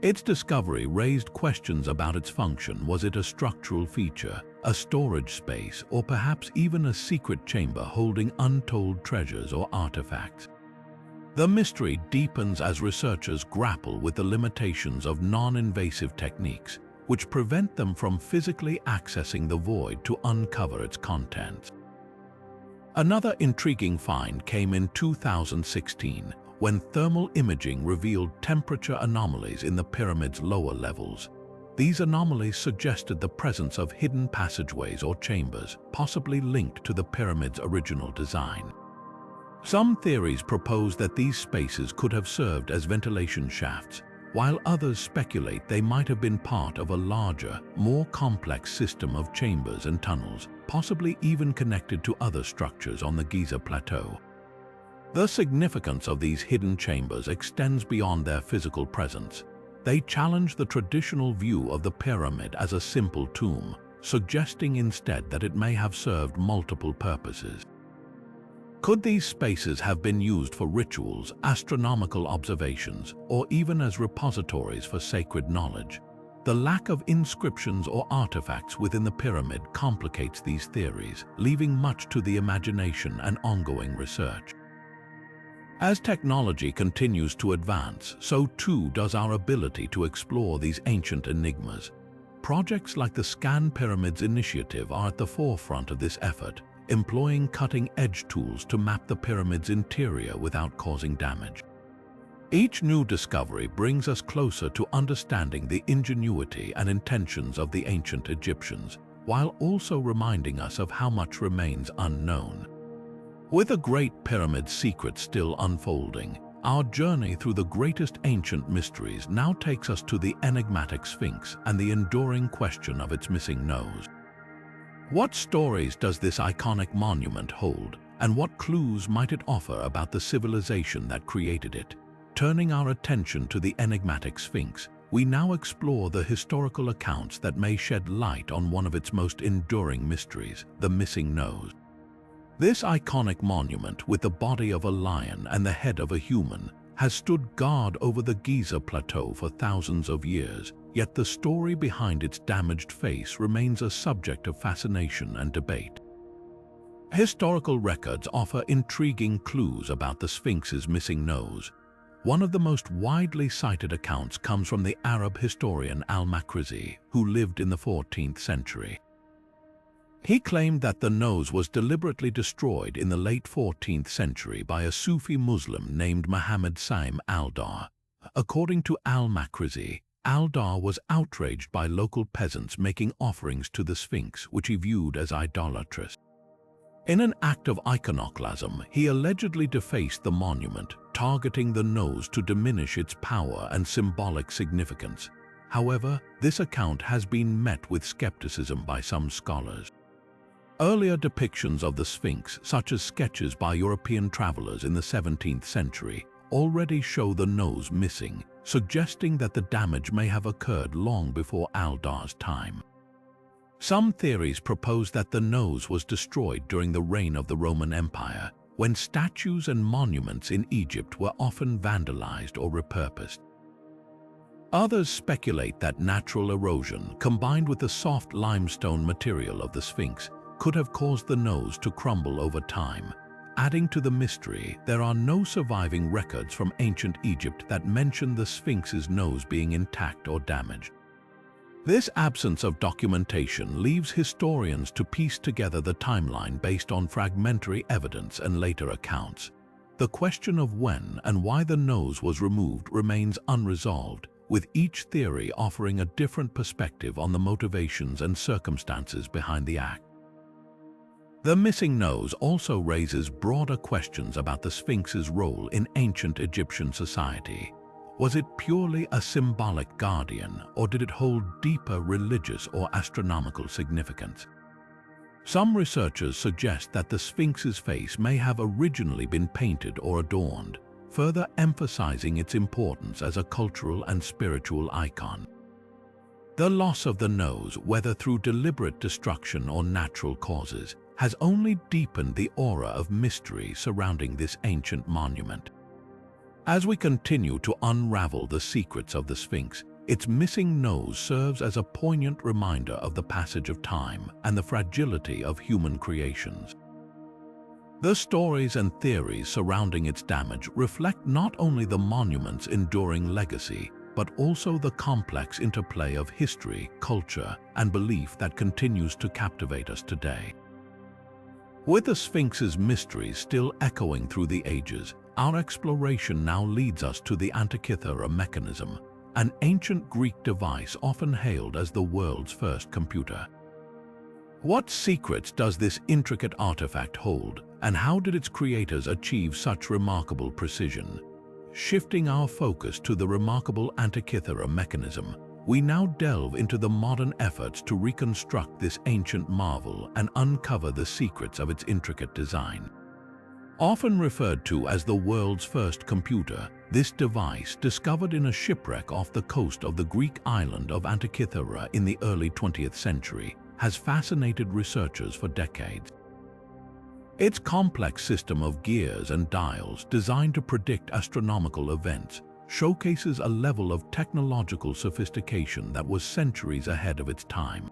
S1: Its discovery raised questions about its function. Was it a structural feature, a storage space, or perhaps even a secret chamber holding untold treasures or artifacts? The mystery deepens as researchers grapple with the limitations of non-invasive techniques, which prevent them from physically accessing the void to uncover its contents. Another intriguing find came in 2016, when thermal imaging revealed temperature anomalies in the pyramid's lower levels. These anomalies suggested the presence of hidden passageways or chambers, possibly linked to the pyramid's original design. Some theories propose that these spaces could have served as ventilation shafts, while others speculate they might have been part of a larger, more complex system of chambers and tunnels, possibly even connected to other structures on the Giza Plateau. The significance of these hidden chambers extends beyond their physical presence. They challenge the traditional view of the pyramid as a simple tomb, suggesting instead that it may have served multiple purposes. Could these spaces have been used for rituals, astronomical observations, or even as repositories for sacred knowledge? The lack of inscriptions or artifacts within the pyramid complicates these theories, leaving much to the imagination and ongoing research. As technology continues to advance, so too does our ability to explore these ancient enigmas. Projects like the Scan Pyramids initiative are at the forefront of this effort, employing cutting-edge tools to map the pyramid's interior without causing damage. Each new discovery brings us closer to understanding the ingenuity and intentions of the ancient Egyptians, while also reminding us of how much remains unknown. With a Great Pyramid secret still unfolding, our journey through the greatest ancient mysteries now takes us to the enigmatic Sphinx and the enduring question of its missing nose. What stories does this iconic monument hold, and what clues might it offer about the civilization that created it? Turning our attention to the enigmatic Sphinx, we now explore the historical accounts that may shed light on one of its most enduring mysteries, the missing nose. This iconic monument, with the body of a lion and the head of a human, has stood guard over the Giza Plateau for thousands of years, yet the story behind its damaged face remains a subject of fascination and debate. Historical records offer intriguing clues about the Sphinx's missing nose. One of the most widely cited accounts comes from the Arab historian al-Makrizi, who lived in the 14th century. He claimed that the nose was deliberately destroyed in the late 14th century by a Sufi Muslim named Muhammad Saim al-Dar. According to al-Makrizi, al-Dar was outraged by local peasants making offerings to the Sphinx, which he viewed as idolatrous. In an act of iconoclasm, he allegedly defaced the monument, targeting the nose to diminish its power and symbolic significance. However, this account has been met with skepticism by some scholars. Earlier depictions of the Sphinx, such as sketches by European travelers in the 17th century, already show the nose missing, suggesting that the damage may have occurred long before al-Dar's time. Some theories propose that the nose was destroyed during the reign of the Roman Empire, when statues and monuments in Egypt were often vandalized or repurposed. Others speculate that natural erosion, combined with the soft limestone material of the Sphinx, could have caused the nose to crumble over time. Adding to the mystery, there are no surviving records from ancient Egypt that mention the Sphinx's nose being intact or damaged. This absence of documentation leaves historians to piece together the timeline based on fragmentary evidence and later accounts. The question of when and why the nose was removed remains unresolved, with each theory offering a different perspective on the motivations and circumstances behind the act. The missing nose also raises broader questions about the Sphinx's role in ancient Egyptian society. Was it purely a symbolic guardian, or did it hold deeper religious or astronomical significance? Some researchers suggest that the Sphinx's face may have originally been painted or adorned, further emphasizing its importance as a cultural and spiritual icon. The loss of the nose, whether through deliberate destruction or natural causes, has only deepened the aura of mystery surrounding this ancient monument. As we continue to unravel the secrets of the Sphinx, its missing nose serves as a poignant reminder of the passage of time and the fragility of human creations. The stories and theories surrounding its damage reflect not only the monument's enduring legacy, but also the complex interplay of history, culture, and belief that continues to captivate us today. With the Sphinx's mysteries still echoing through the ages, our exploration now leads us to the Antikythera Mechanism, an ancient Greek device often hailed as the world's first computer. What secrets does this intricate artifact hold, and how did its creators achieve such remarkable precision? Shifting our focus to the remarkable Antikythera Mechanism, we now delve into the modern efforts to reconstruct this ancient marvel and uncover the secrets of its intricate design. Often referred to as the world's first computer, this device, discovered in a shipwreck off the coast of the Greek island of Antikythera in the early 20th century, has fascinated researchers for decades. Its complex system of gears and dials designed to predict astronomical events showcases a level of technological sophistication that was centuries ahead of its time.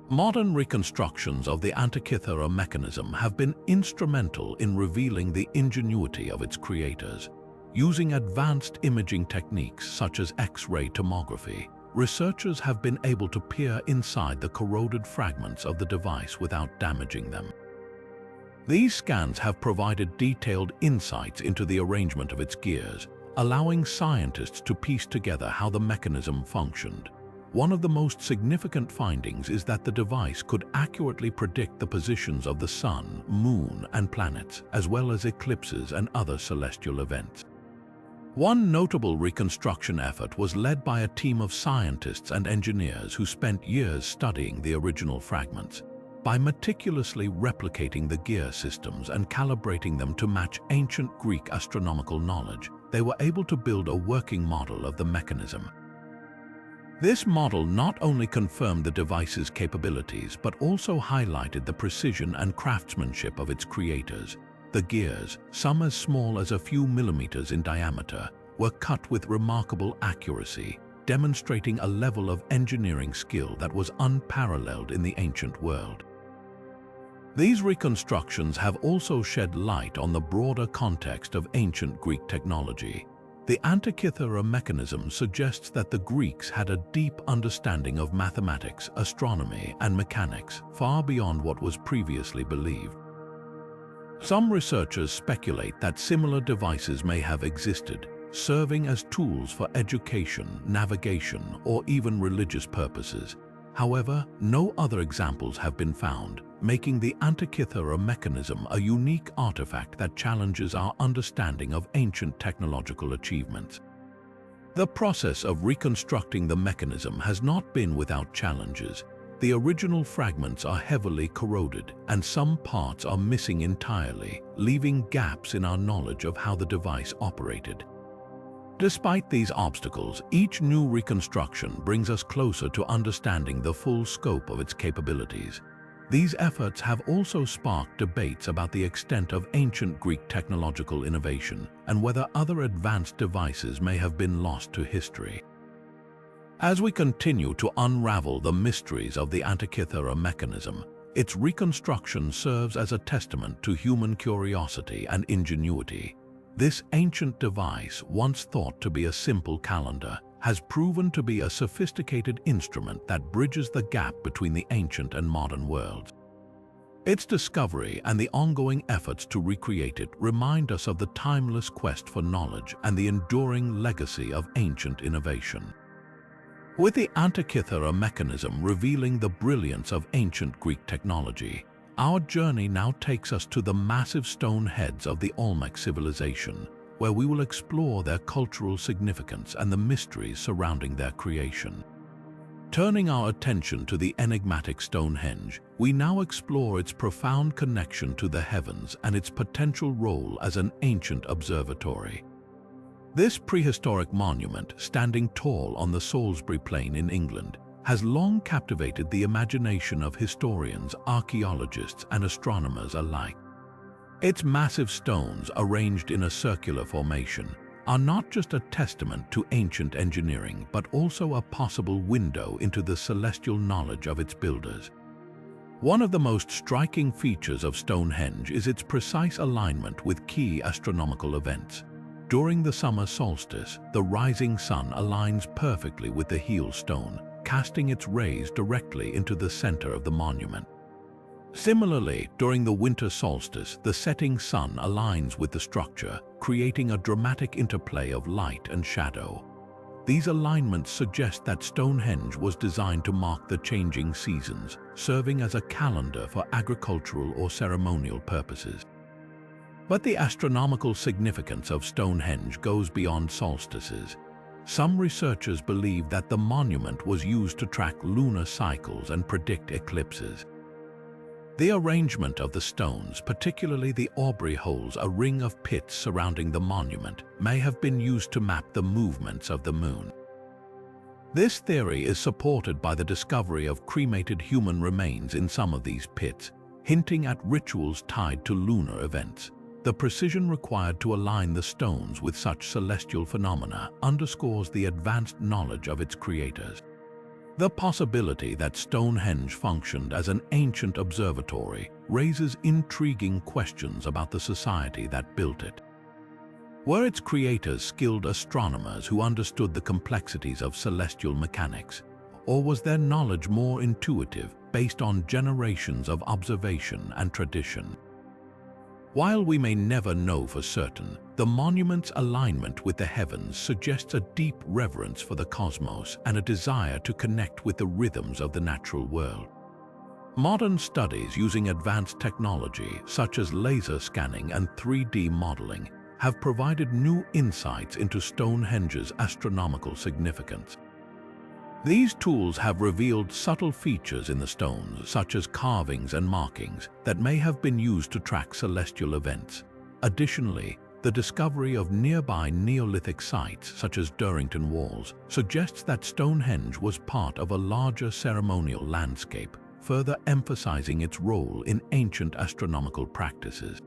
S1: Modern reconstructions of the Antikythera Mechanism have been instrumental in revealing the ingenuity of its creators. Using advanced imaging techniques such as X-ray tomography, researchers have been able to peer inside the corroded fragments of the device without damaging them. These scans have provided detailed insights into the arrangement of its gears, allowing scientists to piece together how the mechanism functioned. One of the most significant findings is that the device could accurately predict the positions of the Sun, Moon, and planets, as well as eclipses and other celestial events. One notable reconstruction effort was led by a team of scientists and engineers who spent years studying the original fragments. By meticulously replicating the gear systems and calibrating them to match ancient Greek astronomical knowledge, they were able to build a working model of the mechanism. This model not only confirmed the device's capabilities, but also highlighted the precision and craftsmanship of its creators. The gears, some as small as a few millimeters in diameter, were cut with remarkable accuracy, demonstrating a level of engineering skill that was unparalleled in the ancient world. These reconstructions have also shed light on the broader context of ancient Greek technology. The Antikythera Mechanism suggests that the Greeks had a deep understanding of mathematics, astronomy, and mechanics, far beyond what was previously believed. Some researchers speculate that similar devices may have existed, serving as tools for education, navigation, or even religious purposes. However, no other examples have been found, making the Antikythera Mechanism a unique artifact that challenges our understanding of ancient technological achievements. The process of reconstructing the mechanism has not been without challenges. The original fragments are heavily corroded, and some parts are missing entirely, leaving gaps in our knowledge of how the device operated. Despite these obstacles, each new reconstruction brings us closer to understanding the full scope of its capabilities. These efforts have also sparked debates about the extent of ancient Greek technological innovation and whether other advanced devices may have been lost to history. As we continue to unravel the mysteries of the Antikythera Mechanism, its reconstruction serves as a testament to human curiosity and ingenuity. This ancient device, once thought to be a simple calendar, has proven to be a sophisticated instrument that bridges the gap between the ancient and modern worlds. Its discovery and the ongoing efforts to recreate it remind us of the timeless quest for knowledge and the enduring legacy of ancient innovation. With the Antikythera Mechanism revealing the brilliance of ancient Greek technology, our journey now takes us to the massive stone heads of the Olmec civilization, where we will explore their cultural significance and the mysteries surrounding their creation. Turning our attention to the enigmatic Stonehenge, we now explore its profound connection to the heavens and its potential role as an ancient observatory. This prehistoric monument, standing tall on the Salisbury Plain in England, has long captivated the imagination of historians, archaeologists, and astronomers alike. Its massive stones, arranged in a circular formation, are not just a testament to ancient engineering, but also a possible window into the celestial knowledge of its builders. One of the most striking features of Stonehenge is its precise alignment with key astronomical events. During the summer solstice, the rising sun aligns perfectly with the heel stone, casting its rays directly into the center of the monument. Similarly, during the winter solstice, the setting sun aligns with the structure, creating a dramatic interplay of light and shadow. These alignments suggest that Stonehenge was designed to mark the changing seasons, serving as a calendar for agricultural or ceremonial purposes. But the astronomical significance of Stonehenge goes beyond solstices. Some researchers believe that the monument was used to track lunar cycles and predict eclipses. The arrangement of the stones, particularly the Aubrey holes, a ring of pits surrounding the monument, may have been used to map the movements of the moon. This theory is supported by the discovery of cremated human remains in some of these pits, hinting at rituals tied to lunar events. The precision required to align the stones with such celestial phenomena underscores the advanced knowledge of its creators. The possibility that Stonehenge functioned as an ancient observatory raises intriguing questions about the society that built it. Were its creators skilled astronomers who understood the complexities of celestial mechanics, or was their knowledge more intuitive, based on generations of observation and tradition? While we may never know for certain, the monument's alignment with the heavens suggests a deep reverence for the cosmos and a desire to connect with the rhythms of the natural world. Modern studies using advanced technology, such as laser scanning and 3D modeling, have provided new insights into Stonehenge's astronomical significance. These tools have revealed subtle features in the stones, such as carvings and markings, that may have been used to track celestial events. Additionally, the discovery of nearby Neolithic sites, such as Durrington Walls, suggests that Stonehenge was part of a larger ceremonial landscape, further emphasizing its role in ancient astronomical practices.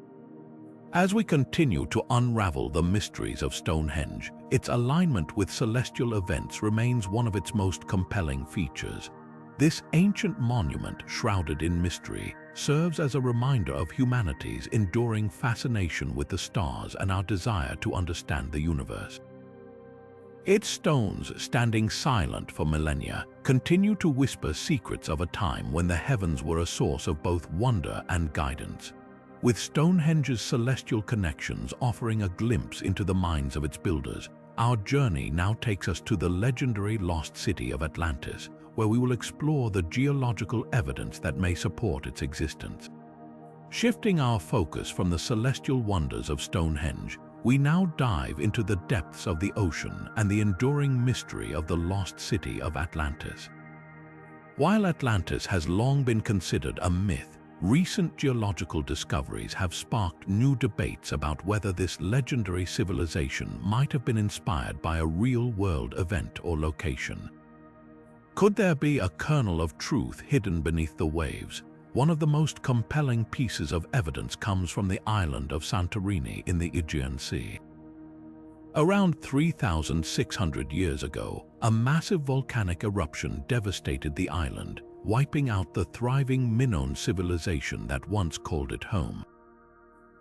S1: As we continue to unravel the mysteries of Stonehenge, its alignment with celestial events remains one of its most compelling features. This ancient monument, shrouded in mystery, serves as a reminder of humanity's enduring fascination with the stars and our desire to understand the universe. Its stones, standing silent for millennia, continue to whisper secrets of a time when the heavens were a source of both wonder and guidance. With Stonehenge's celestial connections offering a glimpse into the minds of its builders, our journey now takes us to the legendary lost city of Atlantis, where we will explore the geological evidence that may support its existence. Shifting our focus from the celestial wonders of Stonehenge, we now dive into the depths of the ocean and the enduring mystery of the lost city of Atlantis. While Atlantis has long been considered a myth, recent geological discoveries have sparked new debates about whether this legendary civilization might have been inspired by a real-world event or location. Could there be a kernel of truth hidden beneath the waves? One of the most compelling pieces of evidence comes from the island of Santorini in the Aegean Sea. Around 3,600 years ago, a massive volcanic eruption devastated the island, wiping out the thriving Minoan civilization that once called it home.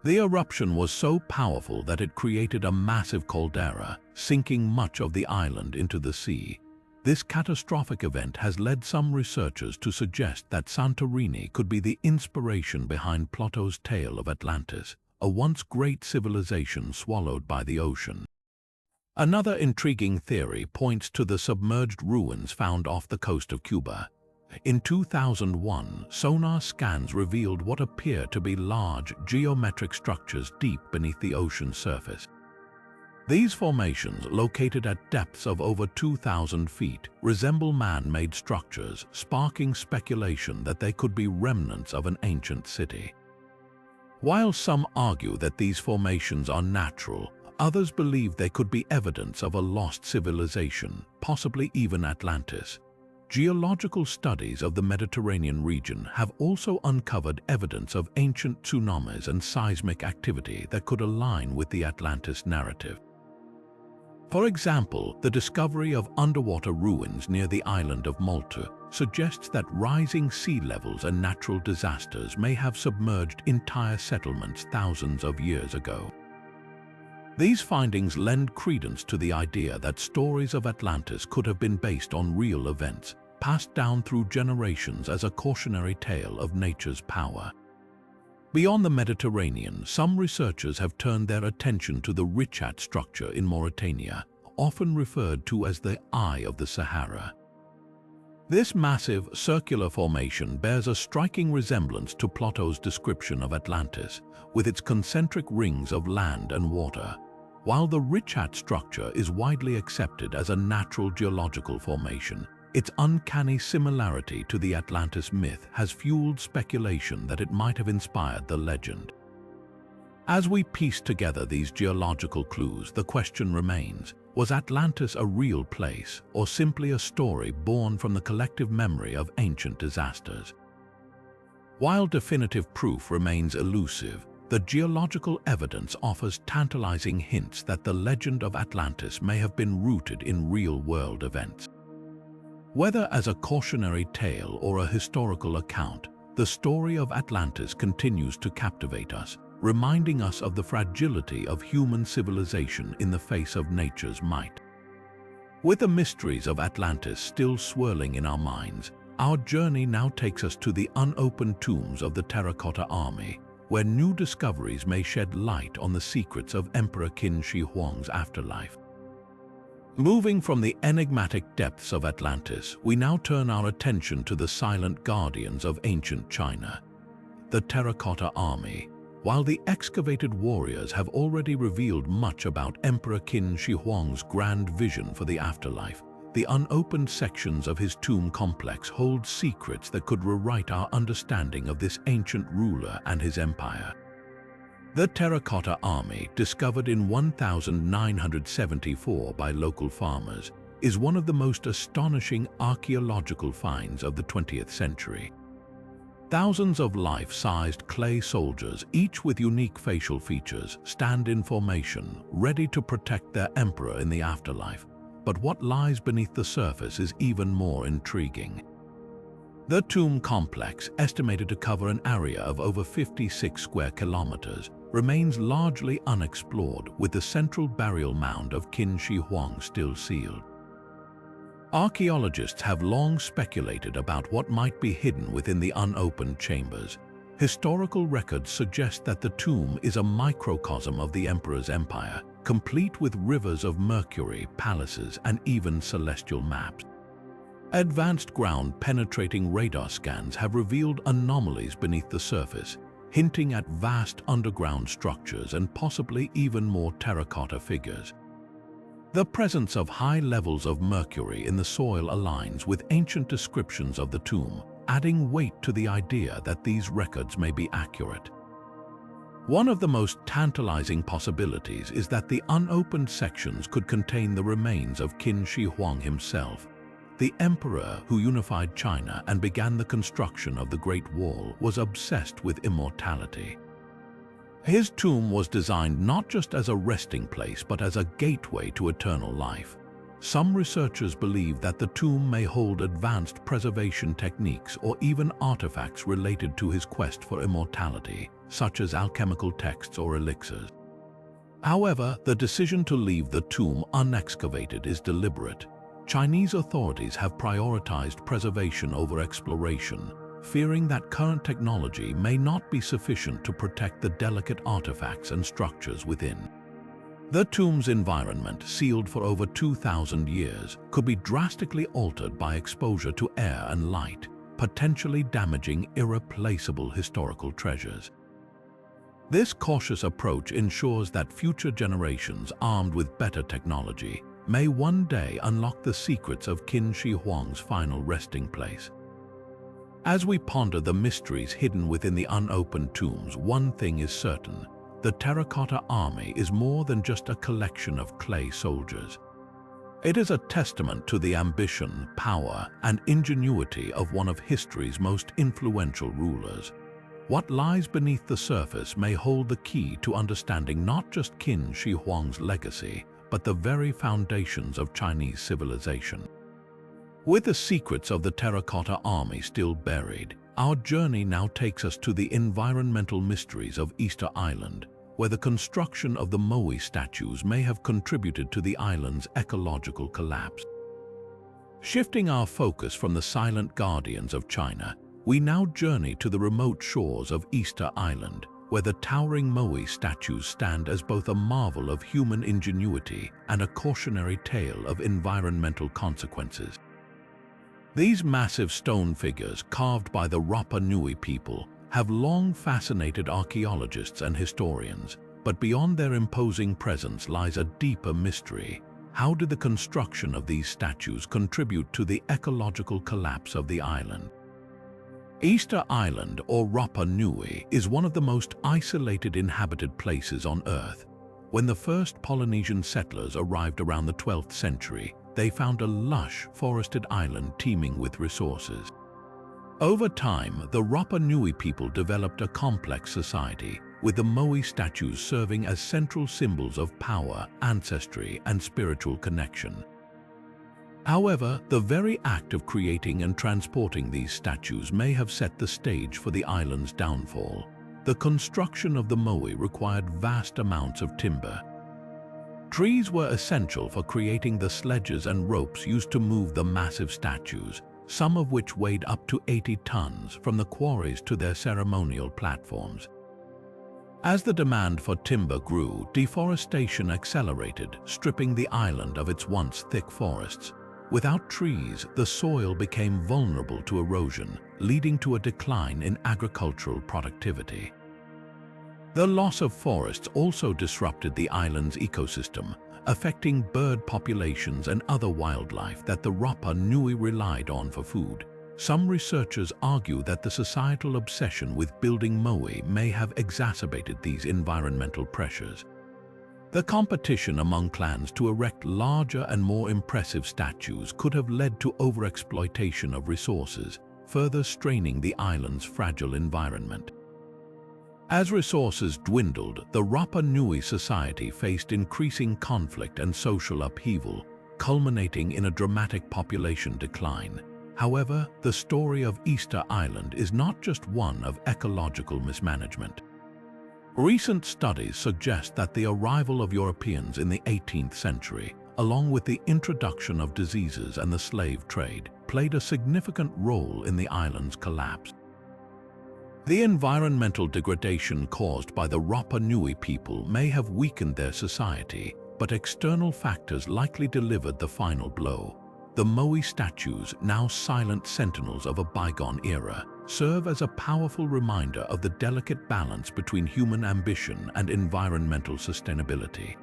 S1: The eruption was so powerful that it created a massive caldera, sinking much of the island into the sea. This catastrophic event has led some researchers to suggest that Santorini could be the inspiration behind Plato's tale of Atlantis, a once great civilization swallowed by the ocean. Another intriguing theory points to the submerged ruins found off the coast of Cuba. In 2001, sonar scans revealed what appear to be large geometric structures deep beneath the ocean surface. These formations, located at depths of over 2,000 feet, resemble man-made structures, sparking speculation that they could be remnants of an ancient city. While some argue that these formations are natural, others believe they could be evidence of a lost civilization, possibly even Atlantis. Geological studies of the Mediterranean region have also uncovered evidence of ancient tsunamis and seismic activity that could align with the Atlantis narrative. For example, the discovery of underwater ruins near the island of Malta suggests that rising sea levels and natural disasters may have submerged entire settlements thousands of years ago. These findings lend credence to the idea that stories of Atlantis could have been based on real events, passed down through generations as a cautionary tale of nature's power. Beyond the Mediterranean, some researchers have turned their attention to the Richat structure in Mauritania, often referred to as the Eye of the Sahara. This massive, circular formation bears a striking resemblance to Plato's description of Atlantis, with its concentric rings of land and water. While the Richat structure is widely accepted as a natural geological formation, its uncanny similarity to the Atlantis myth has fueled speculation that it might have inspired the legend. As we piece together these geological clues, the question remains: was Atlantis a real place, or simply a story born from the collective memory of ancient disasters? While definitive proof remains elusive, the geological evidence offers tantalizing hints that the legend of Atlantis may have been rooted in real-world events. Whether as a cautionary tale or a historical account, the story of Atlantis continues to captivate us, reminding us of the fragility of human civilization in the face of nature's might. With the mysteries of Atlantis still swirling in our minds, our journey now takes us to the unopened tombs of the Terracotta army, where new discoveries may shed light on the secrets of Emperor Qin Shi Huang's afterlife. Moving from the enigmatic depths of Atlantis, we now turn our attention to the silent guardians of ancient China, the Terracotta army. While the excavated warriors have already revealed much about Emperor Qin Shi Huang's grand vision for the afterlife, the unopened sections of his tomb complex hold secrets that could rewrite our understanding of this ancient ruler and his empire. The Terracotta army, discovered in 1974 by local farmers, is one of the most astonishing archaeological finds of the 20th century. Thousands of life-sized clay soldiers, each with unique facial features, stand in formation, ready to protect their emperor in the afterlife. But what lies beneath the surface is even more intriguing. The tomb complex, estimated to cover an area of over 56 square kilometers, remains largely unexplored, with the central burial mound of Qin Shi Huang still sealed. Archaeologists have long speculated about what might be hidden within the unopened chambers. Historical records suggest that the tomb is a microcosm of the emperor's empire, complete with rivers of mercury, palaces, and even celestial maps. Advanced ground-penetrating radar scans have revealed anomalies beneath the surface, hinting at vast underground structures and possibly even more terracotta figures. The presence of high levels of mercury in the soil aligns with ancient descriptions of the tomb, adding weight to the idea that these records may be accurate. One of the most tantalizing possibilities is that the unopened sections could contain the remains of Qin Shi Huang himself. The emperor who unified China and began the construction of the Great Wall was obsessed with immortality. His tomb was designed not just as a resting place but as a gateway to eternal life. Some researchers believe that the tomb may hold advanced preservation techniques or even artifacts related to his quest for immortality, such as alchemical texts or elixirs. However, the decision to leave the tomb unexcavated is deliberate. Chinese authorities have prioritized preservation over exploration, fearing that current technology may not be sufficient to protect the delicate artifacts and structures within. The tomb's environment, sealed for over 2,000 years, could be drastically altered by exposure to air and light, potentially damaging irreplaceable historical treasures. This cautious approach ensures that future generations armed with better technology may one day unlock the secrets of Qin Shi Huang's final resting place. As we ponder the mysteries hidden within the unopened tombs, one thing is certain: the Terracotta army is more than just a collection of clay soldiers. It is a testament to the ambition, power, and ingenuity of one of history's most influential rulers. What lies beneath the surface may hold the key to understanding not just Qin Shi Huang's legacy, but the very foundations of Chinese civilization. With the secrets of the Terracotta army still buried, our journey now takes us to the environmental mysteries of Easter Island, where the construction of the Moai statues may have contributed to the island's ecological collapse. Shifting our focus from the silent guardians of China, we now journey to the remote shores of Easter Island, where the towering Moai statues stand as both a marvel of human ingenuity and a cautionary tale of environmental consequences. These massive stone figures, carved by the Rapa Nui people, have long fascinated archaeologists and historians, but beyond their imposing presence lies a deeper mystery. How did the construction of these statues contribute to the ecological collapse of the island? Easter Island, or Rapa Nui, is one of the most isolated inhabited places on Earth. When the first Polynesian settlers arrived around the 12th century, they found a lush, forested island teeming with resources. Over time, the Rapa Nui people developed a complex society, with the Moai statues serving as central symbols of power, ancestry, and spiritual connection. However, the very act of creating and transporting these statues may have set the stage for the island's downfall. The construction of the Moai required vast amounts of timber. Trees were essential for creating the sledges and ropes used to move the massive statues, some of which weighed up to 80 tons, from the quarries to their ceremonial platforms. As the demand for timber grew, deforestation accelerated, stripping the island of its once thick forests. Without trees, the soil became vulnerable to erosion, leading to a decline in agricultural productivity. The loss of forests also disrupted the island's ecosystem, affecting bird populations and other wildlife that the Rapa Nui relied on for food. Some researchers argue that the societal obsession with building Moai may have exacerbated these environmental pressures. The competition among clans to erect larger and more impressive statues could have led to overexploitation of resources, further straining the island's fragile environment. As resources dwindled, the Rapa Nui society faced increasing conflict and social upheaval, culminating in a dramatic population decline. However, the story of Easter Island is not just one of ecological mismanagement. Recent studies suggest that the arrival of Europeans in the 18th century, along with the introduction of diseases and the slave trade, played a significant role in the island's collapse. The environmental degradation caused by the Rapa Nui people may have weakened their society, but external factors likely delivered the final blow. The Moai statues, now silent sentinels of a bygone era, serve as a powerful reminder of the delicate balance between human ambition and environmental sustainability.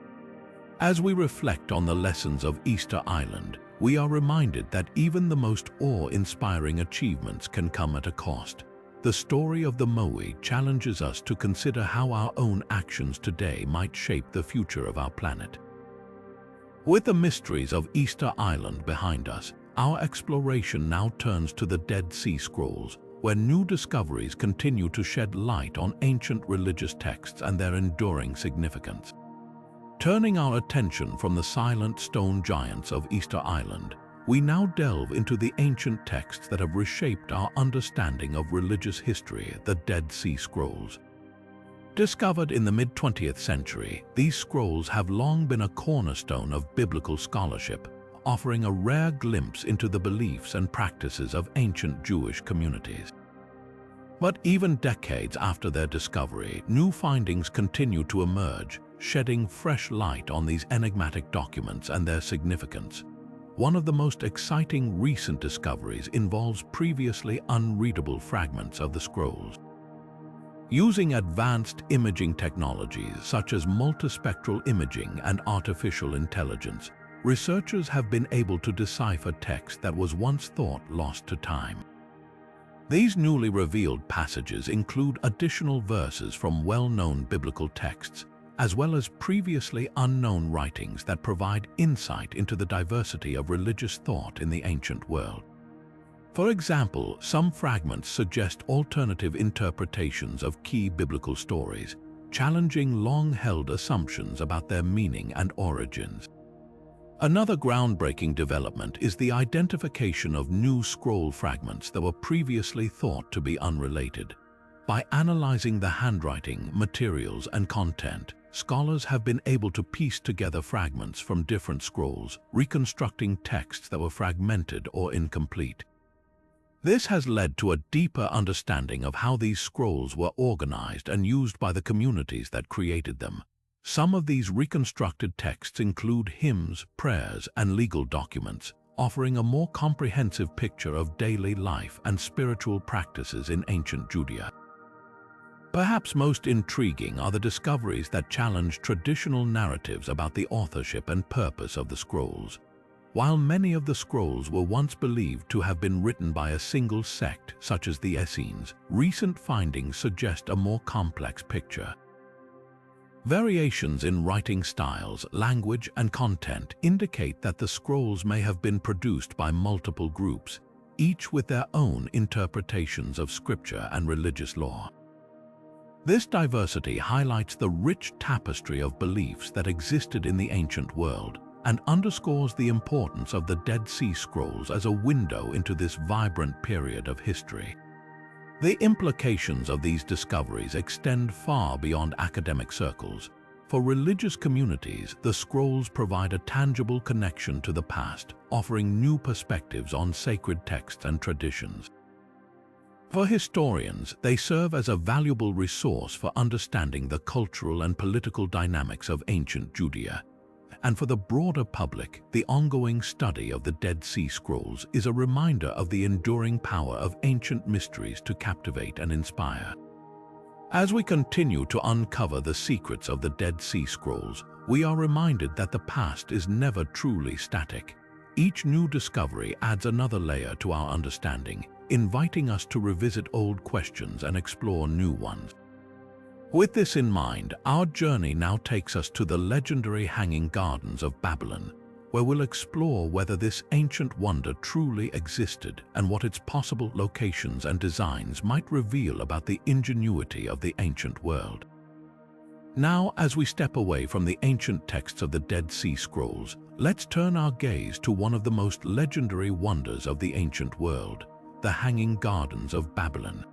S1: As we reflect on the lessons of Easter Island, we are reminded that even the most awe-inspiring achievements can come at a cost. The story of the Moai challenges us to consider how our own actions today might shape the future of our planet. With the mysteries of Easter Island behind us, our exploration now turns to the Dead Sea Scrolls, where new discoveries continue to shed light on ancient religious texts and their enduring significance. Turning our attention from the silent stone giants of Easter Island, we now delve into the ancient texts that have reshaped our understanding of religious history, the Dead Sea Scrolls. Discovered in the mid-20th century, these scrolls have long been a cornerstone of biblical scholarship, offering a rare glimpse into the beliefs and practices of ancient Jewish communities. But even decades after their discovery, new findings continue to emerge, shedding fresh light on these enigmatic documents and their significance. One of the most exciting recent discoveries involves previously unreadable fragments of the scrolls. Using advanced imaging technologies such as multispectral imaging and artificial intelligence, researchers have been able to decipher text that was once thought lost to time. These newly revealed passages include additional verses from well-known biblical texts, as well as previously unknown writings that provide insight into the diversity of religious thought in the ancient world. For example, some fragments suggest alternative interpretations of key biblical stories, challenging long-held assumptions about their meaning and origins. Another groundbreaking development is the identification of new scroll fragments that were previously thought to be unrelated. By analyzing the handwriting, materials, and content, scholars have been able to piece together fragments from different scrolls, reconstructing texts that were fragmented or incomplete. This has led to a deeper understanding of how these scrolls were organized and used by the communities that created them. Some of these reconstructed texts include hymns, prayers, and legal documents, offering a more comprehensive picture of daily life and spiritual practices in ancient Judea. Perhaps most intriguing are the discoveries that challenge traditional narratives about the authorship and purpose of the scrolls. While many of the scrolls were once believed to have been written by a single sect, such as the Essenes, recent findings suggest a more complex picture. Variations in writing styles, language, and content indicate that the scrolls may have been produced by multiple groups, each with their own interpretations of scripture and religious law. This diversity highlights the rich tapestry of beliefs that existed in the ancient world, and underscores the importance of the Dead Sea Scrolls as a window into this vibrant period of history. The implications of these discoveries extend far beyond academic circles. For religious communities, the scrolls provide a tangible connection to the past, offering new perspectives on sacred texts and traditions. For historians, they serve as a valuable resource for understanding the cultural and political dynamics of ancient Judea. And for the broader public, the ongoing study of the Dead Sea Scrolls is a reminder of the enduring power of ancient mysteries to captivate and inspire. As we continue to uncover the secrets of the Dead Sea Scrolls, we are reminded that the past is never truly static. Each new discovery adds another layer to our understanding, inviting us to revisit old questions and explore new ones. With this in mind, our journey now takes us to the legendary Hanging Gardens of Babylon, where we'll explore whether this ancient wonder truly existed and what its possible locations and designs might reveal about the ingenuity of the ancient world. Now, as we step away from the ancient texts of the Dead Sea Scrolls, let's turn our gaze to one of the most legendary wonders of the ancient world, the Hanging Gardens of Babylon.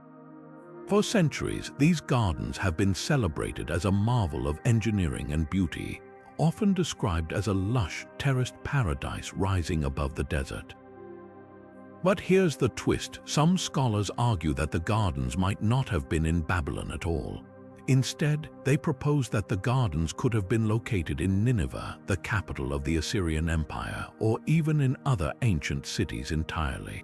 S1: For centuries, these gardens have been celebrated as a marvel of engineering and beauty, often described as a lush, terraced paradise rising above the desert. But here's the twist. Some scholars argue that the gardens might not have been in Babylon at all. Instead, they propose that the gardens could have been located in Nineveh, the capital of the Assyrian Empire, or even in other ancient cities entirely.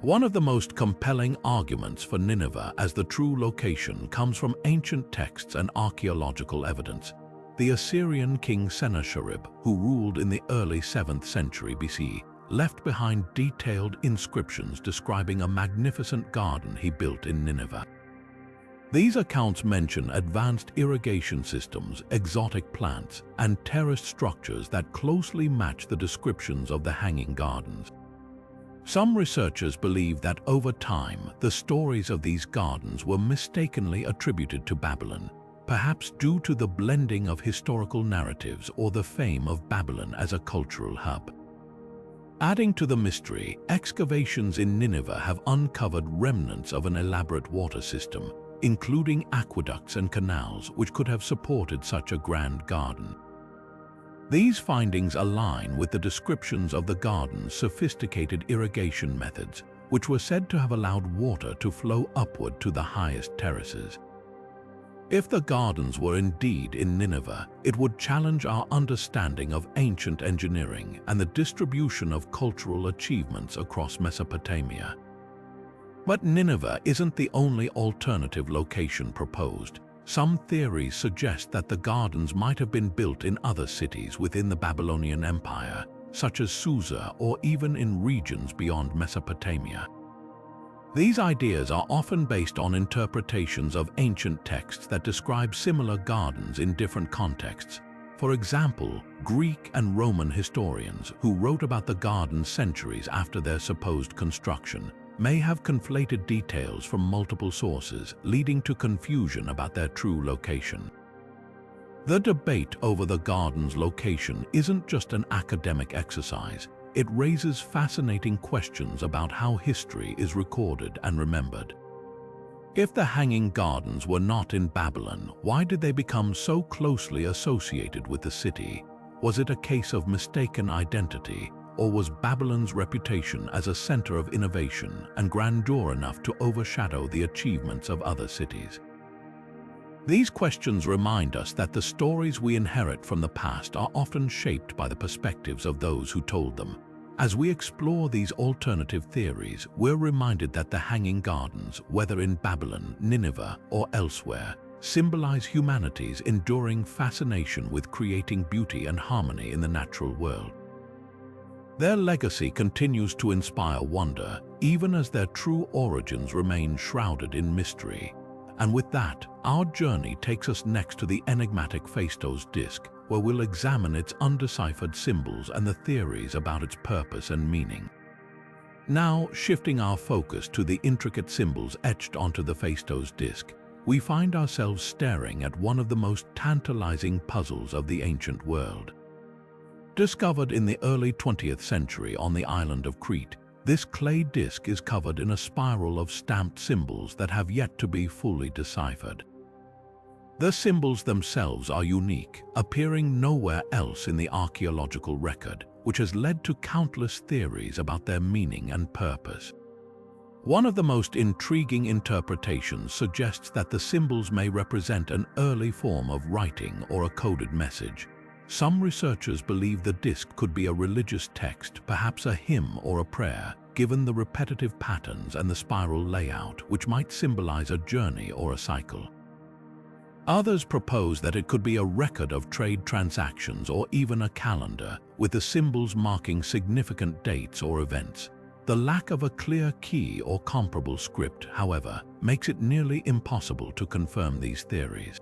S1: One of the most compelling arguments for Nineveh as the true location comes from ancient texts and archaeological evidence. The Assyrian king Sennacherib, who ruled in the early 7th century BC, left behind detailed inscriptions describing a magnificent garden he built in Nineveh. These accounts mention advanced irrigation systems, exotic plants, and terraced structures that closely match the descriptions of the Hanging Gardens. Some researchers believe that over time, the stories of these gardens were mistakenly attributed to Babylon, perhaps due to the blending of historical narratives or the fame of Babylon as a cultural hub. Adding to the mystery, excavations in Nineveh have uncovered remnants of an elaborate water system, including aqueducts and canals which could have supported such a grand garden. These findings align with the descriptions of the garden's sophisticated irrigation methods, which were said to have allowed water to flow upward to the highest terraces. If the gardens were indeed in Nineveh, it would challenge our understanding of ancient engineering and the distribution of cultural achievements across Mesopotamia. But Nineveh isn't the only alternative location proposed. Some theories suggest that the gardens might have been built in other cities within the Babylonian Empire, such as Susa, or even in regions beyond Mesopotamia. These ideas are often based on interpretations of ancient texts that describe similar gardens in different contexts. For example, Greek and Roman historians who wrote about the gardens centuries after their supposed construction may have conflated details from multiple sources, leading to confusion about their true location. The debate over the garden's location isn't just an academic exercise. It raises fascinating questions about how history is recorded and remembered. If the Hanging Gardens were not in Babylon, why did they become so closely associated with the city? Was it a case of mistaken identity, or was Babylon's reputation as a center of innovation and grandeur enough to overshadow the achievements of other cities? These questions remind us that the stories we inherit from the past are often shaped by the perspectives of those who told them. As we explore these alternative theories, we're reminded that the Hanging Gardens, whether in Babylon, Nineveh, or elsewhere, symbolize humanity's enduring fascination with creating beauty and harmony in the natural world. Their legacy continues to inspire wonder, even as their true origins remain shrouded in mystery. And with that, our journey takes us next to the enigmatic Phaistos disk, where we'll examine its undeciphered symbols and the theories about its purpose and meaning. Now, shifting our focus to the intricate symbols etched onto the Phaistos disk, we find ourselves staring at one of the most tantalizing puzzles of the ancient world. Discovered in the early 20th century on the island of Crete, this clay disk is covered in a spiral of stamped symbols that have yet to be fully deciphered. The symbols themselves are unique, appearing nowhere else in the archaeological record, which has led to countless theories about their meaning and purpose. One of the most intriguing interpretations suggests that the symbols may represent an early form of writing or a coded message. Some researchers believe the disk could be a religious text, perhaps a hymn or a prayer, given the repetitive patterns and the spiral layout, which might symbolize a journey or a cycle. Others propose that it could be a record of trade transactions or even a calendar, with the symbols marking significant dates or events. The lack of a clear key or comparable script, however, makes it nearly impossible to confirm these theories.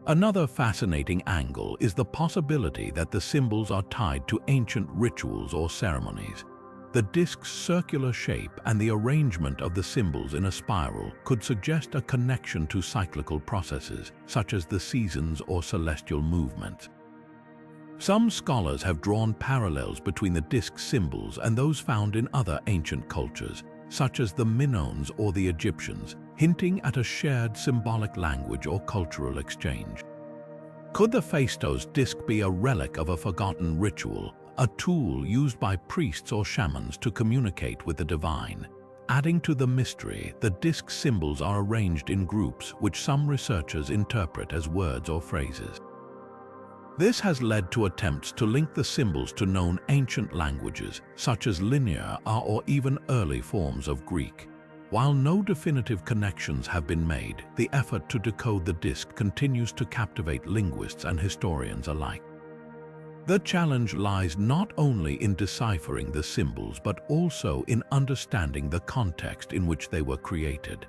S1: Another fascinating angle is the possibility that the symbols are tied to ancient rituals or ceremonies. The disk's circular shape and the arrangement of the symbols in a spiral could suggest a connection to cyclical processes, such as the seasons or celestial movements. Some scholars have drawn parallels between the disk's symbols and those found in other ancient cultures, such as the Minoans or the Egyptians, hinting at a shared symbolic language or cultural exchange. Could the Phaistos disk be a relic of a forgotten ritual, a tool used by priests or shamans to communicate with the divine? Adding to the mystery, the disk's symbols are arranged in groups which some researchers interpret as words or phrases. This has led to attempts to link the symbols to known ancient languages, such as Linear or even early forms of Greek. While no definitive connections have been made, the effort to decode the disk continues to captivate linguists and historians alike. The challenge lies not only in deciphering the symbols but also in understanding the context in which they were created.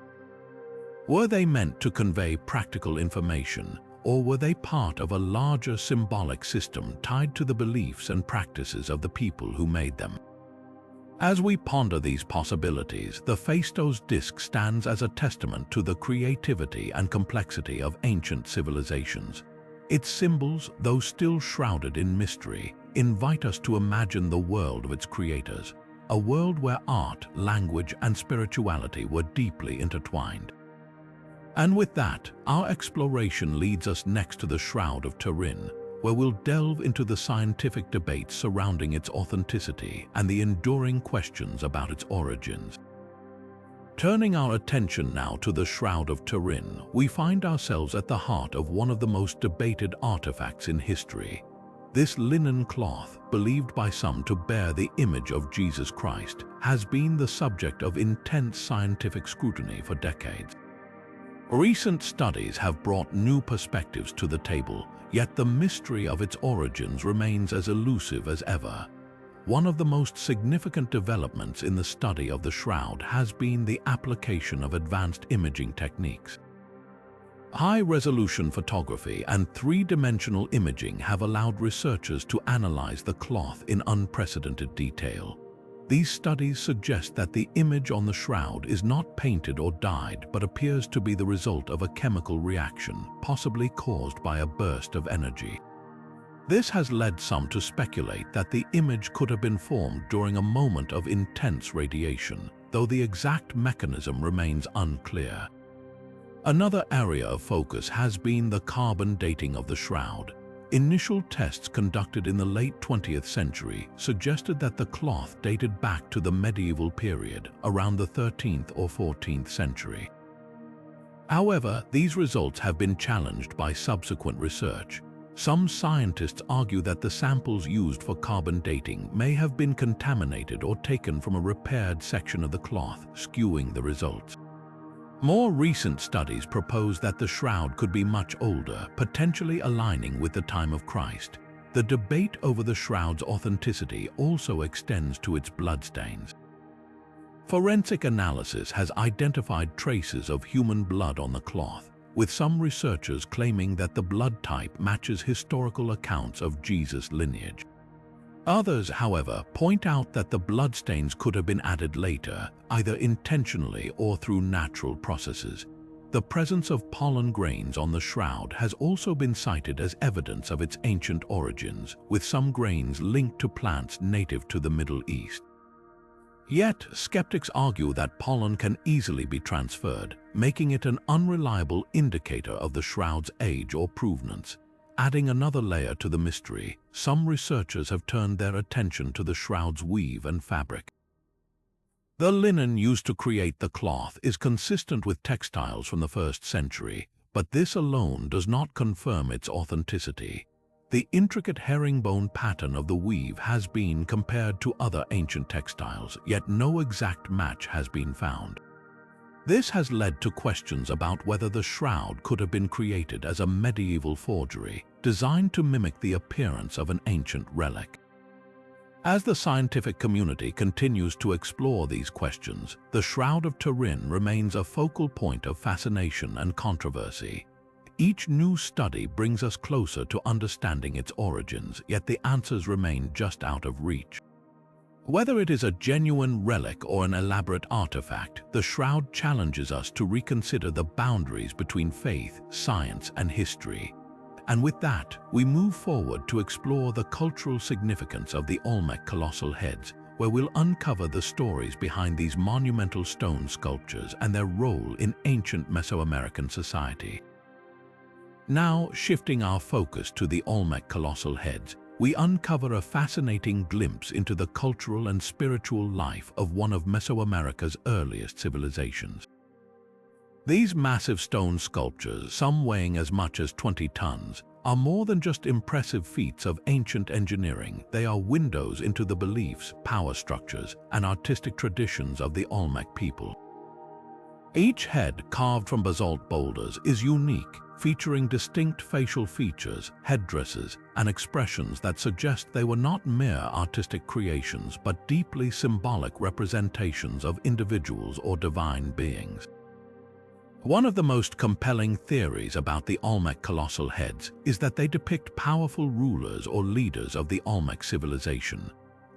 S1: Were they meant to convey practical information, or were they part of a larger symbolic system tied to the beliefs and practices of the people who made them? As we ponder these possibilities, the Phaistos disk stands as a testament to the creativity and complexity of ancient civilizations. Its symbols, though still shrouded in mystery, invite us to imagine the world of its creators, a world where art, language, and spirituality were deeply intertwined. And with that, our exploration leads us next to the Shroud of Turin, where we'll delve into the scientific debates surrounding its authenticity and the enduring questions about its origins. Turning our attention now to the Shroud of Turin, we find ourselves at the heart of one of the most debated artifacts in history. This linen cloth, believed by some to bear the image of Jesus Christ, has been the subject of intense scientific scrutiny for decades. Recent studies have brought new perspectives to the table, yet the mystery of its origins remains as elusive as ever. One of the most significant developments in the study of the shroud has been the application of advanced imaging techniques. High-resolution photography and three-dimensional imaging have allowed researchers to analyze the cloth in unprecedented detail. These studies suggest that the image on the shroud is not painted or dyed, but appears to be the result of a chemical reaction, possibly caused by a burst of energy. This has led some to speculate that the image could have been formed during a moment of intense radiation, though the exact mechanism remains unclear. Another area of focus has been the carbon dating of the shroud. Initial tests conducted in the late 20th century suggested that the cloth dated back to the medieval period, around the 13th or 14th century. However, these results have been challenged by subsequent research. Some scientists argue that the samples used for carbon dating may have been contaminated or taken from a repaired section of the cloth, skewing the results. More recent studies propose that the shroud could be much older, potentially aligning with the time of Christ. The debate over the shroud's authenticity also extends to its bloodstains. Forensic analysis has identified traces of human blood on the cloth, with some researchers claiming that the blood type matches historical accounts of Jesus' lineage. Others, however, point out that the bloodstains could have been added later, either intentionally or through natural processes. The presence of pollen grains on the shroud has also been cited as evidence of its ancient origins, with some grains linked to plants native to the Middle East. Yet, skeptics argue that pollen can easily be transferred, making it an unreliable indicator of the shroud's age or provenance. Adding another layer to the mystery, some researchers have turned their attention to the shroud's weave and fabric. The linen used to create the cloth is consistent with textiles from the 1st century, but this alone does not confirm its authenticity. The intricate herringbone pattern of the weave has been compared to other ancient textiles, yet no exact match has been found. This has led to questions about whether the shroud could have been created as a medieval forgery, designed to mimic the appearance of an ancient relic. As the scientific community continues to explore these questions, the Shroud of Turin remains a focal point of fascination and controversy. Each new study brings us closer to understanding its origins, yet the answers remain just out of reach. Whether it is a genuine relic or an elaborate artifact, the shroud challenges us to reconsider the boundaries between faith, science, and history. And with that, we move forward to explore the cultural significance of the Olmec colossal heads, where we'll uncover the stories behind these monumental stone sculptures and their role in ancient Mesoamerican society. Now, shifting our focus to the Olmec colossal heads, we uncover a fascinating glimpse into the cultural and spiritual life of one of Mesoamerica's earliest civilizations. These massive stone sculptures, some weighing as much as 20 tons, are more than just impressive feats of ancient engineering. They are windows into the beliefs, power structures, and artistic traditions of the Olmec people. Each head, carved from basalt boulders, is unique, featuring distinct facial features, headdresses, and expressions that suggest they were not mere artistic creations but deeply symbolic representations of individuals or divine beings. One of the most compelling theories about the Olmec colossal heads is that they depict powerful rulers or leaders of the Olmec civilization.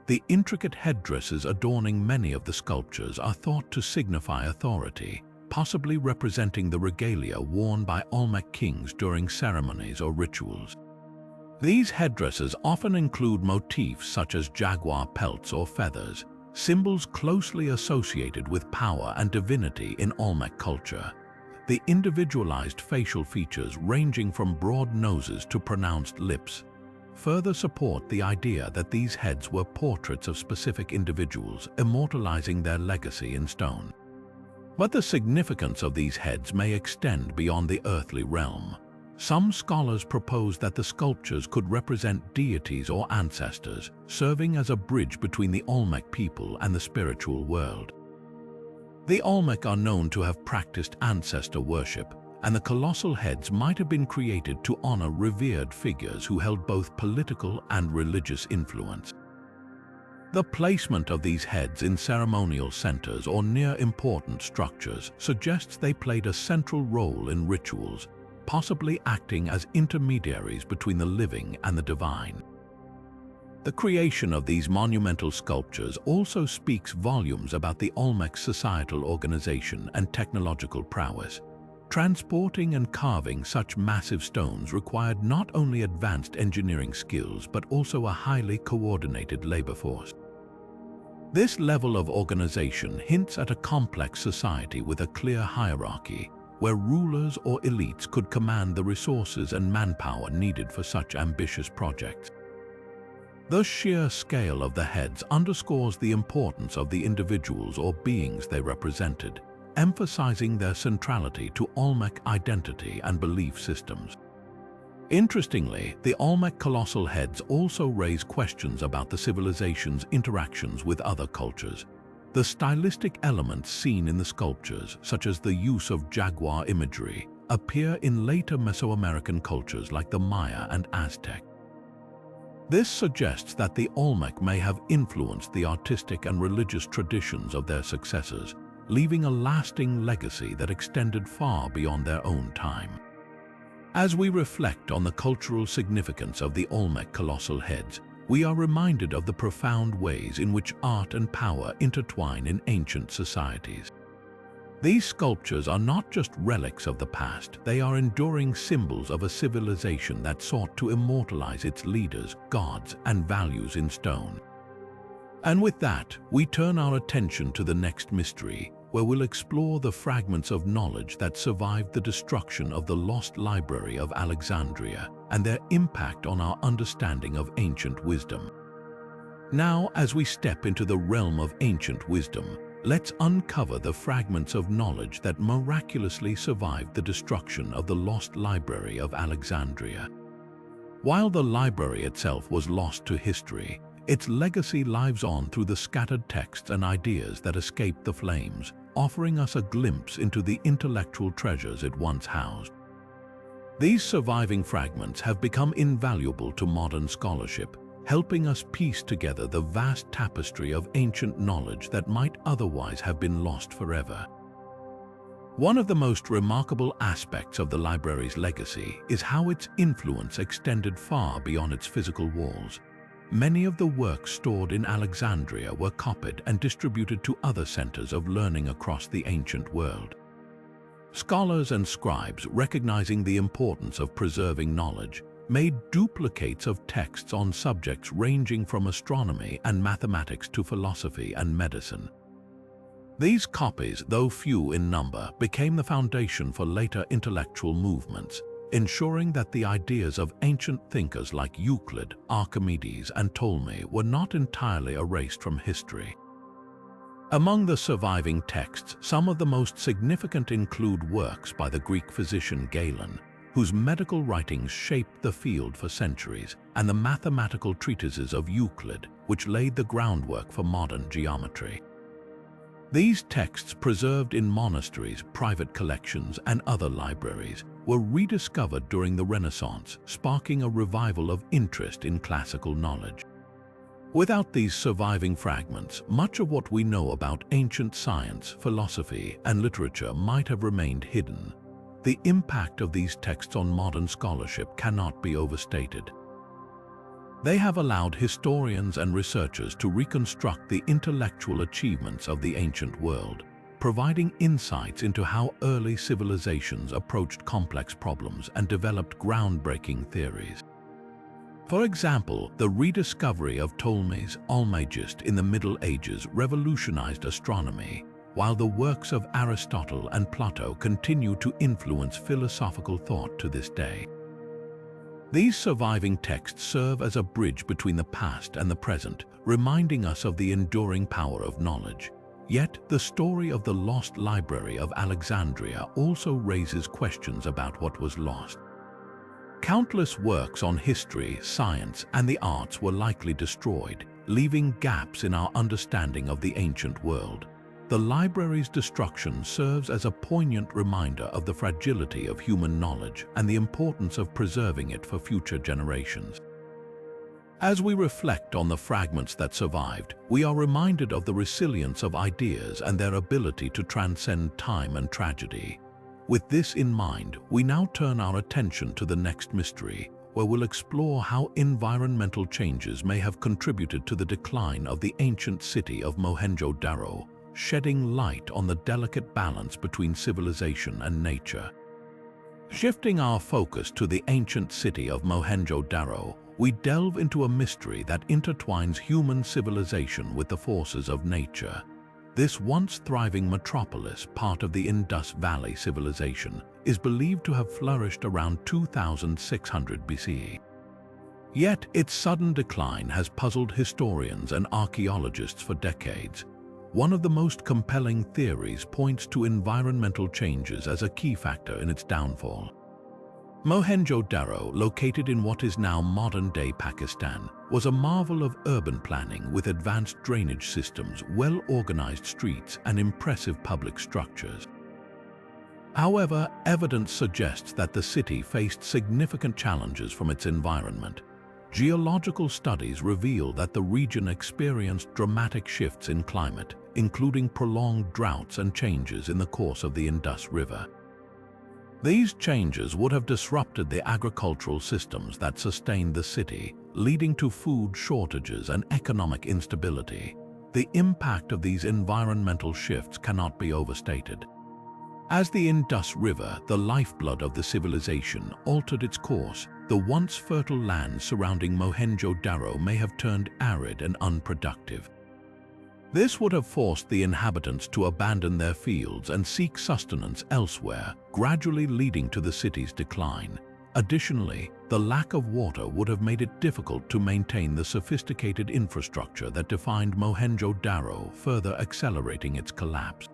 S1: The intricate headdresses adorning many of the sculptures are thought to signify authority, possibly representing the regalia worn by Olmec kings during ceremonies or rituals. These headdresses often include motifs such as jaguar pelts or feathers, symbols closely associated with power and divinity in Olmec culture. The individualized facial features, ranging from broad noses to pronounced lips, further support the idea that these heads were portraits of specific individuals, immortalizing their legacy in stone. But the significance of these heads may extend beyond the earthly realm. Some scholars propose that the sculptures could represent deities or ancestors, serving as a bridge between the Olmec people and the spiritual world. The Olmec are known to have practiced ancestor worship, and the colossal heads might have been created to honor revered figures who held both political and religious influence. The placement of these heads in ceremonial centers or near important structures suggests they played a central role in rituals, possibly acting as intermediaries between the living and the divine. The creation of these monumental sculptures also speaks volumes about the Olmec societal organization and technological prowess. Transporting and carving such massive stones required not only advanced engineering skills but also a highly coordinated labor force. This level of organization hints at a complex society with a clear hierarchy, where rulers or elites could command the resources and manpower needed for such ambitious projects. The sheer scale of the heads underscores the importance of the individuals or beings they represented, emphasizing their centrality to Olmec identity and belief systems. Interestingly, the Olmec colossal heads also raise questions about the civilization's interactions with other cultures. The stylistic elements seen in the sculptures, such as the use of jaguar imagery, appear in later Mesoamerican cultures like the Maya and Aztec. This suggests that the Olmec may have influenced the artistic and religious traditions of their successors, leaving a lasting legacy that extended far beyond their own time. As we reflect on the cultural significance of the Olmec colossal heads, we are reminded of the profound ways in which art and power intertwine in ancient societies. These sculptures are not just relics of the past, they are enduring symbols of a civilization that sought to immortalize its leaders, gods, and values in stone. And with that, we turn our attention to the next mystery, where we'll explore the fragments of knowledge that survived the destruction of the lost library of Alexandria and their impact on our understanding of ancient wisdom. Now, as we step into the realm of ancient wisdom, let's uncover the fragments of knowledge that miraculously survived the destruction of the lost library of Alexandria. While the library itself was lost to history, its legacy lives on through the scattered texts and ideas that escaped the flames, offering us a glimpse into the intellectual treasures it once housed. These surviving fragments have become invaluable to modern scholarship, helping us piece together the vast tapestry of ancient knowledge that might otherwise have been lost forever. One of the most remarkable aspects of the library's legacy is how its influence extended far beyond its physical walls. Many of the works stored in Alexandria were copied and distributed to other centers of learning across the ancient world. Scholars and scribes, recognizing the importance of preserving knowledge, made duplicates of texts on subjects ranging from astronomy and mathematics to philosophy and medicine. These copies, though few in number, became the foundation for later intellectual movements, ensuring that the ideas of ancient thinkers like Euclid, Archimedes, and Ptolemy were not entirely erased from history. Among the surviving texts, some of the most significant include works by the Greek physician Galen, whose medical writings shaped the field for centuries, and the mathematical treatises of Euclid, which laid the groundwork for modern geometry. These texts, preserved in monasteries, private collections, and other libraries, were rediscovered during the Renaissance, sparking a revival of interest in classical knowledge. Without these surviving fragments, much of what we know about ancient science, philosophy, and literature might have remained hidden. The impact of these texts on modern scholarship cannot be overstated. They have allowed historians and researchers to reconstruct the intellectual achievements of the ancient world, providing insights into how early civilizations approached complex problems and developed groundbreaking theories. For example, the rediscovery of Ptolemy's Almagest in the Middle Ages revolutionized astronomy, while the works of Aristotle and Plato continue to influence philosophical thought to this day. These surviving texts serve as a bridge between the past and the present, reminding us of the enduring power of knowledge. Yet, the story of the lost library of Alexandria also raises questions about what was lost. Countless works on history, science, and the arts were likely destroyed, leaving gaps in our understanding of the ancient world. The library's destruction serves as a poignant reminder of the fragility of human knowledge and the importance of preserving it for future generations. As we reflect on the fragments that survived, we are reminded of the resilience of ideas and their ability to transcend time and tragedy. With this in mind, we now turn our attention to the next mystery, where we'll explore how environmental changes may have contributed to the decline of the ancient city of Mohenjo-Daro, shedding light on the delicate balance between civilization and nature. Shifting our focus to the ancient city of Mohenjo-Daro, we delve into a mystery that intertwines human civilization with the forces of nature. This once thriving metropolis, part of the Indus Valley civilization, is believed to have flourished around 2600 BCE. Yet its sudden decline has puzzled historians and archaeologists for decades. One of the most compelling theories points to environmental changes as a key factor in its downfall. Mohenjo-Daro, located in what is now modern-day Pakistan, was a marvel of urban planning with advanced drainage systems, well-organized streets, and impressive public structures. However, evidence suggests that the city faced significant challenges from its environment. Geological studies reveal that the region experienced dramatic shifts in climate, including prolonged droughts and changes in the course of the Indus River. These changes would have disrupted the agricultural systems that sustained the city, leading to food shortages and economic instability. The impact of these environmental shifts cannot be overstated. As the Indus River, the lifeblood of the civilization, altered its course, the once fertile lands surrounding Mohenjo-Daro may have turned arid and unproductive. This would have forced the inhabitants to abandon their fields and seek sustenance elsewhere, gradually leading to the city's decline. Additionally, the lack of water would have made it difficult to maintain the sophisticated infrastructure that defined Mohenjo-Daro, further accelerating its collapse.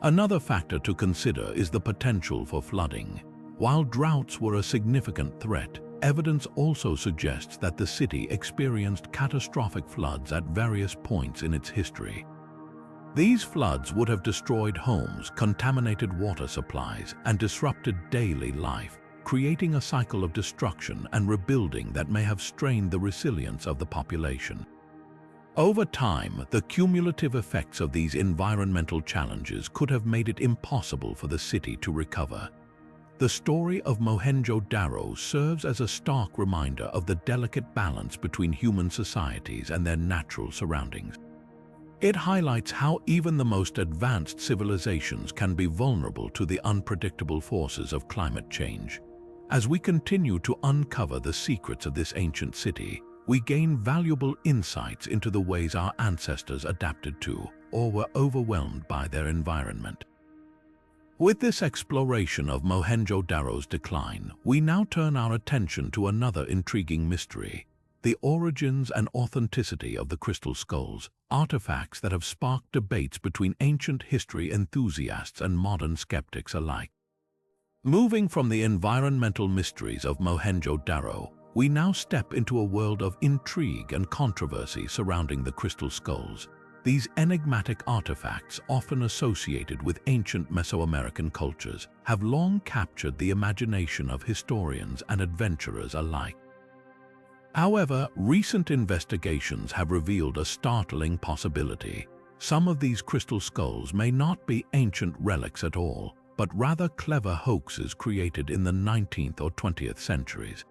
S1: Another factor to consider is the potential for flooding. While droughts were a significant threat, evidence also suggests that the city experienced catastrophic floods at various points in its history. These floods would have destroyed homes, contaminated water supplies, and disrupted daily life, creating a cycle of destruction and rebuilding that may have strained the resilience of the population. Over time, the cumulative effects of these environmental challenges could have made it impossible for the city to recover. The story of Mohenjo-Daro serves as a stark reminder of the delicate balance between human societies and their natural surroundings. It highlights how even the most advanced civilizations can be vulnerable to the unpredictable forces of climate change. As we continue to uncover the secrets of this ancient city, we gain valuable insights into the ways our ancestors adapted to or were overwhelmed by their environment. With this exploration of Mohenjo-Daro's decline, we now turn our attention to another intriguing mystery: the origins and authenticity of the crystal skulls, artifacts that have sparked debates between ancient history enthusiasts and modern skeptics alike. Moving from the environmental mysteries of Mohenjo-Daro, we now step into a world of intrigue and controversy surrounding the crystal skulls. These enigmatic artifacts, often associated with ancient Mesoamerican cultures, have long captured the imagination of historians and adventurers alike. However, recent investigations have revealed a startling possibility. Some of these crystal skulls may not be ancient relics at all, but rather clever hoaxes created in the 19th or 20th centuries.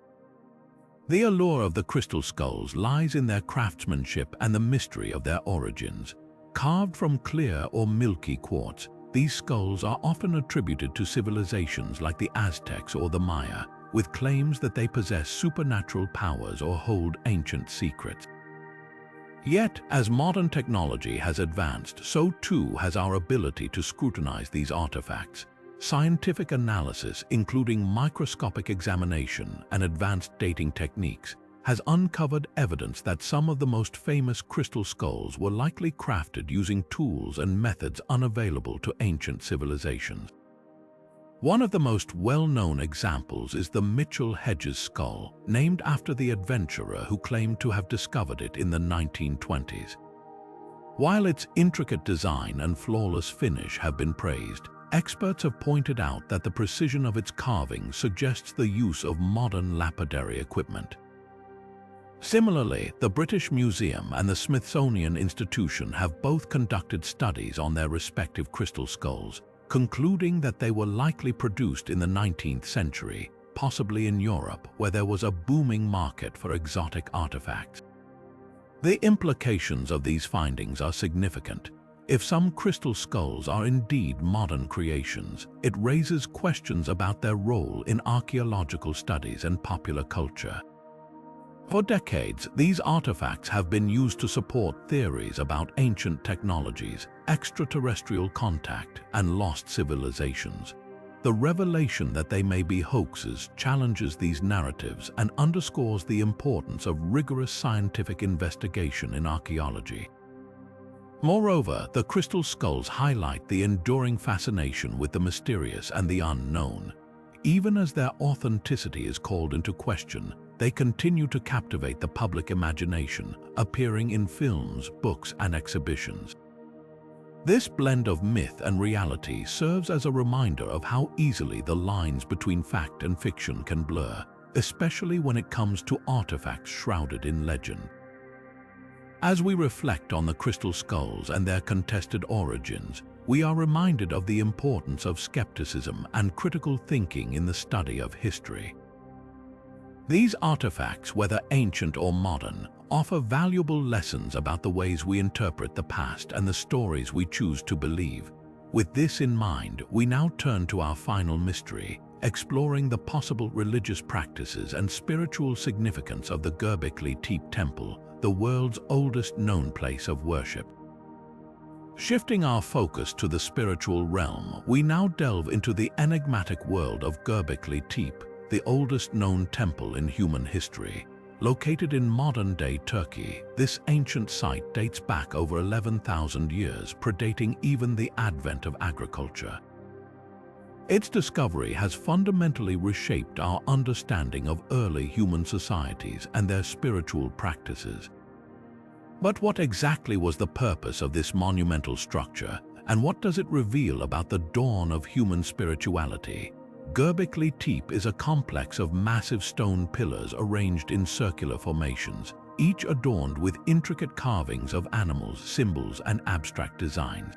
S1: The allure of the crystal skulls lies in their craftsmanship and the mystery of their origins. Carved from clear or milky quartz, these skulls are often attributed to civilizations like the Aztecs or the Maya, with claims that they possess supernatural powers or hold ancient secrets. Yet, as modern technology has advanced, so too has our ability to scrutinize these artifacts. Scientific analysis, including microscopic examination and advanced dating techniques, has uncovered evidence that some of the most famous crystal skulls were likely crafted using tools and methods unavailable to ancient civilizations. One of the most well-known examples is the Mitchell-Hedges skull, named after the adventurer who claimed to have discovered it in the 1920s. While its intricate design and flawless finish have been praised, experts have pointed out that the precision of its carving suggests the use of modern lapidary equipment. Similarly, the British Museum and the Smithsonian Institution have both conducted studies on their respective crystal skulls, concluding that they were likely produced in the 19th century, possibly in Europe, where there was a booming market for exotic artifacts. The implications of these findings are significant. If some crystal skulls are indeed modern creations, it raises questions about their role in archaeological studies and popular culture. For decades, these artifacts have been used to support theories about ancient technologies, extraterrestrial contact, and lost civilizations. The revelation that they may be hoaxes challenges these narratives and underscores the importance of rigorous scientific investigation in archaeology. Moreover, the crystal skulls highlight the enduring fascination with the mysterious and the unknown. Even as their authenticity is called into question, they continue to captivate the public imagination, appearing in films, books, and exhibitions. This blend of myth and reality serves as a reminder of how easily the lines between fact and fiction can blur, especially when it comes to artifacts shrouded in legend. As we reflect on the crystal skulls and their contested origins, we are reminded of the importance of skepticism and critical thinking in the study of history. These artifacts, whether ancient or modern, offer valuable lessons about the ways we interpret the past and the stories we choose to believe. With this in mind, we now turn to our final mystery, exploring the possible religious practices and spiritual significance of the Göbekli Tepe Temple, the world's oldest known place of worship. Shifting our focus to the spiritual realm, we now delve into the enigmatic world of Göbekli Tepe, the oldest known temple in human history. Located in modern-day Turkey, this ancient site dates back over 11,000 years, predating even the advent of agriculture. Its discovery has fundamentally reshaped our understanding of early human societies and their spiritual practices. But what exactly was the purpose of this monumental structure, and what does it reveal about the dawn of human spirituality? Göbekli Tepe is a complex of massive stone pillars arranged in circular formations, each adorned with intricate carvings of animals, symbols, and abstract designs.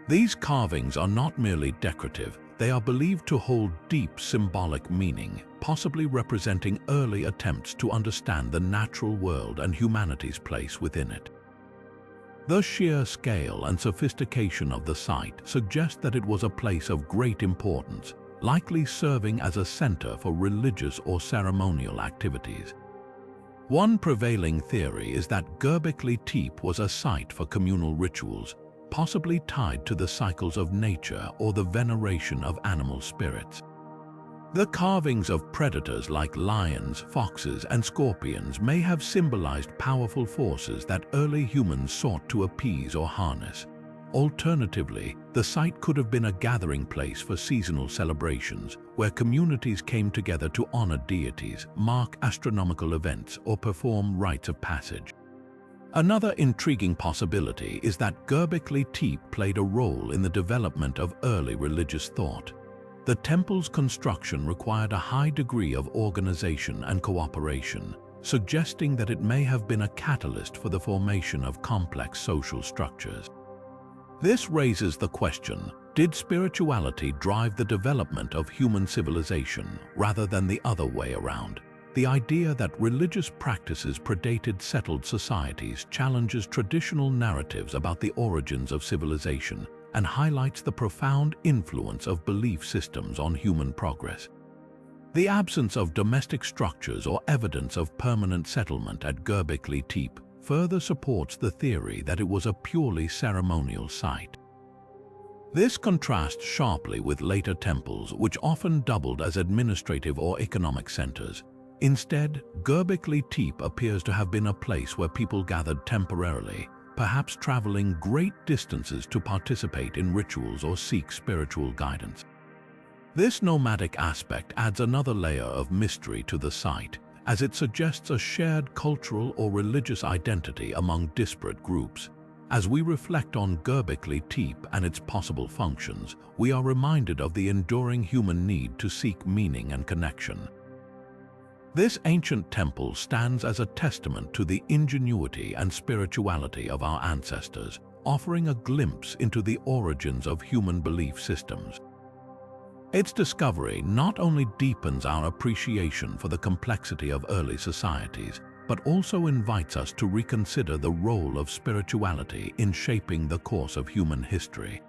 S1: These carvings are not merely decorative, they are believed to hold deep symbolic meaning, possibly representing early attempts to understand the natural world and humanity's place within it. The sheer scale and sophistication of the site suggest that it was a place of great importance, likely serving as a center for religious or ceremonial activities. One prevailing theory is that Göbekli Tepe was a site for communal rituals, possibly tied to the cycles of nature or the veneration of animal spirits. The carvings of predators like lions, foxes, and scorpions may have symbolized powerful forces that early humans sought to appease or harness. Alternatively, the site could have been a gathering place for seasonal celebrations, where communities came together to honor deities, mark astronomical events, or perform rites of passage. Another intriguing possibility is that Göbekli Tepe played a role in the development of early religious thought. The temple's construction required a high degree of organization and cooperation, suggesting that it may have been a catalyst for the formation of complex social structures. This raises the question, did spirituality drive the development of human civilization rather than the other way around? the idea that religious practices predated settled societies challenges traditional narratives about the origins of civilization and highlights the profound influence of belief systems on human progress. The absence of domestic structures or evidence of permanent settlement at Göbekli Tepe further supports the theory that it was a purely ceremonial site. This contrasts sharply with later temples, which often doubled as administrative or economic centers. Instead, Göbekli Tepe appears to have been a place where people gathered temporarily, perhaps traveling great distances to participate in rituals or seek spiritual guidance. This nomadic aspect adds another layer of mystery to the site, as it suggests a shared cultural or religious identity among disparate groups. As we reflect on Göbekli Tepe and its possible functions, we are reminded of the enduring human need to seek meaning and connection. This ancient temple stands as a testament to the ingenuity and spirituality of our ancestors, offering a glimpse into the origins of human belief systems. Its discovery not only deepens our appreciation for the complexity of early societies, but also invites us to reconsider the role of spirituality in shaping the course of human history.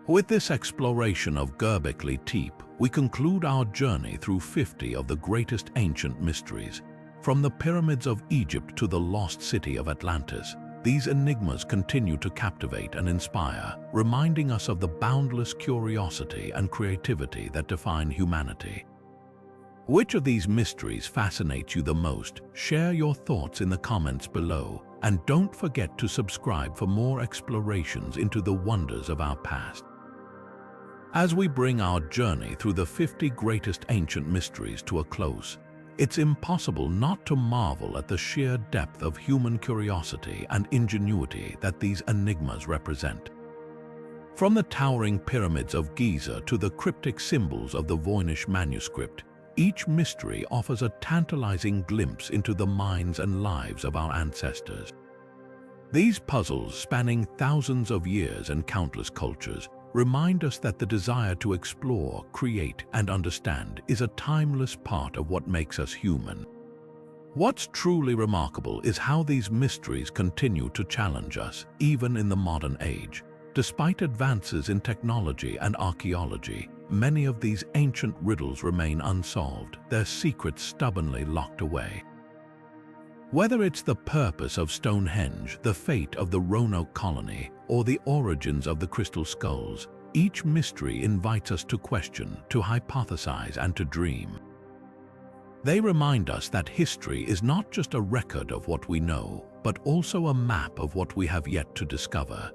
S1: With this exploration of Göbekli Tepe, we conclude our journey through 50 of the greatest ancient mysteries. From the pyramids of Egypt to the lost city of Atlantis, these enigmas continue to captivate and inspire, reminding us of the boundless curiosity and creativity that define humanity. Which of these mysteries fascinates you the most? Share your thoughts in the comments below, and don't forget to subscribe for more explorations into the wonders of our past. As we bring our journey through the 50 greatest ancient mysteries to a close, it's impossible not to marvel at the sheer depth of human curiosity and ingenuity that these enigmas represent. From the towering pyramids of Giza to the cryptic symbols of the Voynich Manuscript, each mystery offers a tantalizing glimpse into the minds and lives of our ancestors. These puzzles, spanning thousands of years and countless cultures, remind us that the desire to explore, create, and understand is a timeless part of what makes us human. What's truly remarkable is how these mysteries continue to challenge us, even in the modern age. Despite advances in technology and archaeology, many of these ancient riddles remain unsolved, their secrets stubbornly locked away. Whether it's the purpose of Stonehenge, the fate of the Roanoke colony, or the origins of the crystal skulls, each mystery invites us to question, to hypothesize, and to dream. They remind us that history is not just a record of what we know, but also a map of what we have yet to discover.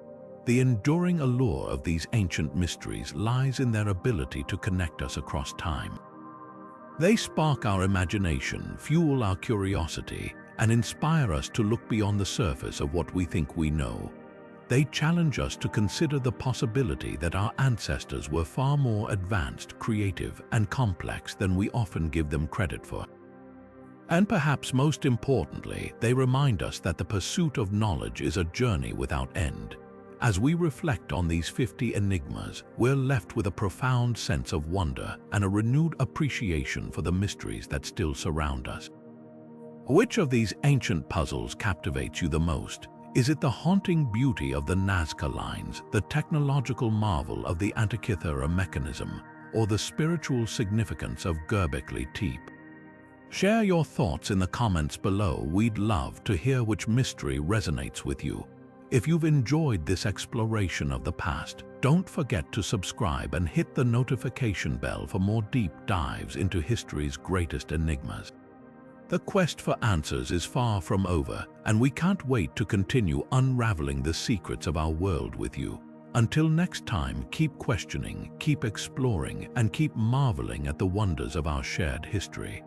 S1: The enduring allure of these ancient mysteries lies in their ability to connect us across time. They spark our imagination, fuel our curiosity, and inspire us to look beyond the surface of what we think we know. They challenge us to consider the possibility that our ancestors were far more advanced, creative, and complex than we often give them credit for. And perhaps most importantly, they remind us that the pursuit of knowledge is a journey without end. As we reflect on these 50 enigmas, we're left with a profound sense of wonder and a renewed appreciation for the mysteries that still surround us. Which of these ancient puzzles captivates you the most? Is it the haunting beauty of the Nazca Lines, the technological marvel of the Antikythera Mechanism, or the spiritual significance of Göbekli Tepe? Share your thoughts in the comments below. We'd love to hear which mystery resonates with you. If you've enjoyed this exploration of the past, don't forget to subscribe and hit the notification bell for more deep dives into history's greatest enigmas. The quest for answers is far from over, and we can't wait to continue unraveling the secrets of our world with you. Until next time, keep questioning, keep exploring, and keep marveling at the wonders of our shared history.